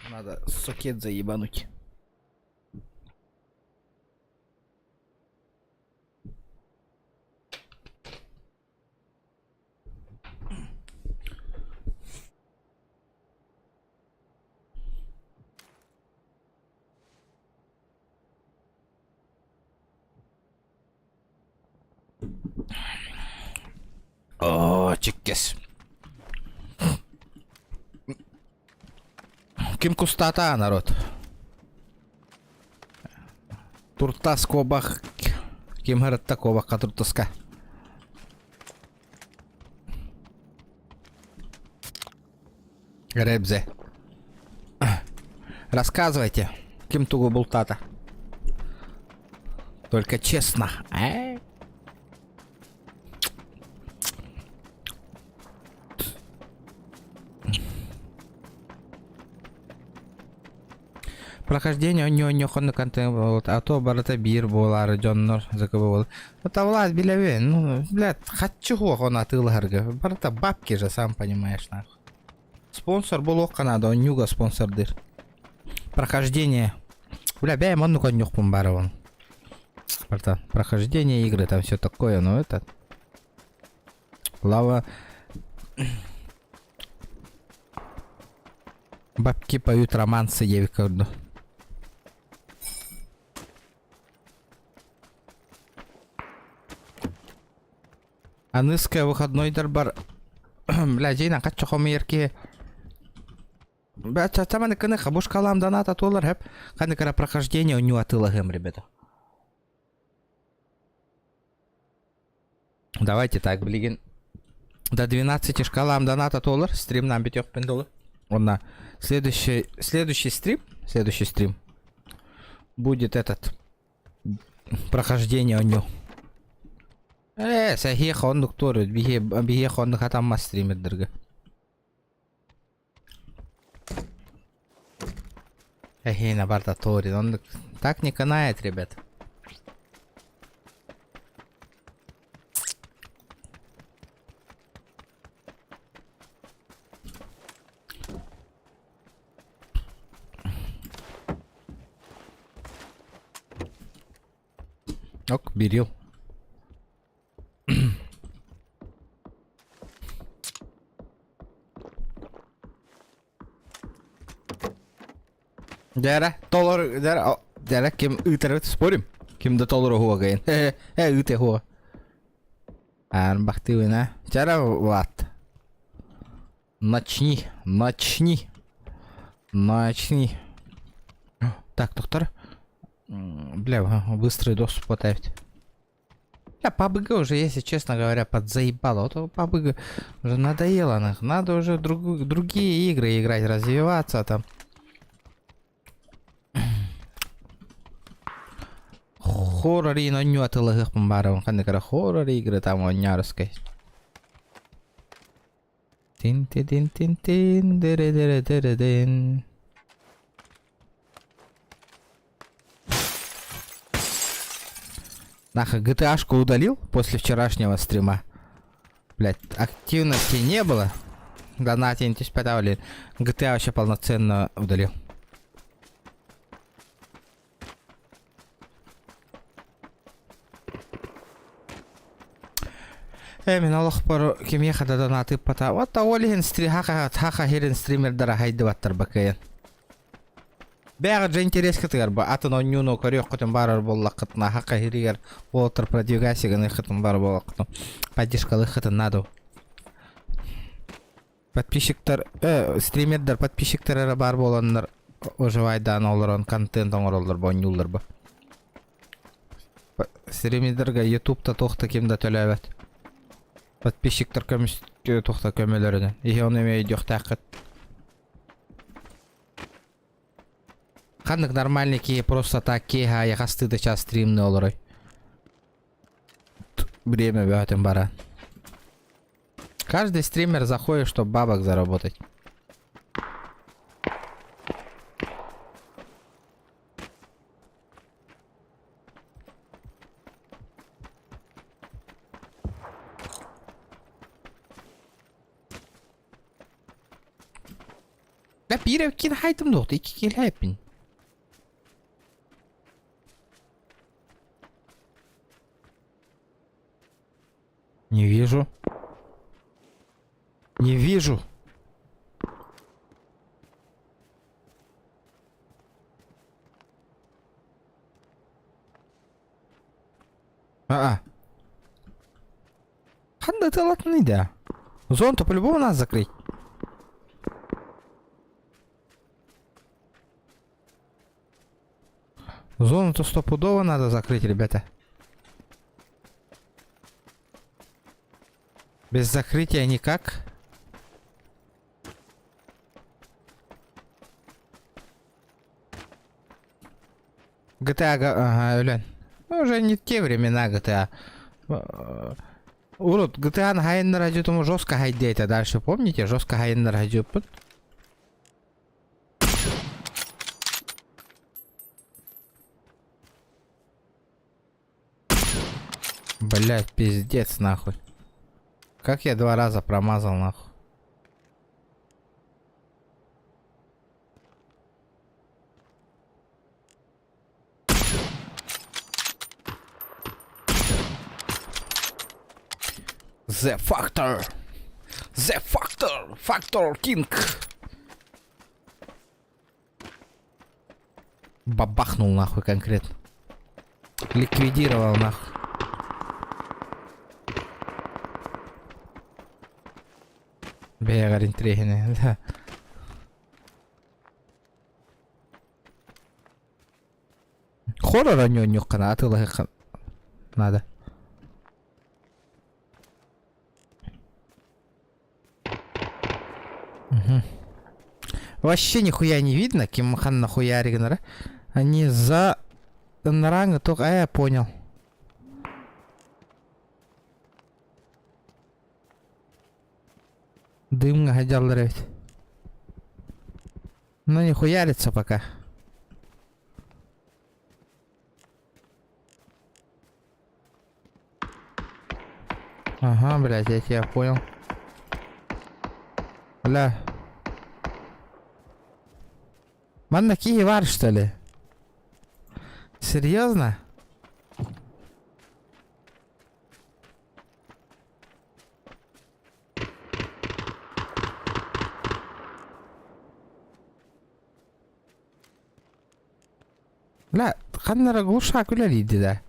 Надо сокет заебануть. О, чекес. Ким кустата, народ. Туртас кобах. Ким гаратта кобаха туртаска. Ребзе. Рассказывайте. Ким тугу бултата. Только честно. Прохождение у него не ходно контент, а то барата бир болар, Джоннор заковывал. Это власть беляве, ну, блядь, хочу он от Илгарга. Барата бабки же, сам понимаешь, нахуй. Спонсор был Канада, он Нюга спонсор дыр. Прохождение. Бля, бяем он ну-ка нюх пумбарован. Барата, прохождение игры, там все такое, но это... Лава... Бабки поют романсы, девика. Аныская выходной дарбар. Бля, Джейна, качу хомерки. Бля, чатаманы кыны хабуш калам доната толар хэп. Каны кара прохождение у него отылагем, ребята. Давайте так, блин. До 12 шкалам доната толар. Стрим нам битёх пендолы. Он на следующий стрим будет этот прохождение у него. Сахих он докторит, бихех он хатам мастримит, дорога. На барта тори, он так не канает, ребят. Ок, берил. Дяра, толор, дяра, кем ытерет, спорим? Кем до толора хуа гаин. Ыте хуа. Бахты вы на. Дяра, ват. Начни. Так, доктор. Бля, быстрый доступ поставить. Бля, PUBG уже, если честно говоря, подзаебало. Вот PUBG уже надоело. Надо уже другие игры играть, развиваться там. Хоррори, но не от лагах помбаров. Когда хоррор игры там он нярской. Тин-тин-тин-тин, дыры-дыры-дыры-дын. Нахуй, GTA-шку удалил после вчерашнего стрима. Блять, активности не было. Донатинтесь подавали. GTA вообще полноценно удалил. Мен Аллах бару кеме хада донаты пата. Вот олиген хаха херен стримердара хайды баттар бакаян. Бәгы же интерес кытыгар ба атын онюно көрөк көтөн барар боллак кытна хака херигер отыр продвигасиганы кытын бар боллак кытын. Поддержкалы кытын надо. Подписчиктер, стримердер подписчиктер бар боланнар оживайдан олорон контент оңоролдор бонюллар ба. Стримердерге YouTube'та тохта кимде төлөбөт. Подписчиктер көмүс тохта көмөлөрүнөн. И оны эме жок. Кандык нормальный ки просто так ки я кастыда час стримны олорой. Время бөтен бара. Каждый стример заходит, чтобы бабок заработать. Да пиревкин хайтым дохты, iki kill хайпин. Не вижу. Не вижу. Ханда ты латный, да. Зон-то по-любому надо закрыть. Зону-то стопудово надо закрыть, ребята. Без закрытия никак. GTA, ага, Юлен. Уже не те времена GTA. Урод, GTA на хайнер радио тому жестко хайдеет, а дальше помните? Жестко хайнер радио. Блять, пиздец нахуй. Как я 2 раза промазал нахуй. The Factor. The Factor. Factor King. Бабахнул нахуй конкретно. Ликвидировал нахуй. Бегар интригны, да. Хоррор нёк кана атылы надо. Вообще нихуя не видно, кимхан нахуя ригнера. Они за наранга только, я понял. Дым гадял ведь. Но не хуярится пока. Ага, блядь, я тебя понял. Бля. Манна Киевар, что ли? Серьезно? لا خلنا نغوشها كلها اليد ده.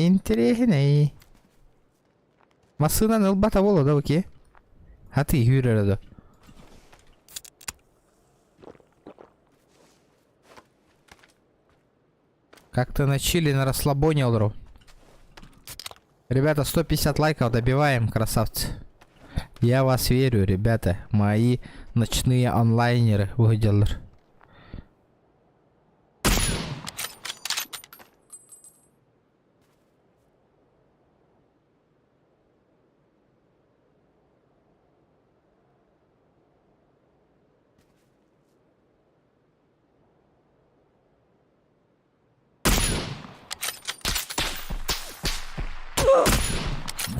Интересней. Масына нылбата боло да оке. Хаты юререді. Как-то на чили, на расслабоне, олдру. Ребята, 150 лайков добиваем, красавцы. Я вас верю, ребята. Мои ночные онлайнеры выделали.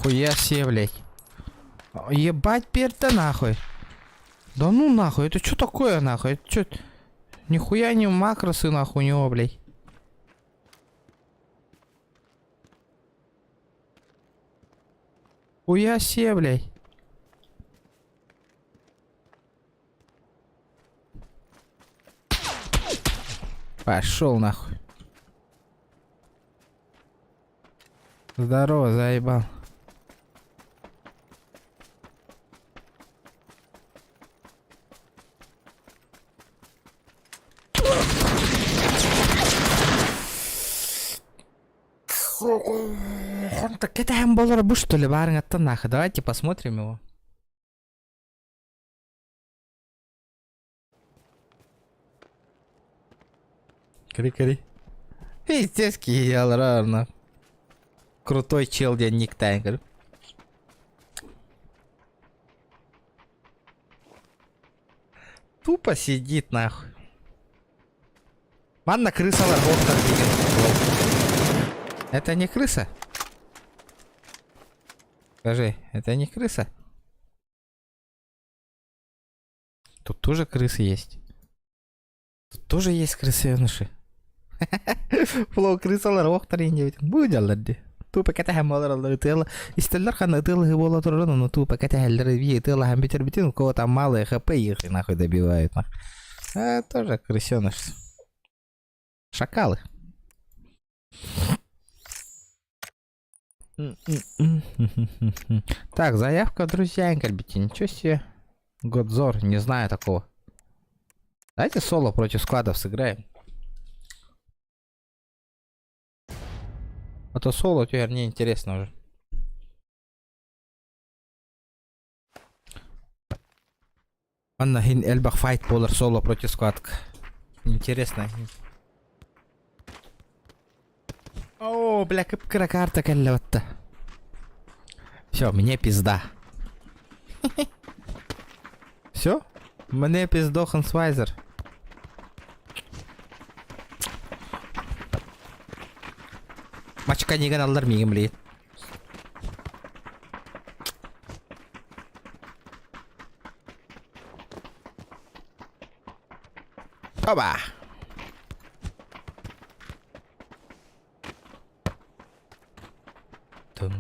Хуя себе, блядь. Ебать, перта нахуй. Да ну нахуй, это что такое нахуй? Это что? Нихуя не макросы нахуй у него, блядь. Хуя себе, блядь. Пошел нахуй. Здорово, заебал. Так это Эмболер Буш, что ли, барин, это нахуй. Давайте посмотрим его. Кри-кри. Естеский равно. Крутой чел, день Ник Тайгер. Тупо сидит нахуй. Ладно, крыса лоховка. Это не крыса? Скажи, это не крыса? Тут тоже крысы есть. Тут тоже есть крысеныши. Флоу крысалар оқтар инде бит. Бу жаллады. Тупа ката хамалар алар тел. Истеллар хана тел гыбола тураны, но тупа ката халлар бие тел хам битер битин, у кого там малые хп их нахуй добивают. А тоже крысеныш. Шакалы. Так, заявка, друзья, Инкальбити, ничего себе. Годзор, не знаю такого. Давайте соло против складов сыграем. А то соло теперь не интересно уже. Анна хин эльбах файт полар соло против складка. Интересно. О, бля, кыпкыра карта каллаватта. Все, мне пизда. Все? Мне пиздохан свайзер. Мачка не ганалдар мигем блин. Оба! Тум.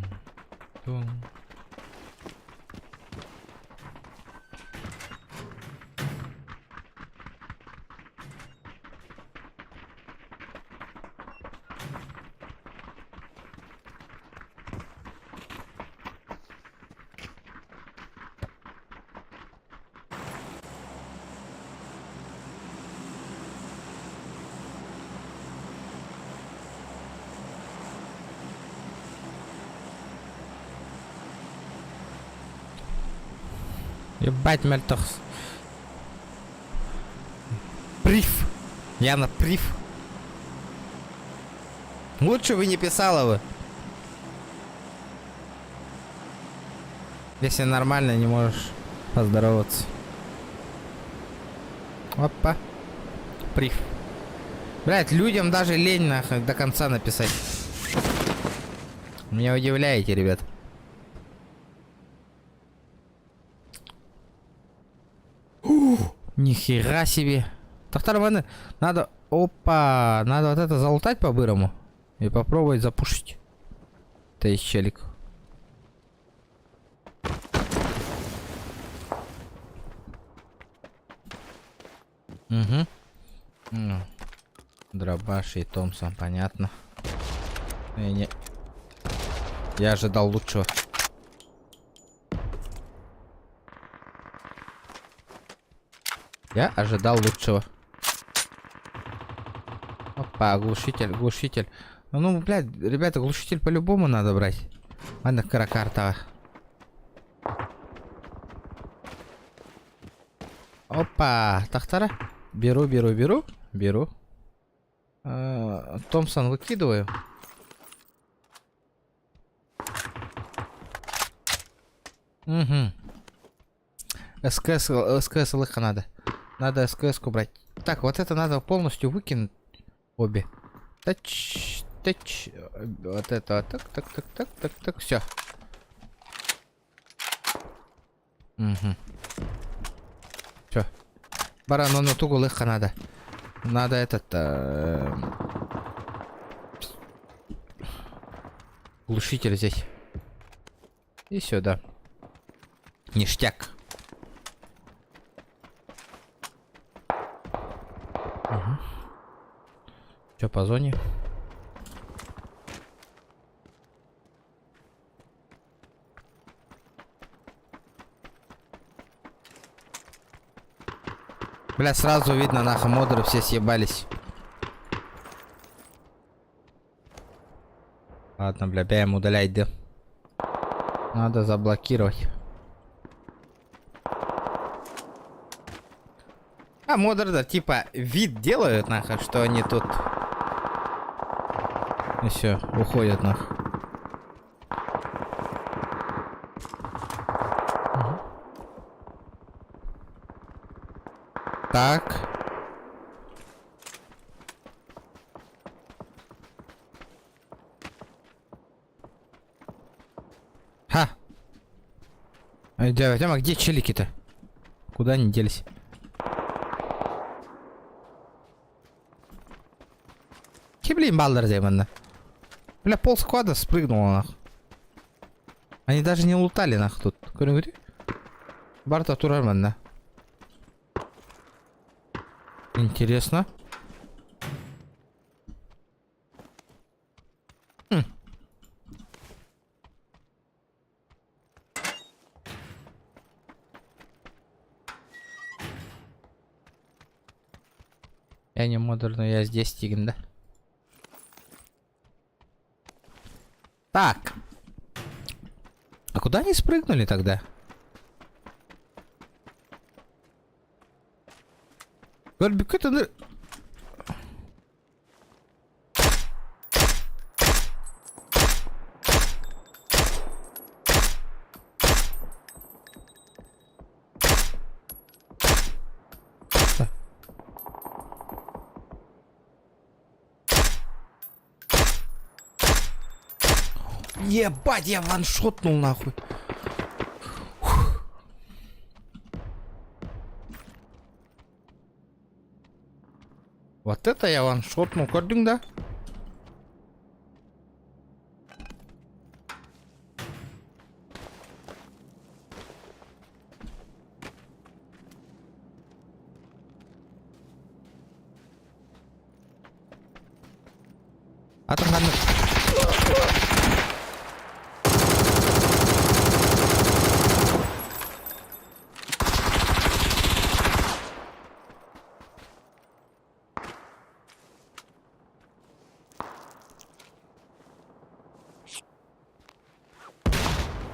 Ебать, мельтохс. Приф. Я на приф. Лучше вы не писала вы. Если нормально, не можешь поздороваться. Опа. Приф. Блять, людям даже лень нахуй до конца написать. Меня удивляете, ребят. Нихера себе. Так, второй надо... Опа! Надо вот это залутать по-бырому. И попробовать запушить. То есть челик. Угу. Ну. Дробаш и Томпсон, понятно. Я ожидал лучшего. Я ожидал лучшего. Опа, глушитель, глушитель. Ну, блядь, ребята, глушитель по-любому надо брать. Ладно, каракарта. Опа, тахтара. Беру. Томпсон выкидываю. Угу. СКС лыха надо. Надо СКС-ку брать. Так, вот это надо полностью выкинуть. Обе. Тыч. Вот это. Так. Все. Угу. Все. Баран, ну тугу легко надо. Надо этот... глушитель здесь. И сюда. Ништяк. Угу. Что по зоне? Бля, сразу видно, нахуй модеры все съебались. Ладно, бля, бяем удалять, да. Надо заблокировать. А модеры, да, типа, вид делают, нахуй, что они тут. И все, уходят, нахуй. Так. Ха. Дядя, где челики-то? Куда они делись? Блин, балдер демона. Бля, пол сквада спрыгнуло, нахуй. Они даже не лутали, нахуй, тут. Говори. Барта Турарман, да. Интересно. Я не модер, но я здесь стигн, да? Так. А куда они спрыгнули тогда? Какой-то... Ебать, я ваншотнул нахуй. Вот это я ваншотнул, кординг, да? А там надо...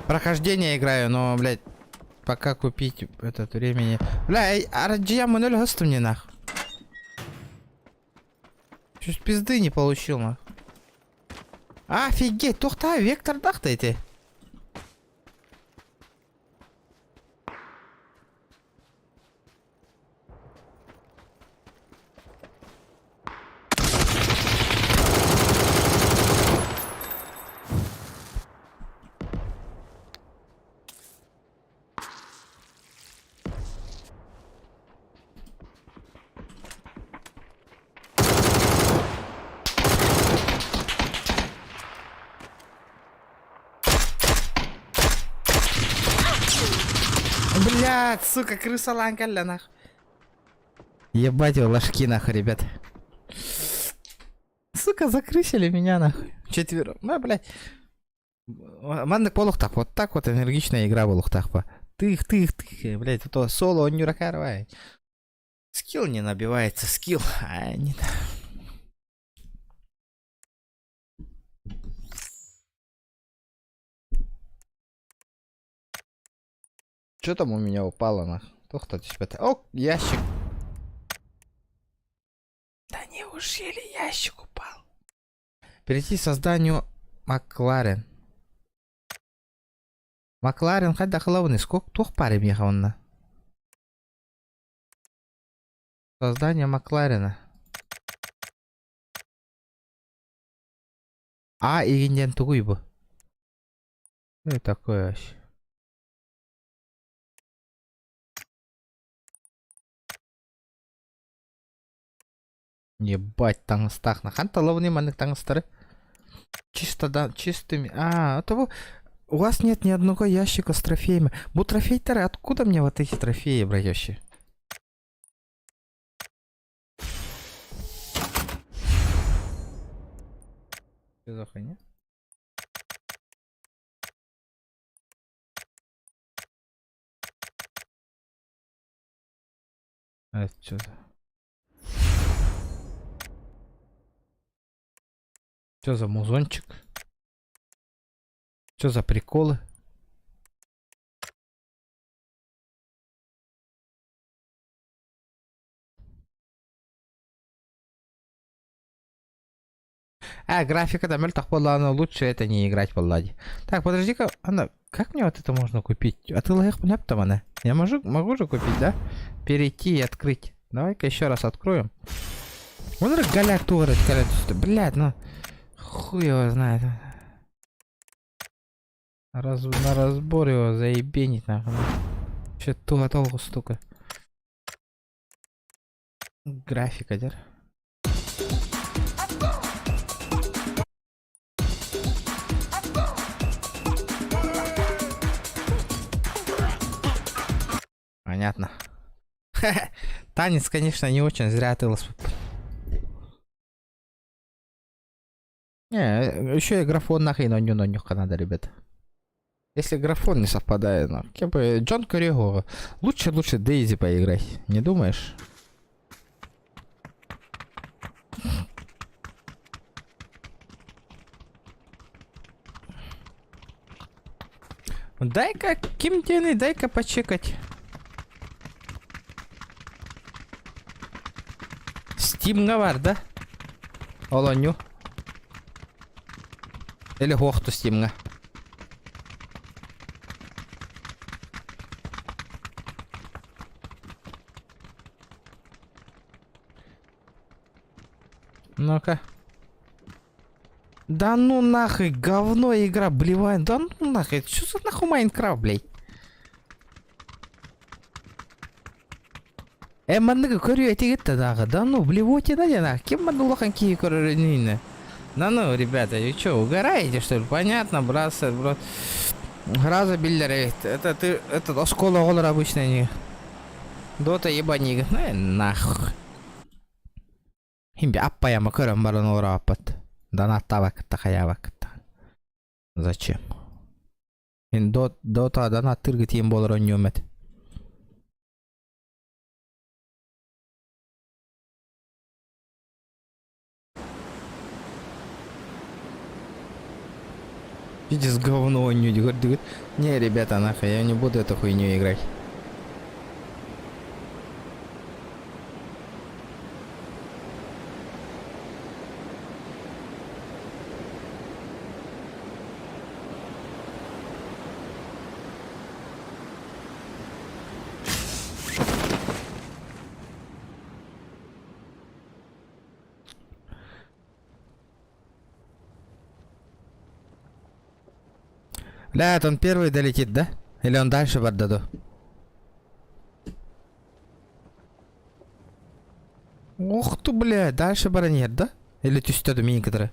Прохождение играю, но, блядь, пока купить этот времени. Бля, RGM 0 госту мне нах. Чуть пизды не получил, нах. Офигеть, тухта, вектор дахтайте. Блядь, сука, крыса ланкаля, нах. Ебать его ложки, нахуй, ребят. Сука, закрысили меня, нахуй. Четверо. Ну, блядь. Мандык по лухтах. Вот так вот энергичная игра в лухтах. Тых. Блядь, то соло, он не ракарвай. Скилл не набивается, скилл. А, не... Что там у меня упало, нах? Кто тебя... О, ящик. Да неужели ящик упал? Перейти к созданию Макларен. Макларен, хоть дохловный, сколько тух парим ехал на? Создание Макларена. А игинден тугуй бу. Что такое вообще? Ебать, таңыстақ. Нахан талабыны маннык таңыстары. Чисто, да, чистыми. А, того. У вас нет ни одного ящика с трофеями. Бу трофей-то откуда мне вот эти трофеи, братья? Что за хуйня? А это что за... Что за музончик? Что за приколы? Графика да так была, лучше это не играть, Паллади. Так, подожди-ка, Анна, как мне вот это можно купить? А ты лагах понятно, Анна? Я могу же купить, да? Перейти и открыть. Давай-ка еще раз откроем. Вон галяк тугрет, блядь, ну хуй его знает. На разбор его заебенить нахуй. Че туго толку стука. Графика, дер. Понятно. Танец, конечно, не очень, зря ты лос. Не, еще и графон нахуй нонюха надо, ребята. Если графон не совпадает, ну, как бы Джон Корего. Лучше Дейзи поиграть, не думаешь? Дай-ка, Кимтины, дай-ка почекать. Стимга var да? Олоню. Или хохту стимга. Ну-ка. Да ну нахуй, говно игра, блевает. Да ну нахуй, что за нахуй Майнкрафт, блядь? Манныгы көрүү этигетте дагы. Да ну, блевоте да нах. Кем манды улахан кии көрөрүнүнө? Да ну, ребята, вы чё, угораете, что ли? Понятно, брат. Раза биллер, это ты, это школа голор обычно не. Дота ебанига. Нахуй. Химби аппаяма көрөм барын ора аппат. Донатта вакытта хая вакытта. Зачем? Ин дота донат тыргы тиим болор ойномет. Иди с говно ойню. Не, ребята, нахуй, я не буду эту хуйню играть. Блядь, он первый долетит, да? Или он дальше в отдаду? Ух ты, блядь, дальше баронет, да? Или тюстёду мини-кадры?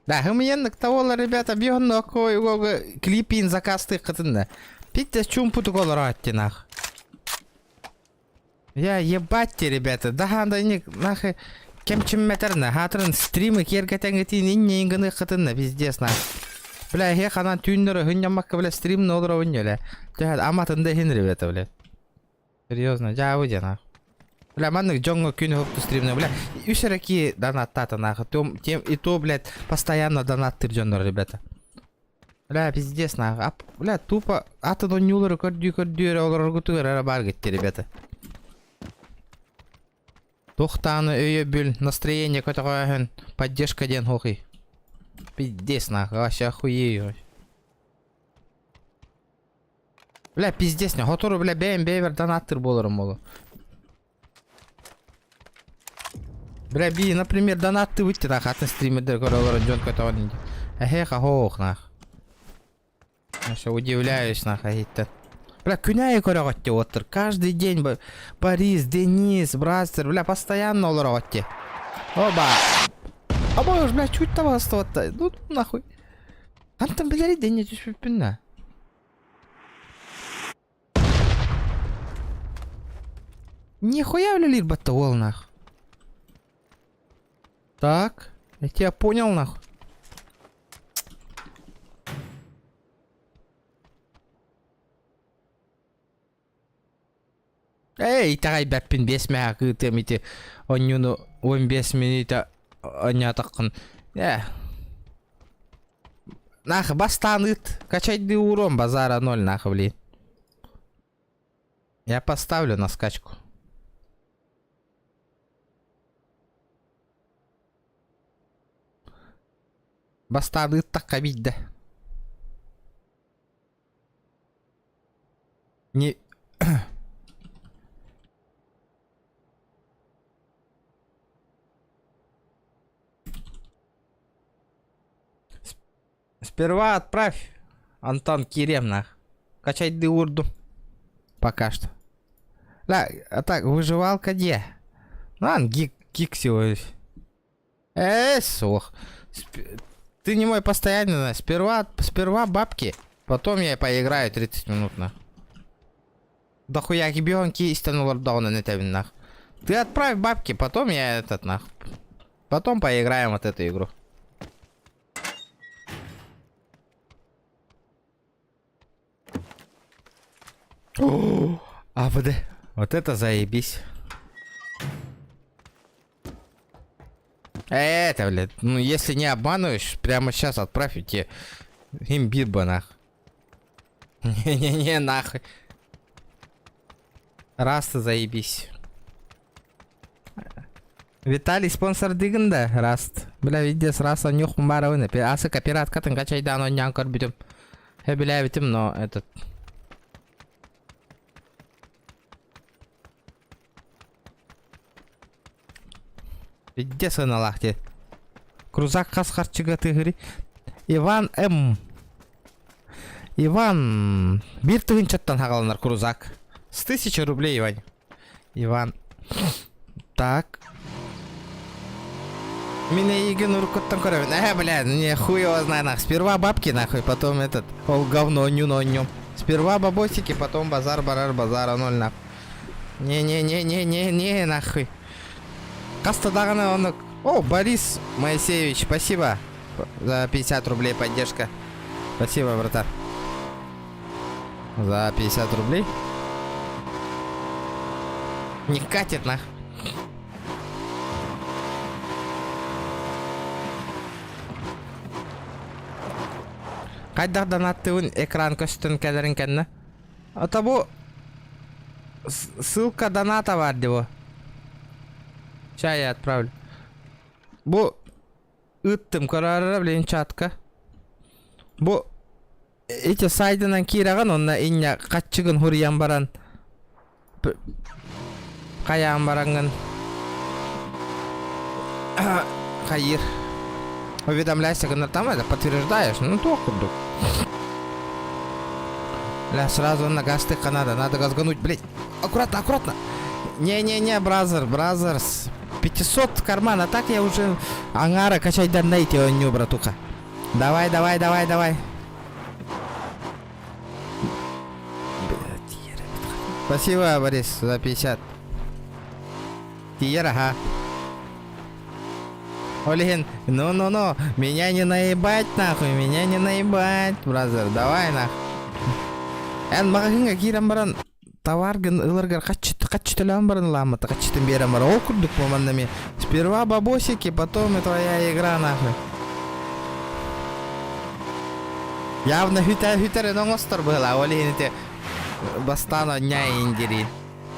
Да, хымыенник таволар, ребята, бьённо кой клипин закасты кытында. Питте чумпуту колор аттинах. Я ебатьте, ребята, да нахуй кемчим метрна, хатрын стримы кергетенгетин инне ингыны кытында, пиздец нах. Бля, хе ханан тюннеры хыннямакка, бля, стрим нолра ойнёля. Жахат аматында хин, ребята, бля. Серьезно, жабы нах. Бля, маннык джонго күн хопту стримны, бля. Үсереки донаттата нахуй. Тем и то, блядь, постоянно донат тыржонор, ребята. Бля, пиздец, нахуй. Бля, тупо атыдан юлары көрдü олар көтүгөр бар кетти, ребята. Тохтаны өйө бүл, настроение көтөгөн, поддержка ден хохи. Пиздец, нахуй, вообще охуею. Бля, пиздец, не, хотору, бля, бейвер донаттыр болорум болу. Бля, би, например, донатты выйти, нахуй, атын стримердер көрөлөрүн жон көтөгөн. Эхеха хох, нахуй. Я удивляюсь, нахуй, это. Бля, күнәй көрөгөтте отыр. Каждый день Борис, Денис, Брастер, бля, постоянно олороготте. Оба. Оба уж, бля, чуть того осталось-то. Ну, нахуй. Антон, бля, Денис, түспүппүн. Нихуя, бля, лирбатта ол, нахуй. Так, я тебя понял, нахуй. Эй, тагай бәппин 5 мега кытымите. Онюну 15 минута онятакын. Нахуй, бастаныт. Качайды урон, базара 0, нахуй, блин. Я поставлю на скачку. Бастаныт так обидно. Не... Сперва отправь Антон Кирем, качать урду. Пока что. Да, а так, выживалка где? Ну, гик всего. Сох. Ты не мой постоянный, сперва бабки, потом я поиграю 30 минут, нах. Да хуя гибионки истину лордауна на тебе, нах. Ты отправь бабки, потом я этот, нах. Потом поиграем вот эту игру. АВД. Вот это заебись. Это, блядь, ну если не обманываешь, прямо сейчас отправь тебе имбир бы, нах. Не-не-не, нахуй. Раз ты заебись. Виталий спонсор дигында, раст. Бля, видес, раз он нюх барауны. Асы копират катын качайдан он нянкар битим. Я бля, битим, но этот... Где на лахте? Крузак касхарчыга тыгыри. Иван М. Иван. Бир тыгын чаттан хагаланар крузак. С 1000 рублей, Иван. Иван. Так. Меня Иген уркоттан көрөбүн. Бля, не хуй его знает, нахуй. Сперва бабки, нахуй, потом этот. Ол говно, нюно. Сперва бабосики, потом базар, базара 0, нахуй. Не, нахуй. Кастадагана он... О, Борис Моисеевич, спасибо за 50 рублей поддержка. Спасибо, братан. За 50 рублей. Не катит, нах. Кайда донаттын экран көстүн кәдерин кәнне. Это бу... Ссылка доната бар его. Сейчас я отправлю. Бу ыттым карары билен чатка. Бу эти сайдынан кираган онна иння каччыгын хуриян баран. Каян баранган. Хайыр. Уведомляйся, когда там это подтверждаешь. Ну то курдук. Ля, сразу на газ тыка надо газгануть, блять. Аккуратно. Не, бразерс. 500 в карман, а так я уже ангара качать донейте, он не, братуха. Давай. Спасибо, Борис, за 50. Тиера, ага. Олеген, ну, меня не наебать, нахуй, бразер, давай, нахуй. Эн магазинга кирен баран товаргын ыларгар каччы төлөн баран ламата каччытын берем бар. Ол курдук момандами. Сперва бабосики, потом и твоя игра, нахуй. Явно hüter оңостор была, олейнете бастано няйндери.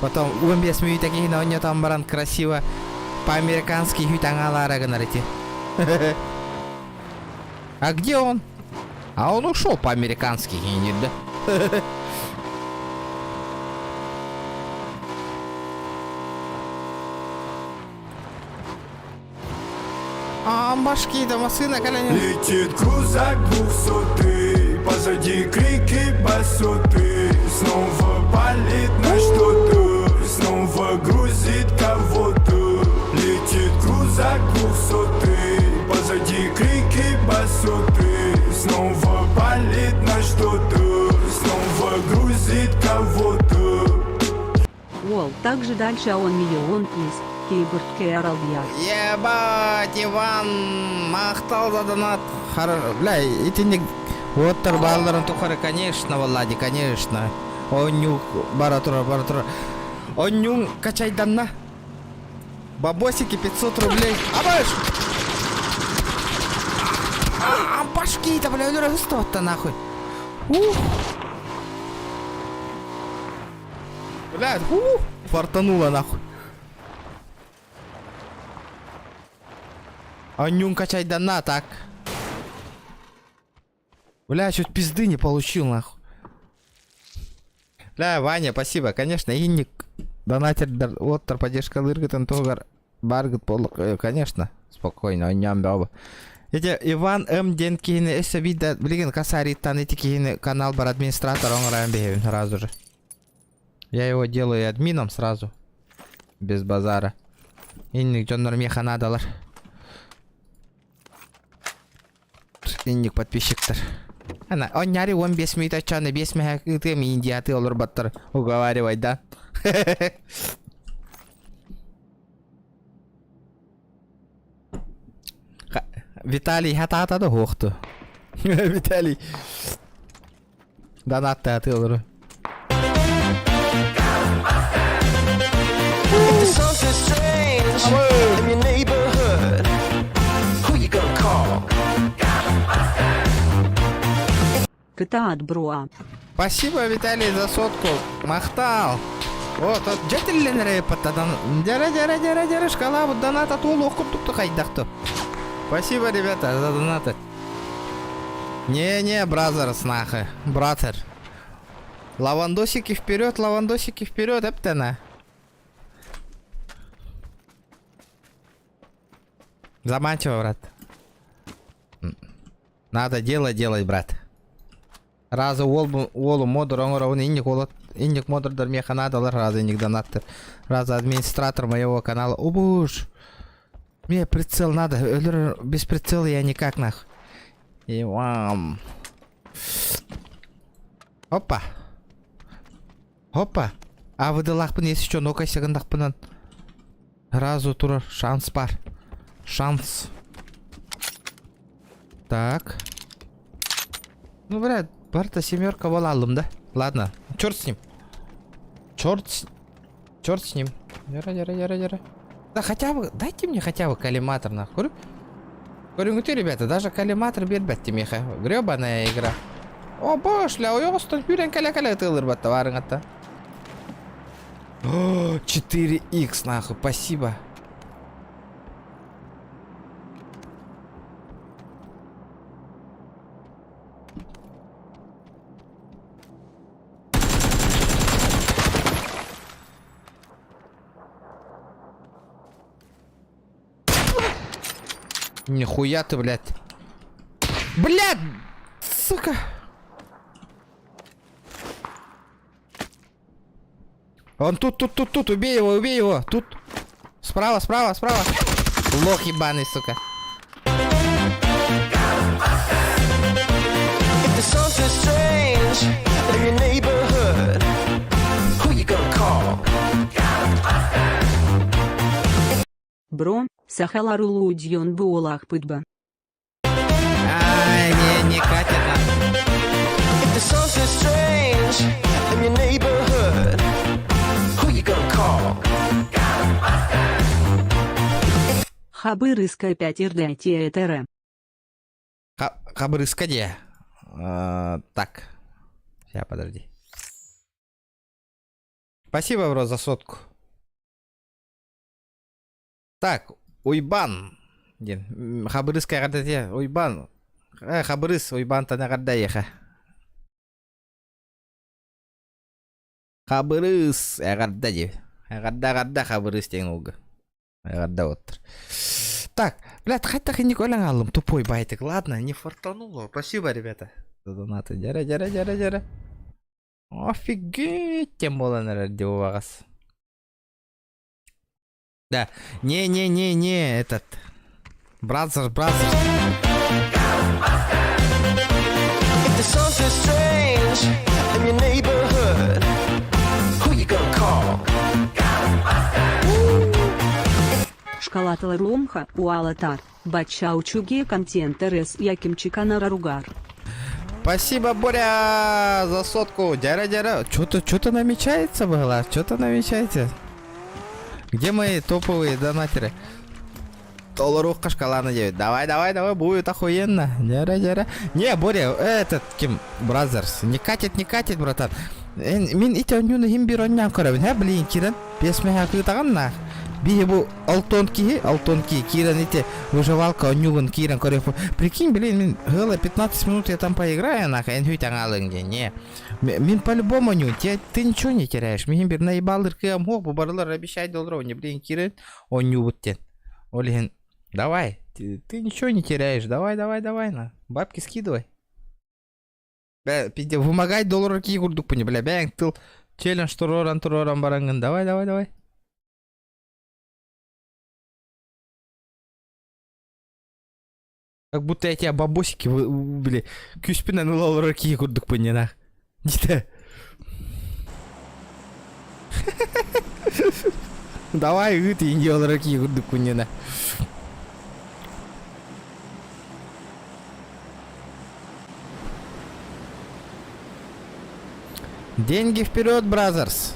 Потом 15 минут такие на оньо там баран красиво по-американски хютангалара гонорите. А где он? А он ушел по-американски, да? А башки до машина коленя. Летит крузак 200, позади крики басоты. Снова палит на что-то, снова грузит кого-то. Летит крузак 200, позади крики басоты. Снова палит на что-то, снова грузит кого-то. Уолл, также дальше он миллион из Киборг Кералбия. Ебать, Иван, махтал за донат. Бля, эти не... Вот торбалларын тухары, конечно, Влади, конечно. Онюк, баратура. Онюк, качай данна. Бабосики 500 рублей. Абаш! Башки-то, бля, что-то нахуй. Бля, фартануло нахуй. Онюн качай дана, так. Бля, чуть пизды не получил, нахуй. Бля, Ваня, спасибо. Конечно, инник. Донатер, оттер, поддержка лыргатен, тогар, баргат, полок. Конечно, спокойно, оням баба. Эти Иван М. Денкин, эсэ вида, блин, касарит, тан эти канал бар администратор, он рамбеевин сразу же. Я его делаю админом сразу. Без базара. Инник, Джон Нормеха надалар. Инник подписчиктер. Ана, он няри 15 минут очаны, 5 минут ты индиаты олар баттар. Уговаривай, да? Виталий, хата да хохту. Виталий. Донатты аты олар. If there's something strange in your neighborhood, who you gonna call? КТА от Бруа. Спасибо, Виталий, за сотку. Махтал. Вот, джетиллен репатадан. Дяра, шкала, вот доната тулу, тут хайдахту. Спасибо, ребята, за донаты. Не, бразер, снаха. Братер. Лавандосики вперед, эптена. Заманчиво, брат. Надо делать, брат. Разы олу модер оңырауын инник модердар механадалар, разы инник донаттыр. Разы администратор моего канала. Убуш. Мне прицел надо. Без прицела я никак нах. И вам. Опа. А выдалахпын если что, ну-ка сегандахпынан. Разу тура шанс бар. Шанс. Так. Ну, блядь. Барта семерка валалым, да? Ладно, черт с ним. Черт с ним. Яра. Да хотя бы, дайте мне хотя бы коллиматор, нахуй. Говорю, ты, ребята, даже коллиматор бербетти меха. Гребаная игра. О, башля, ойостон пюрен каля-каля тылыр бат товарыңата. 4х, нахуй, спасибо. Нихуя ты, блядь. Блядь! Сука! Он тут, убей его, тут. Справа. Лох ебаный, сука. If there's something strange in your neighborhood, who you gonna call? Бро, Сахаларулу Дьон Буолах Пытба. Ай, не катит. If there's something strange in your neighborhood, who you gonna call? Хабырыска 5 РД ТР. Хабрыска где? Так. Сейчас, подожди. Спасибо, бро, за сотку. Так, уйбан. Хабырыс кайгада те, уйбан. Хабырыс, уйбан тана кадда еха. Хабырыс, кадда де. Кадда хабырыс тен уга. Кадда отыр. Так, блядь, хоть так и не алым, тупой байтик. Ладно, не фартануло. Спасибо, ребята. За донаты. Жара. Офигеть, тем более, наверное, у вас. Да, не, этот. Бразер. If there's something strange in your neighborhood, who you gonna call? Шкалатала румха, уалатар, бача учуге контент РС якимчикана ругар. Спасибо, Боря, за сотку. Дяра. Что-то намечается было? Что-то намечается? Где мои топовые донатеры? Долларовка шкала на 9. Давай, будет охуенно. Дяра. Не, Боря, этот, Ким, Бразерс. Не катит, братан. Мен ите онюны хим бир оннян көрөбүн. Блин, кирен. Песме хакытаган на. Бие бу алтон ки, кирен ите выживалка онюгун кирен көрөп. Прикинь, блин, мен гыла 15 минут я там поиграю, нахуй, энхуйтан алынге. Не. Мен по-любому оню, ты ничего не теряешь. Мен бир наебалыр кыям хок, бу барылар обещай долларов, не, блин, кирен оню буттен. Олеген, давай, ты ничего не теряешь, давай, на. Бабки скидывай. Пиде, вымогай доллар ки курдук пуни, бля, бәң тыл челлендж туроран барангын, давай. Как будто я тебя бабосики, бля, küspinen доллар ки курдук пуни, нах. Нита. Давай, ты доллар ки курдук пуни, нах. Деньги вперед, бразерс.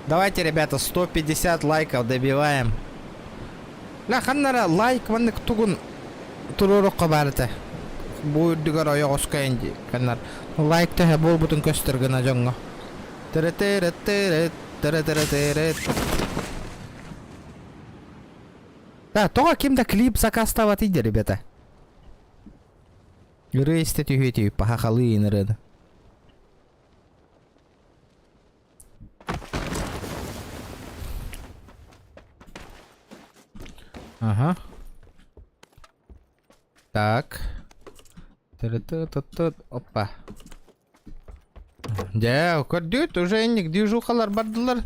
Давайте, ребята, 150 лайков добиваем. Ла, ханнара лайк ваннык тугун турурукка барыта. Буйдугар оёк оскайынди. Ханнар лайк тэхэ бол бутун көстөргөн ажоңго. Да, тога кимда клип заказтават иди, ребята. Рейстет юхети пахахалы инеред. Ага. Так. Опа. Да, көрдүт уже эник движухалар бардылар.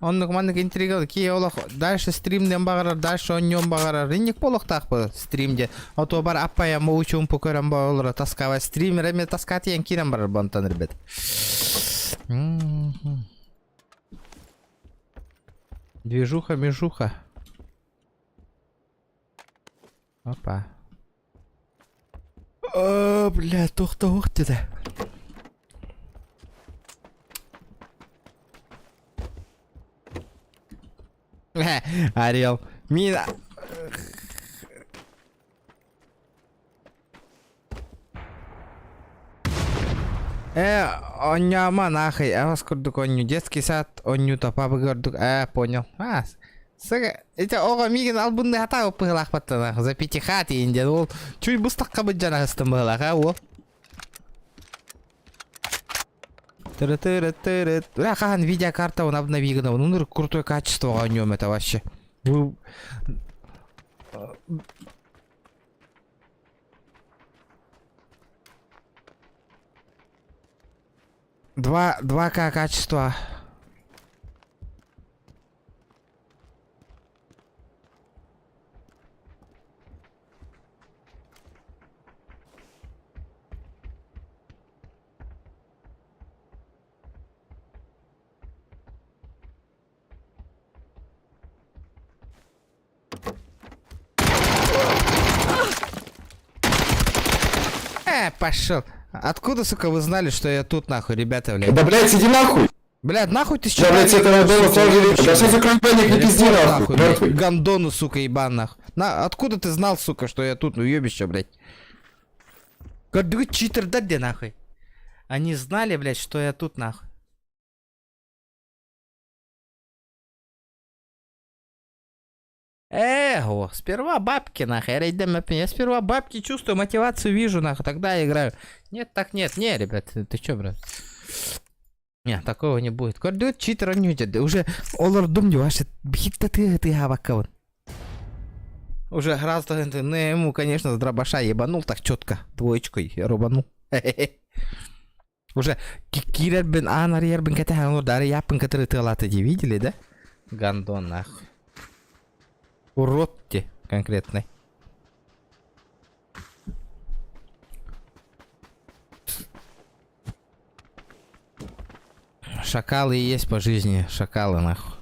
Оннук мандык интригал ки олох дальше стримден багарар, дальше оннон багарар. Инник болок такпы стримде. Ото бар аппая моучун покөрөн болор таскава стример эме таскати ен кирен барар бонтан, ребят. Движуха, межуха. Опа. О, бля, тохта да. Орел. Мина. Онняма нахуй. Вас курдук онню. Детский сад онню топа быгордук. Понял. Сага. Это ого мигин албунды хата опыгылак баттана. За пятихати инден. Ол чуй бустакка быджана хыстым быгылак, ол. Бля, хахан видеокарта он обновигана. Ну, крутое качество у нем это вообще. Два 2К качества. Пошел. Откуда, сука, вы знали, что я тут, нахуй, ребята, блядь? Да, блядь, иди нахуй! Блядь, нахуй ты Я, блядь, с этого дома тоже вижу. Да что за компания, не пизди нахуй, нахуй, блядь. мертвый. Гандону, сука, ебан нахуй. Откуда ты знал, сука, что я тут, уебище, блядь? Гордый читер, да где нахуй? Они знали, блядь, что я тут нахуй. Эго, сперва бабки нахуй, я сперва бабки чувствую, мотивацию вижу нахуй, тогда я играю. Нет, так нет, не, ребят, ты чё, брат? Не, такого не будет. Гордый читер, он не видит, уже олар думаю, ваши битта ты авакаван. Уже гораздо, ну ему, конечно, с дробаша ебанул так четко, двоечкой рубанул. Уже кирер бен анар ер бен кете ханур дары япын который ты видели, да? Гандон нахуй. Уродте конкретный. Шакалы и есть по жизни, шакалы нахуй.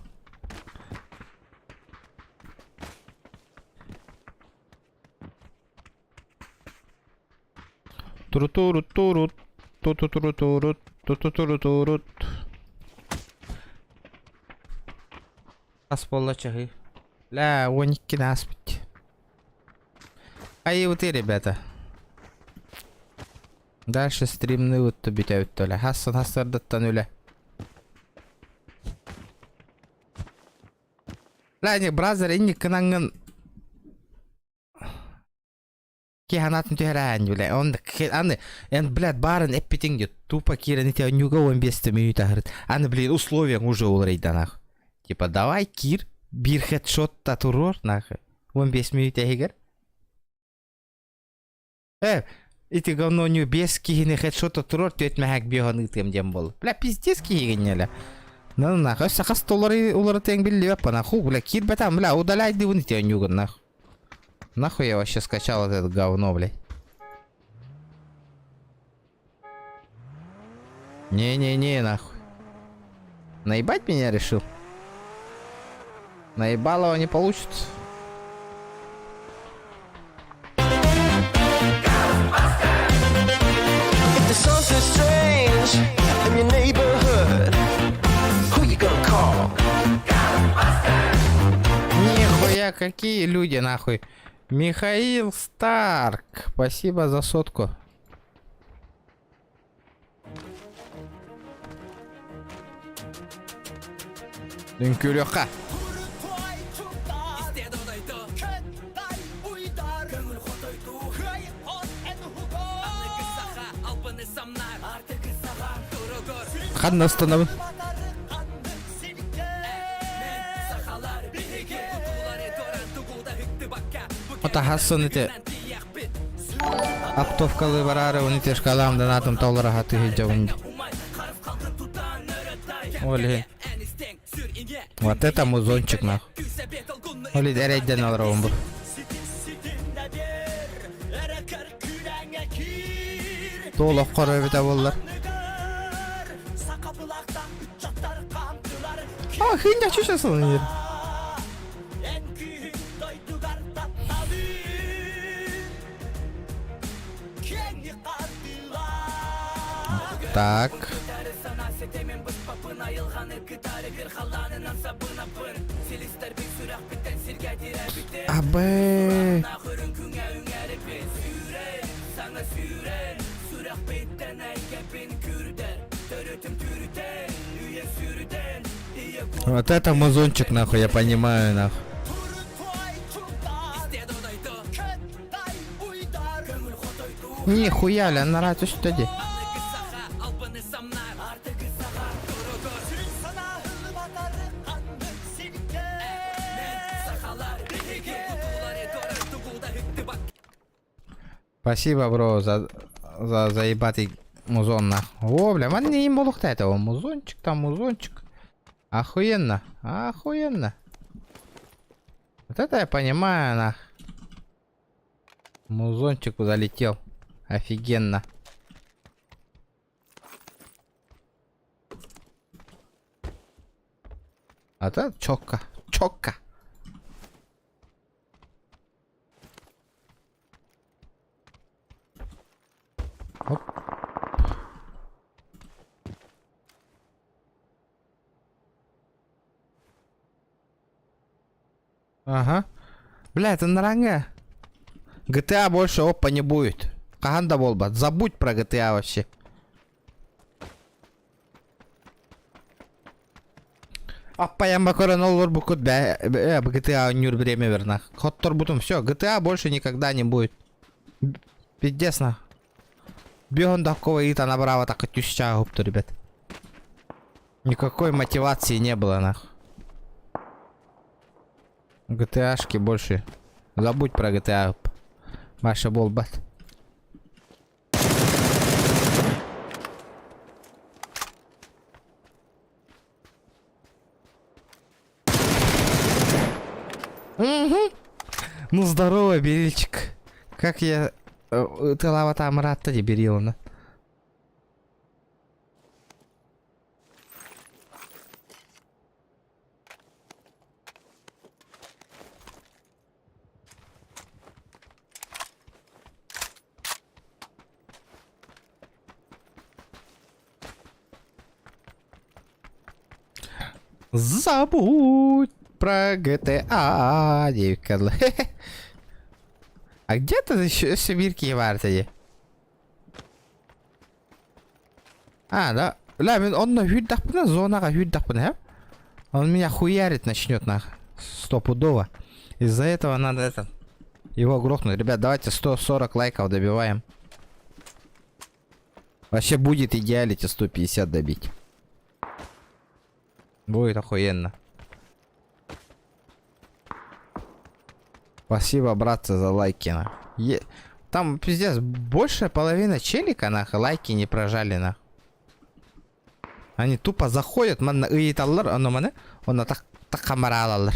Туру-туру-туру, ту-ту-туру-туру, ту-ту-туру-туру. Асполла чахи. Ля, оники наспить. А и вот и, ребята. Дальше стримны вот битают то ли. Хассан хассардаттан үле. Ля, не, бразер, инни кынангын. Киханатын тюрань, бля, он блядь, барын эппетинге тупо кирани тебя нюга он без минут агрит. Аны, блин, условия уже улрейда нахуй. Типа, давай, кир, бир хедшот татурор нахуй. Он без минут агрит. Эти говно ню без кихини хедшот татурор, тёт мэхак бьёган итем дем бол. Бля, пиздец кихигенеля. Ну нахуй, сахас толары улары тең билли вепа нахуй, бля, кир бетам, бля, удаляй дивуни тебя нюган нахуй. Нахуй я вообще скачал вот это говно, блядь? Не-не-не, нахуй. Наебать меня решил? Наебалово не получится. If there's something strange in your neighborhood, who you gonna call? Нихуя, какие люди, нахуй. Михаил Старк, спасибо за сотку. Дүнкүлөка. Ханна останови. Ота Хассан ите Аптовкалы барары он ите шкалам донатом толлара хаты хиджавын. Оли. Вот это музончик нахуй. Оли дерейден алрауым бұл. Толық қоры бета болдар. Хинда чушасың ер. Так. Абе. Вот это музончик нахуй, я понимаю нахуй. Нихуя ли, она рад что ли? Спасибо, бро, за заебатый музон нахуй. О, бля, man не молохта этого. Музончик, там музончик. Охуенно, охуенно. Вот это я понимаю, нах. Музончик залетел. Офигенно. А это чокка. Чокка. Оп. Ага. Бля, это на ранге. GTA больше опа не будет. Каганда болбат. Забудь про GTA вообще. Аппаян бакоран олор букут GTA нюрбреме верна. Хоттор бутум. Все, GTA больше никогда не будет. Пиздец на. Бегон такого ита набрала так отюща губту, ребят. Никакой мотивации не было нах. GTA-шки больше. Забудь про GTA. Маша болбат. Угу. Ну здорово, Берильчик. Как я... Ты лава там рад тоді Бериловна. Забудь про GTA, девка. А где ты еще Сибирки вартади? А, да. Ля, он на хюддахпна, зона хюддахпна, он меня хуярить начнет на стопудово. Из-за этого надо это его грохнуть. Ребят, давайте 140 лайков добиваем. Вообще будет идеалити 150 добить. Будет охуенно. Спасибо, братцы, за лайки. Там, пиздец, большая половина челика, нахуй, лайки не прожали, нахуй. Они тупо заходят, манна ыйталлар, оно мане, оно так камаралалар.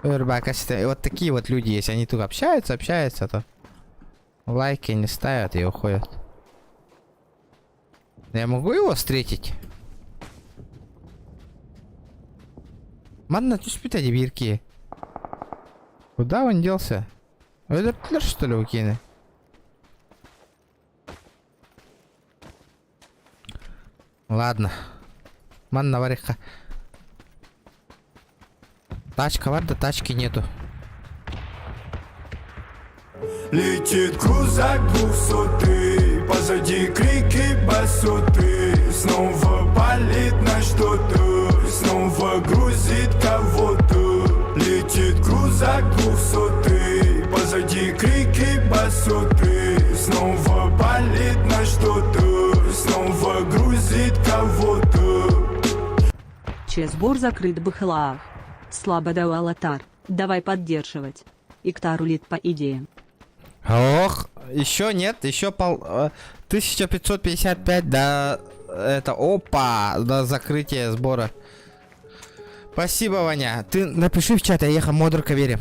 Вот такие вот люди есть, они тут общаются, то лайки не ставят и уходят. Я могу его встретить? Манна, ты спит, эти бирки. Куда он делся? Это что ли укины? Ладно. Манна вариха. Тачка, ладно, тачки нету. Летит крузак 200, позади крики басоты. Снова палит на что-то, снова грузит кого-то. Летит крузак 200, позади крики басоты. Снова палит на что-то, снова грузит кого-то. Чесбор закрыт БХЛА. Слабо давал Атар. Давай поддерживать. Иктар улит по идее. Ох, еще нет, еще 1555 до это опа, до закрытия сбора. Спасибо, Ваня. Ты напиши в чат, я ехал модер кавери.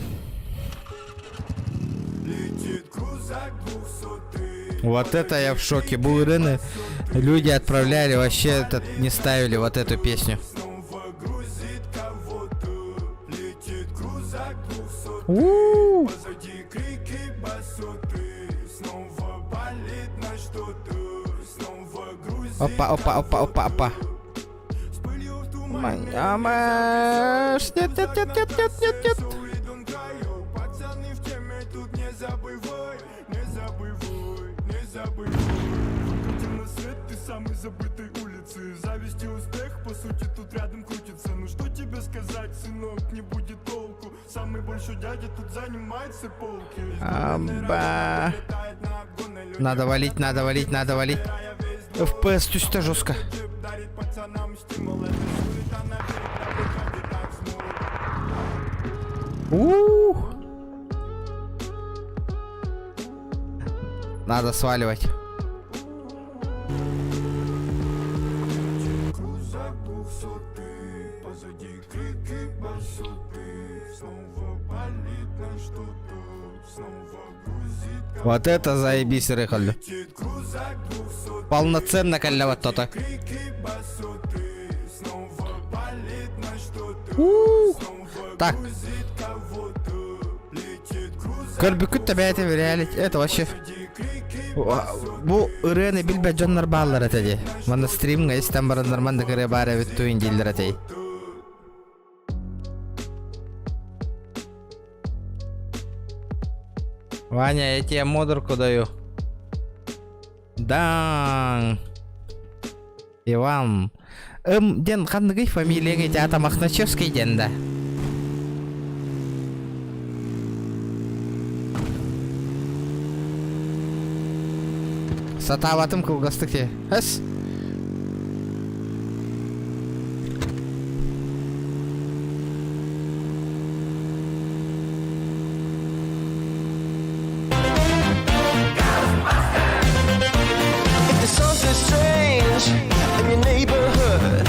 Вот это я в шоке. Бурыны люди отправляли, вообще этот не ставили вот эту песню. Опа, опа, опа, опа, опа. Манямаш. Нет, нет, нет, нет, нет, нет, нет. Самой забытой улицы. Зависть и успех, по сути, тут рядом крутится. Ну что тебе сказать, сынок, не будет толку. Самый большой дядя тут занимается полки. Амба. Надо валить, надо валить, надо валить. FPS чисто жестко. Надо сваливать. Вот это заебись, Рыхаль. Полноценно каляват то-то. Так. Корбикут тебя это в реалити. Это вообще... bu ırığını bilbe canlar bağlar atedi. Bana stream'ga istem baranlar manda kere bare bittuğun dildir atedi. Ваня, я тебе модерку даю. Дан. Иван. Ден қандығы фамилияға де ата Махначевский ден да. Сатаватым кылгастык те. Әс. If there's something strange in your neighborhood,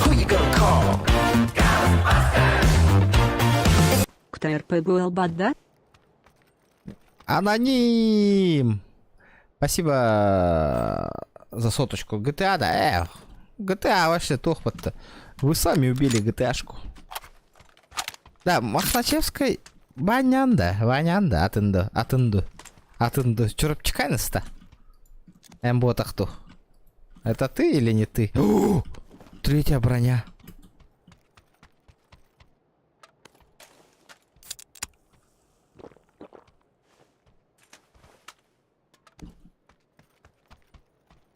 who you gonna call? КТРП был да? Аноним. Спасибо за соточку. GTA, да, GTA вообще тухпот-то. Вы сами убили GTA-шку. Да, Махначевской Ванянда, атынды. Чурап чекайныс-то. Эмботахту. Это ты или не ты? О, третья броня.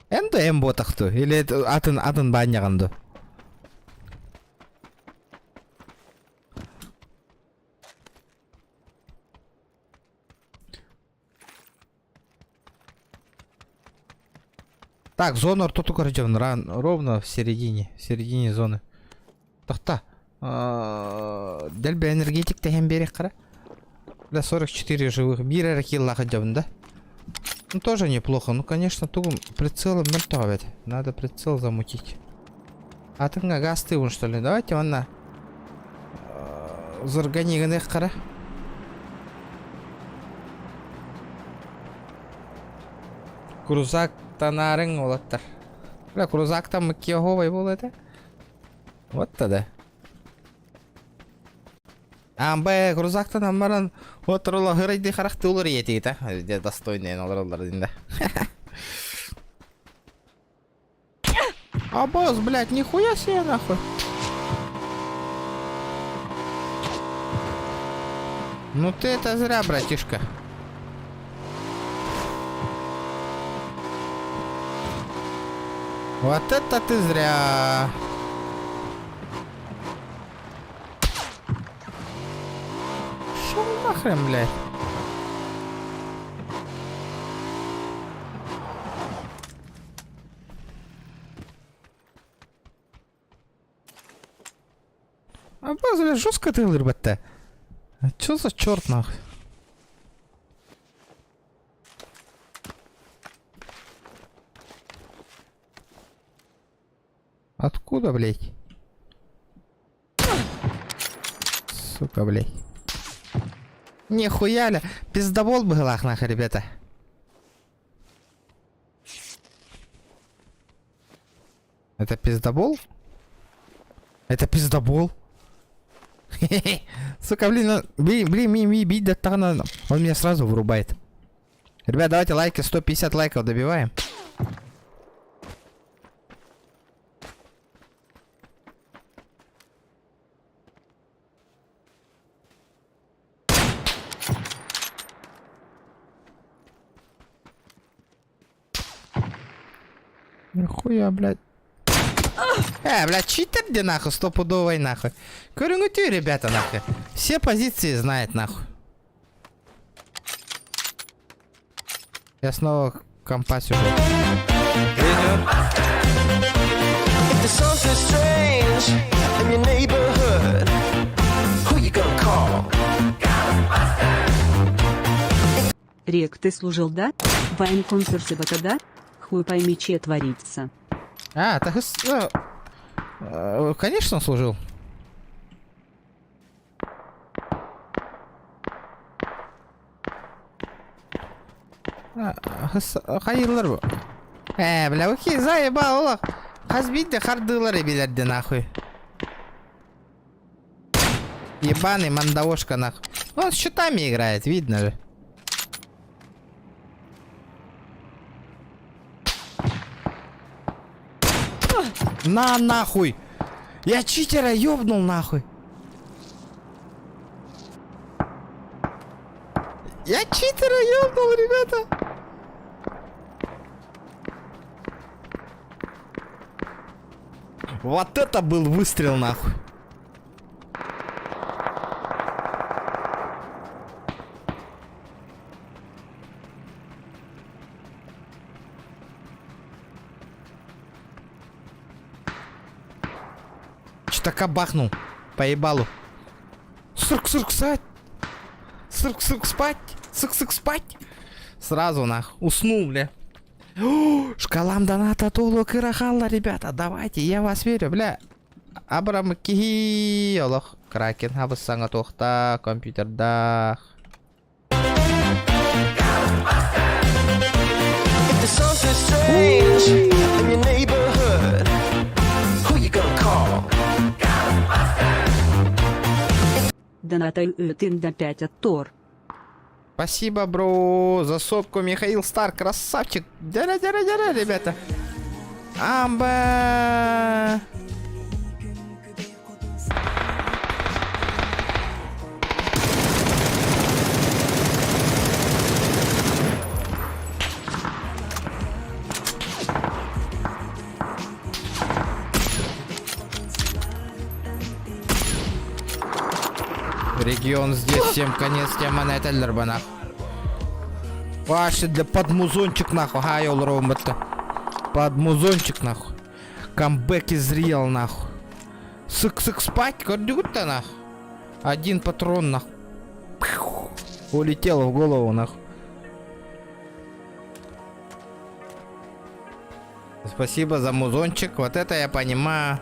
Энді эмботахту или атын баняганду. Так, зона ртуту коридон ровно в середине зоны. Тахта. Дельбе энергетик тем берег кара. Да, 44 живых. Бира ракилла ходим, да? Ну тоже неплохо. Ну конечно, тугум прицелом мертвовать. Надо прицел замутить. А ты на газ ты что ли? Давайте он на зарганигных кара. Крузак танарың олаттар. Бля, крузак там мыкиоговой был это. Вот тогда. Амбе крузак там маран отрола гырайды характы улар ети та. Де достойный олар динда. А босс, блядь, нихуя себе нахуй. Ну ты это зря, братишка. Вот это ты зря. Шо нахрен, блядь? А бля, жестко ты лырбатта. А чё за черт нахуй? Откуда, блядь? Сука, блядь. Нихуя ли. Пиздобол был нахуй, ребята. Это пиздобол? Это пиздобол? Сука, блин, бить до тана. Он меня сразу вырубает. Ребят, давайте лайки, 150 лайков добиваем. Нихуя, блядь. Блядь, читер где нахуй, стопудовый нахуй. Корюнутю, ребята, нахуй. Все позиции знает нахуй. Я снова компа сижу. If there's something strange in your neighborhood, who you gonna call? Рек, ты служил, да? Военкомсерсы да? Хуй пойми, че творится. Так, конечно, служил. Хайырлар бу. Бля, окей, заебал, олах. Казбит хардылар ебилерди нахуй. Ебаный мандавошка нахуй. Он с щитами играет, видно же. На нахуй! Я читера ёбнул нахуй! Я читера ёбнул, ребята! Вот это был выстрел нахуй! Что-то кабахнул. Поебалу. Сырк спать. Сырк спать. Сырк спать. Сразу нах. Уснул, бля. Шкалам доната толу кырахалла, ребята. Давайте, я вас верю, бля. Абрам кихи. Олох. Кракен хабыс саңа тоқта. Компьютерда. If there's something strange in your neighborhood, who you gonna call? Донатай Ютин до 5 от Тор. Спасибо, бро, за сотку, Михаил Стар, красавчик. Дяра, ребята. Амба. Регион здесь, всем конец, тема на это лербанах. Ваши для подмузончик нахуй, хай робот-то. Подмузончик нахуй. Камбэк из Реал нахуй. Сык спать, кордюта нахуй. Один патрон нахуй. Улетел в голову нахуй. Спасибо за музончик, вот это я понимаю.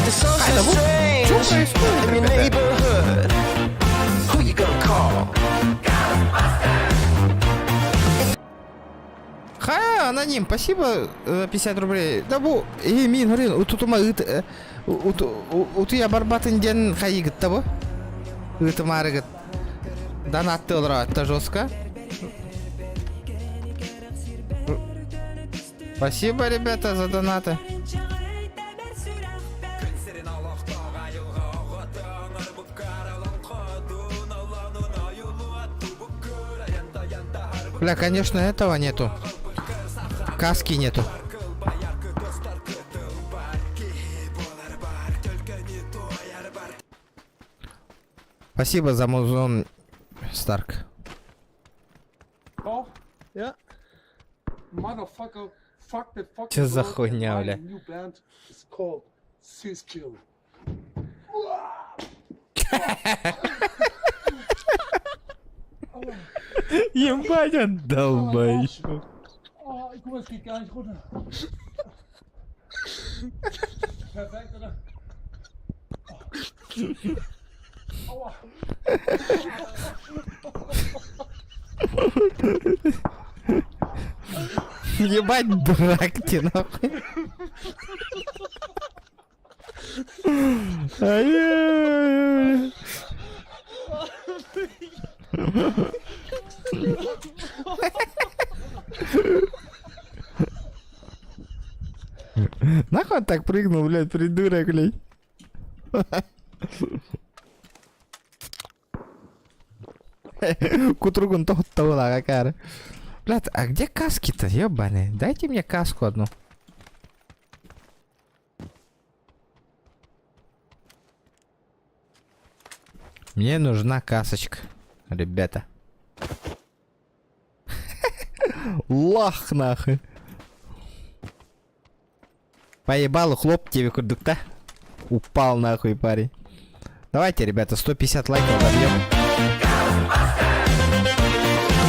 There's something strange in your neighborhood, who you gonna call? Ха, аноним, спасибо за 50 рублей. Да бу, мин, говорин, утутума, утуя барбатын ден хаигит табу. Утумарыгит. Донатты олра, это жестко. Спасибо, ребята, за донаты. Бля, конечно, этого нету. Каски нету. Спасибо за музон, Старк. Че за хуйня, бля? Ебать, он долбоёб. Ik kom eens kijken, is goed. Perfect, oder? Aua. Ебать, дурак ты нахуй. Ай-яй-яй. Нахуй он так прыгнул, блядь, придурок, блядь. Кутругун того какая. Блядь, а где каски-то, ебаные? Дайте мне каску одну. Мне нужна касочка, ребята. Лох нахуй. Поебалу, хлоп тебе курдукта. Упал нахуй парень. Давайте, ребята, 150 лайков добьем.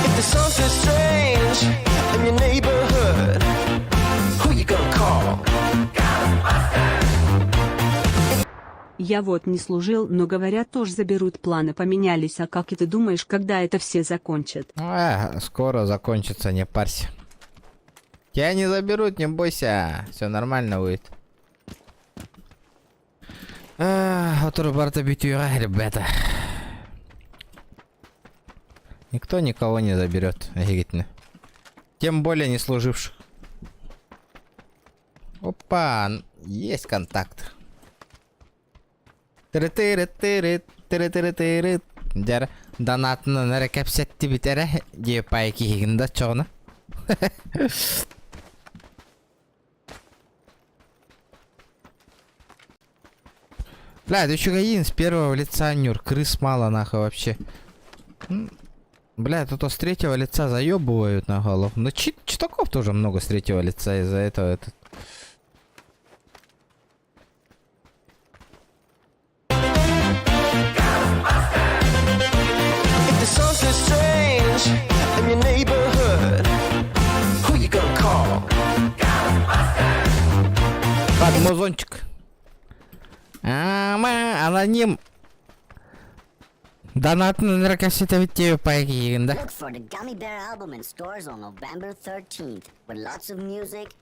If there's something strange in your neighborhood, who you gonna call? Я вот не служил, но говорят, тоже заберут, планы поменялись, а как и ты думаешь, когда это все закончат? Скоро закончится, не парься. Тебя не заберут, не бойся. Все нормально будет. Отрубарта битюра, ребята. Никто никого не заберет, офигительно. Тем более не служивших. Опа, есть контакт. Тыры-тыры-тыры, тыры-тыры-тыры. Донатны нарекапсетти битере. Депай кигинда чоғына. Бля, ты еще гаин с первого лица нюр. Крыс мало нахуй вообще. Бля, тут с третьего лица заебывают на голову. Но читаков тоже много с третьего лица из-за этого. Этот. If there's something strange in your neighborhood, who you gonna call? Так, музончик. Аноним. Донатны нарекапсетти биттере кигинда. Look for the Gummy Bear album in stores on November 13th, with lots of music,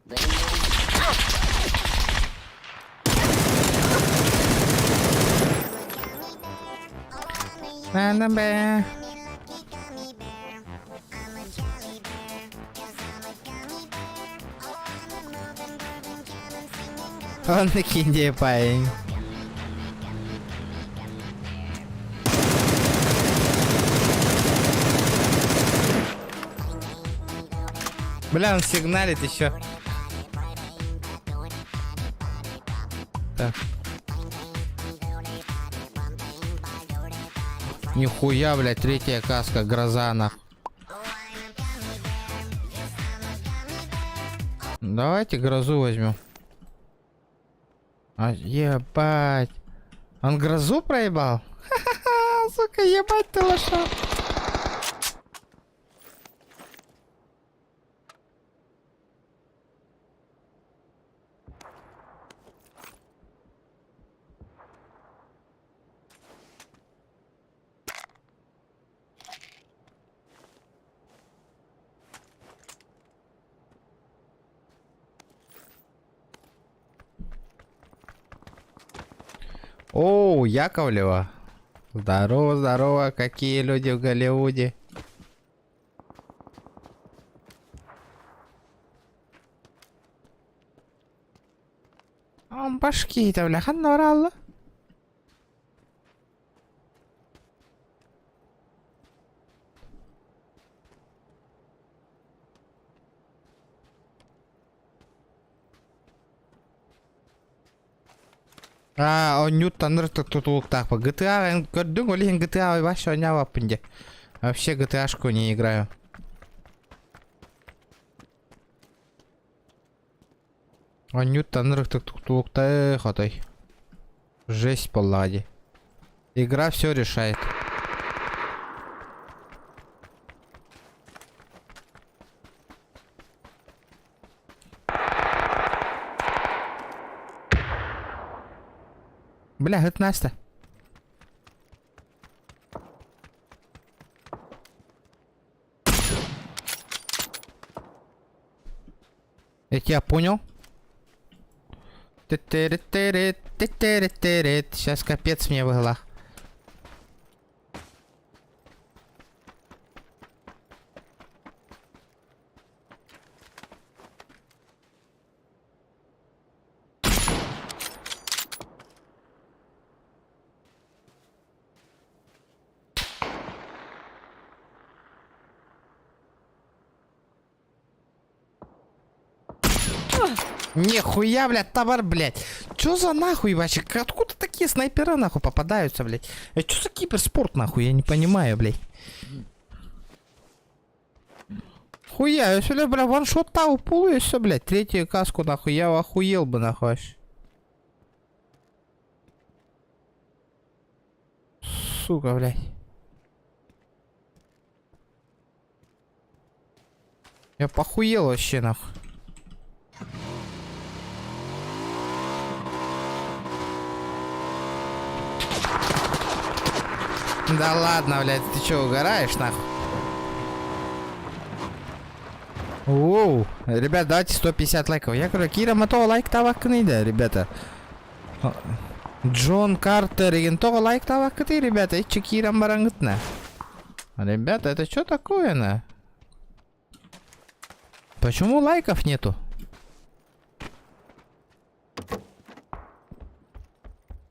Он такие парень. Бля, он сигналит еще. Так. Нихуя, блядь, третья каска, гроза нахуй. Давайте грозу возьмем. А, ебать. Он грозу проебал? Ха-ха-ха, сука, ебать ты лошадь. О, Яковлева. Здорово, здорово, какие люди в Голливуде. Он башки-то, бля, ханоралла. Он Ньютон тут так по GTA, думаю, лин GTA вообще не вапнде. Вообще GTA-шку не играю. Он Ньютон тут хотой. Жесть по ладе. Игра все решает. Бля, это Настя. Я тебя понял. Сейчас капец мне в иглах. Нихуя, блядь, товар, блядь. Чё за нахуй вообще? Откуда такие снайпера нахуй попадаются, блядь? Чё за киберспорт нахуй? Я не понимаю, блядь. Хуя, если, бля, ваншота упулу и все, блядь. Третью каску, нахуй. Я охуел бы, нахуй. Сука, блядь. Я похуел вообще, нахуй. Да ладно, блядь, ты чё, угораешь, нахуй? Оу, ребят, давайте 150 лайков. Я говорю, Кира Мато лайк тавак да, ребята. Джон Картер и то лайк тавак ты, ребята, и Кира Марангтна. Ребята, это что такое, на? Почему лайков нету?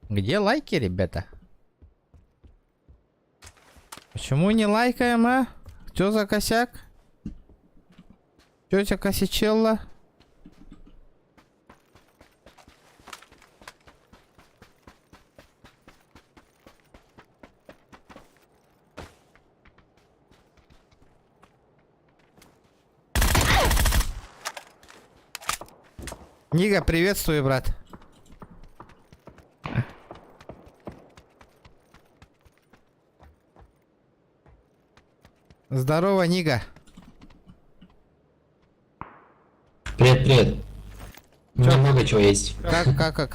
Где лайки, ребята? Почему не лайкаем, а? Что за косяк? Что за косячело? Нига, приветствую, брат. Здорово, Нига. Привет, привет. У меня много чего есть. Как,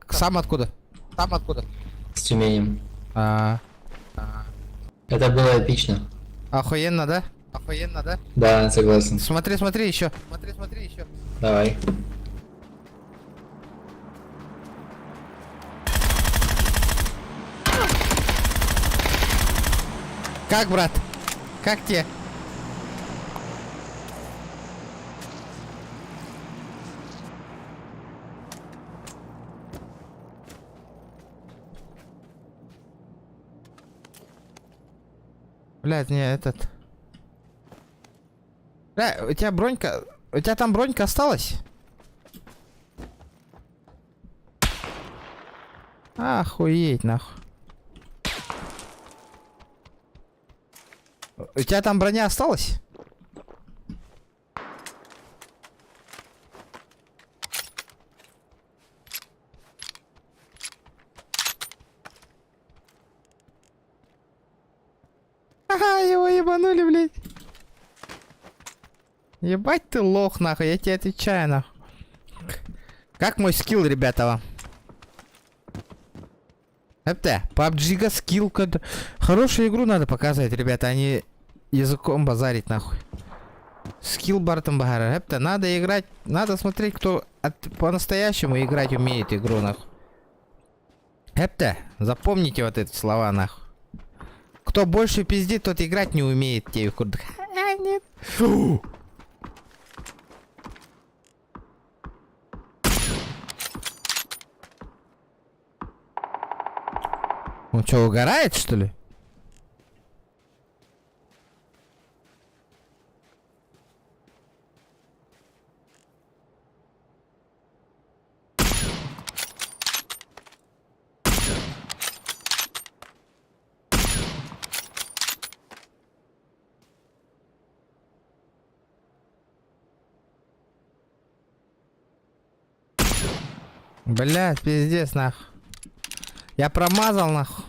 сам откуда? Сам откуда? С Тюменем. А, Это было эпично. охуенно, да? Охуенно, да? Да, согласен. Смотри, смотри еще. Смотри, смотри еще. Давай. Как, брат? Как тебе? Блядь, не этот. Бля, у тебя бронька... У тебя там бронька осталась? Охуеть, нахуй. У тебя там броня осталась? Ага, его ебанули, блядь. Ебать ты лох, нахуй, я тебе отвечаю, нахуй. Как мой скилл, ребята, вам? Это, PUBG скилл, хорошую игру надо показать, ребята, а не языком базарить, нахуй. Скилл бартом багара. Это, надо играть, надо смотреть, кто по-настоящему играть умеет игру, нахуй. Это, запомните вот эти слова, нахуй. Кто больше пиздит, тот играть не умеет, те нет. Фу. Он что, угорает, что ли? Блядь, пиздец, нахуй. Я промазал, нахуй.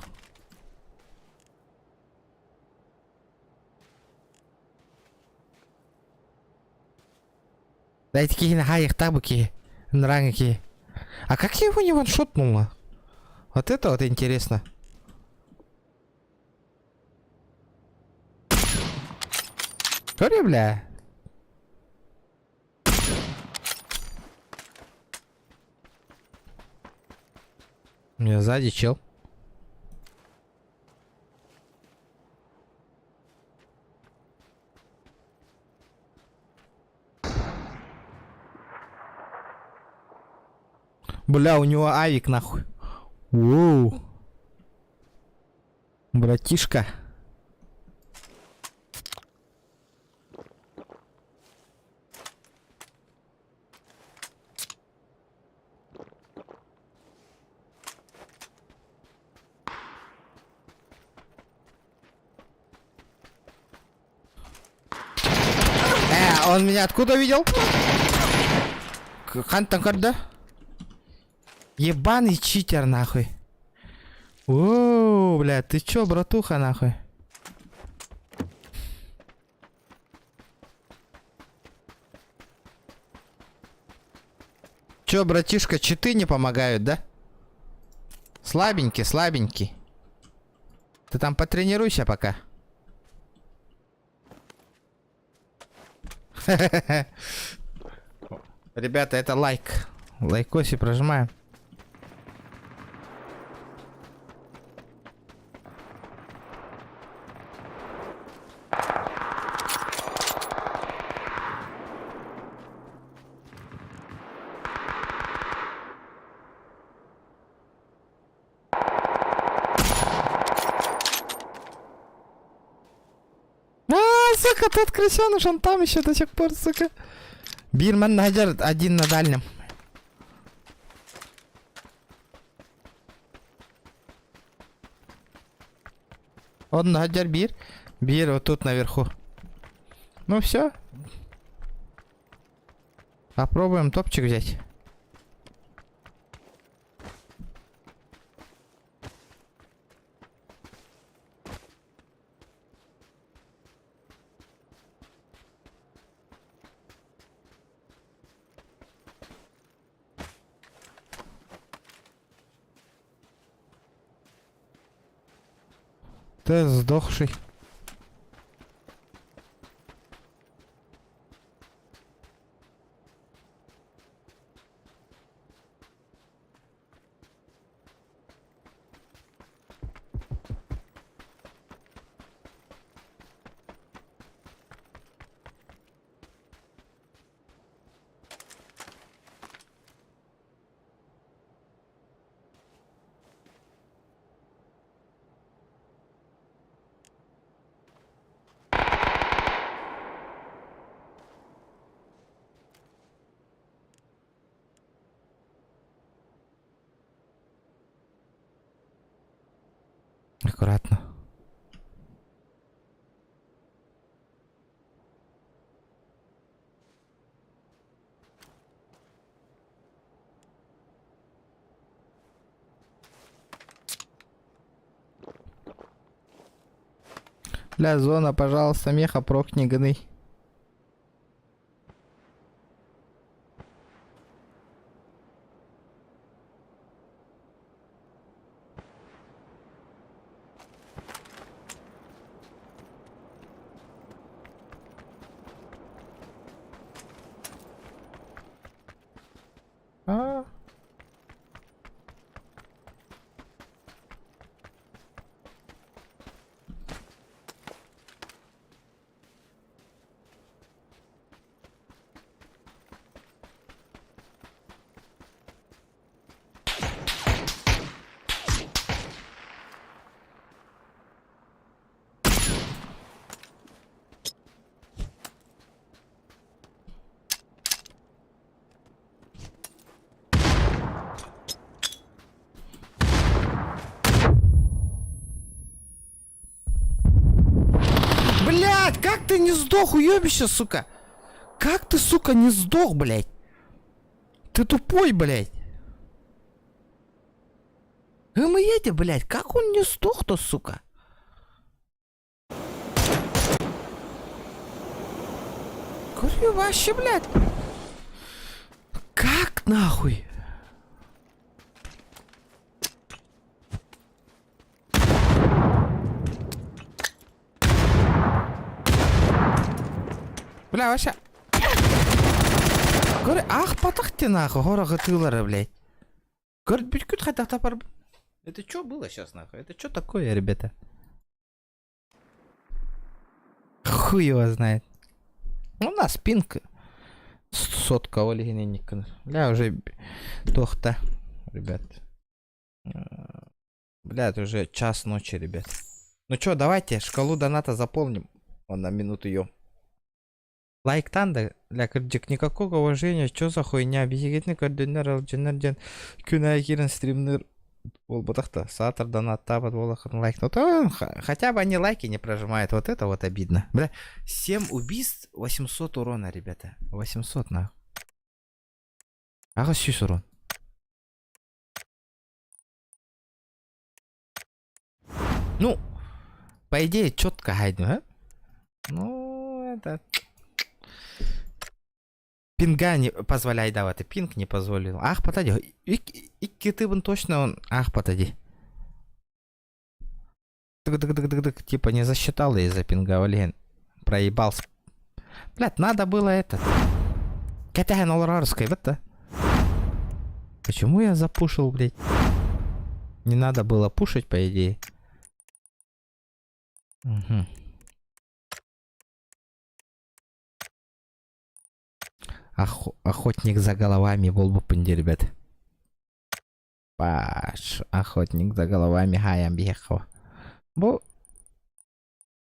Дайте какие нахуй их табуки. Нранги. А как я его не ваншотнула? Вот это вот интересно. Sorry, бля. У меня сзади чел. Бля, у него авик, нахуй. Воу. Братишка. Он меня откуда видел? Хантан когда? Ебаный читер, нахуй. Ооо, бля, ты чё, братуха, нахуй? Чё, братишка, читы не помогают, да? Слабенький, слабенький. Ты там потренируйся пока. Ребята, это лайк. Лайкоси прожимаем. сука, тот крысёныш, он там еще до сих пор, сука. Бирман Хаджар один на дальнем. Он Хаджар Бир вот тут наверху. Ну все. Попробуем топчик взять. Ты сдохший. Аккуратно. Бля, зона, пожалуйста, меха прокни гны. А. Блядь, как ты не сдох, уёбище, сука? Как ты, сука, не сдох, блядь? Ты тупой, блядь. Мы едем, блядь, как он не сдох-то, сука? Говорю, вообще, блядь. Как нахуй? Бля, вообще. Говорю, ах, потахте нахуй, горога тылара, блядь. Говорит, бюткют хотя топор. Это что было сейчас, нахуй? Это что такое, ребята? Хуй его знает. У нас пинг. Сотка олигененника. Бля, уже тохта, ребят. Блядь, уже час ночи, ребят. Ну чё, давайте шкалу доната заполним. Он на минуту ее. Лайк танда, для кырдик никакого уважения, что за хуйня, бегетный координер, алджинерден, кюнайгирен, стримнер, волбутахта, сатор, донат, табат, волахан, лайк. Ну то хотя бы они лайки не прожимают, вот это вот обидно. Бля, 7 убийств, 800 урона, ребята, 800 на. Ага, 6 урон. Ну, по идее, четко хайдем, а? Ну, это... Пинга не позволяй давати, пинг не позволил. Ах, потади. И киты вон точно он. Ах, потади. Типа не засчитал из-за пинга, блин. Проебался. Блядь, надо было это. Катяга на лорарской, вот-то. Почему я запушил, блядь? Не надо было пушить, по идее. Угу. Охотник за головами, волбупынди, ребят. Паш, охотник за головами, хаям бехал. Бо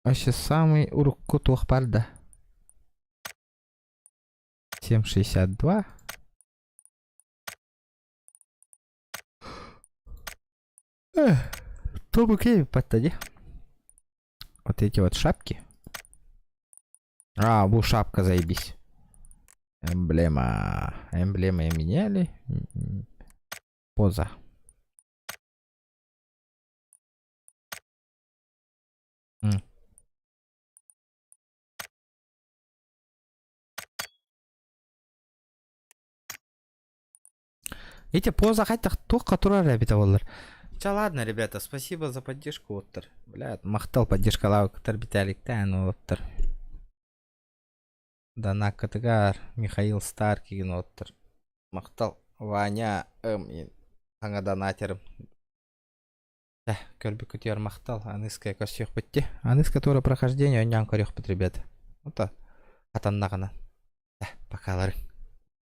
Вообще самый урукку тух парда. 7,62. Тобу кеви подтади. Вот эти вот шапки. А, бу шапка, заебись. Эмблема. Эмблемы меняли. Поза. Эти поза хотя то, который ребята воллар. Ча ладно, ребята, спасибо за поддержку, оттер. Блядь, махтал поддержка лавктар биталик, да, ну оттер. Дана Катыгар, Михаил Старкин, оттер. Махтал Ваня, аңа донатерым. Көрбі көтер махтал, аныская косьёк бітті. Аныска туры прохождение, онян корёк бит, ребята. Вот так, атаннағана. Покалары.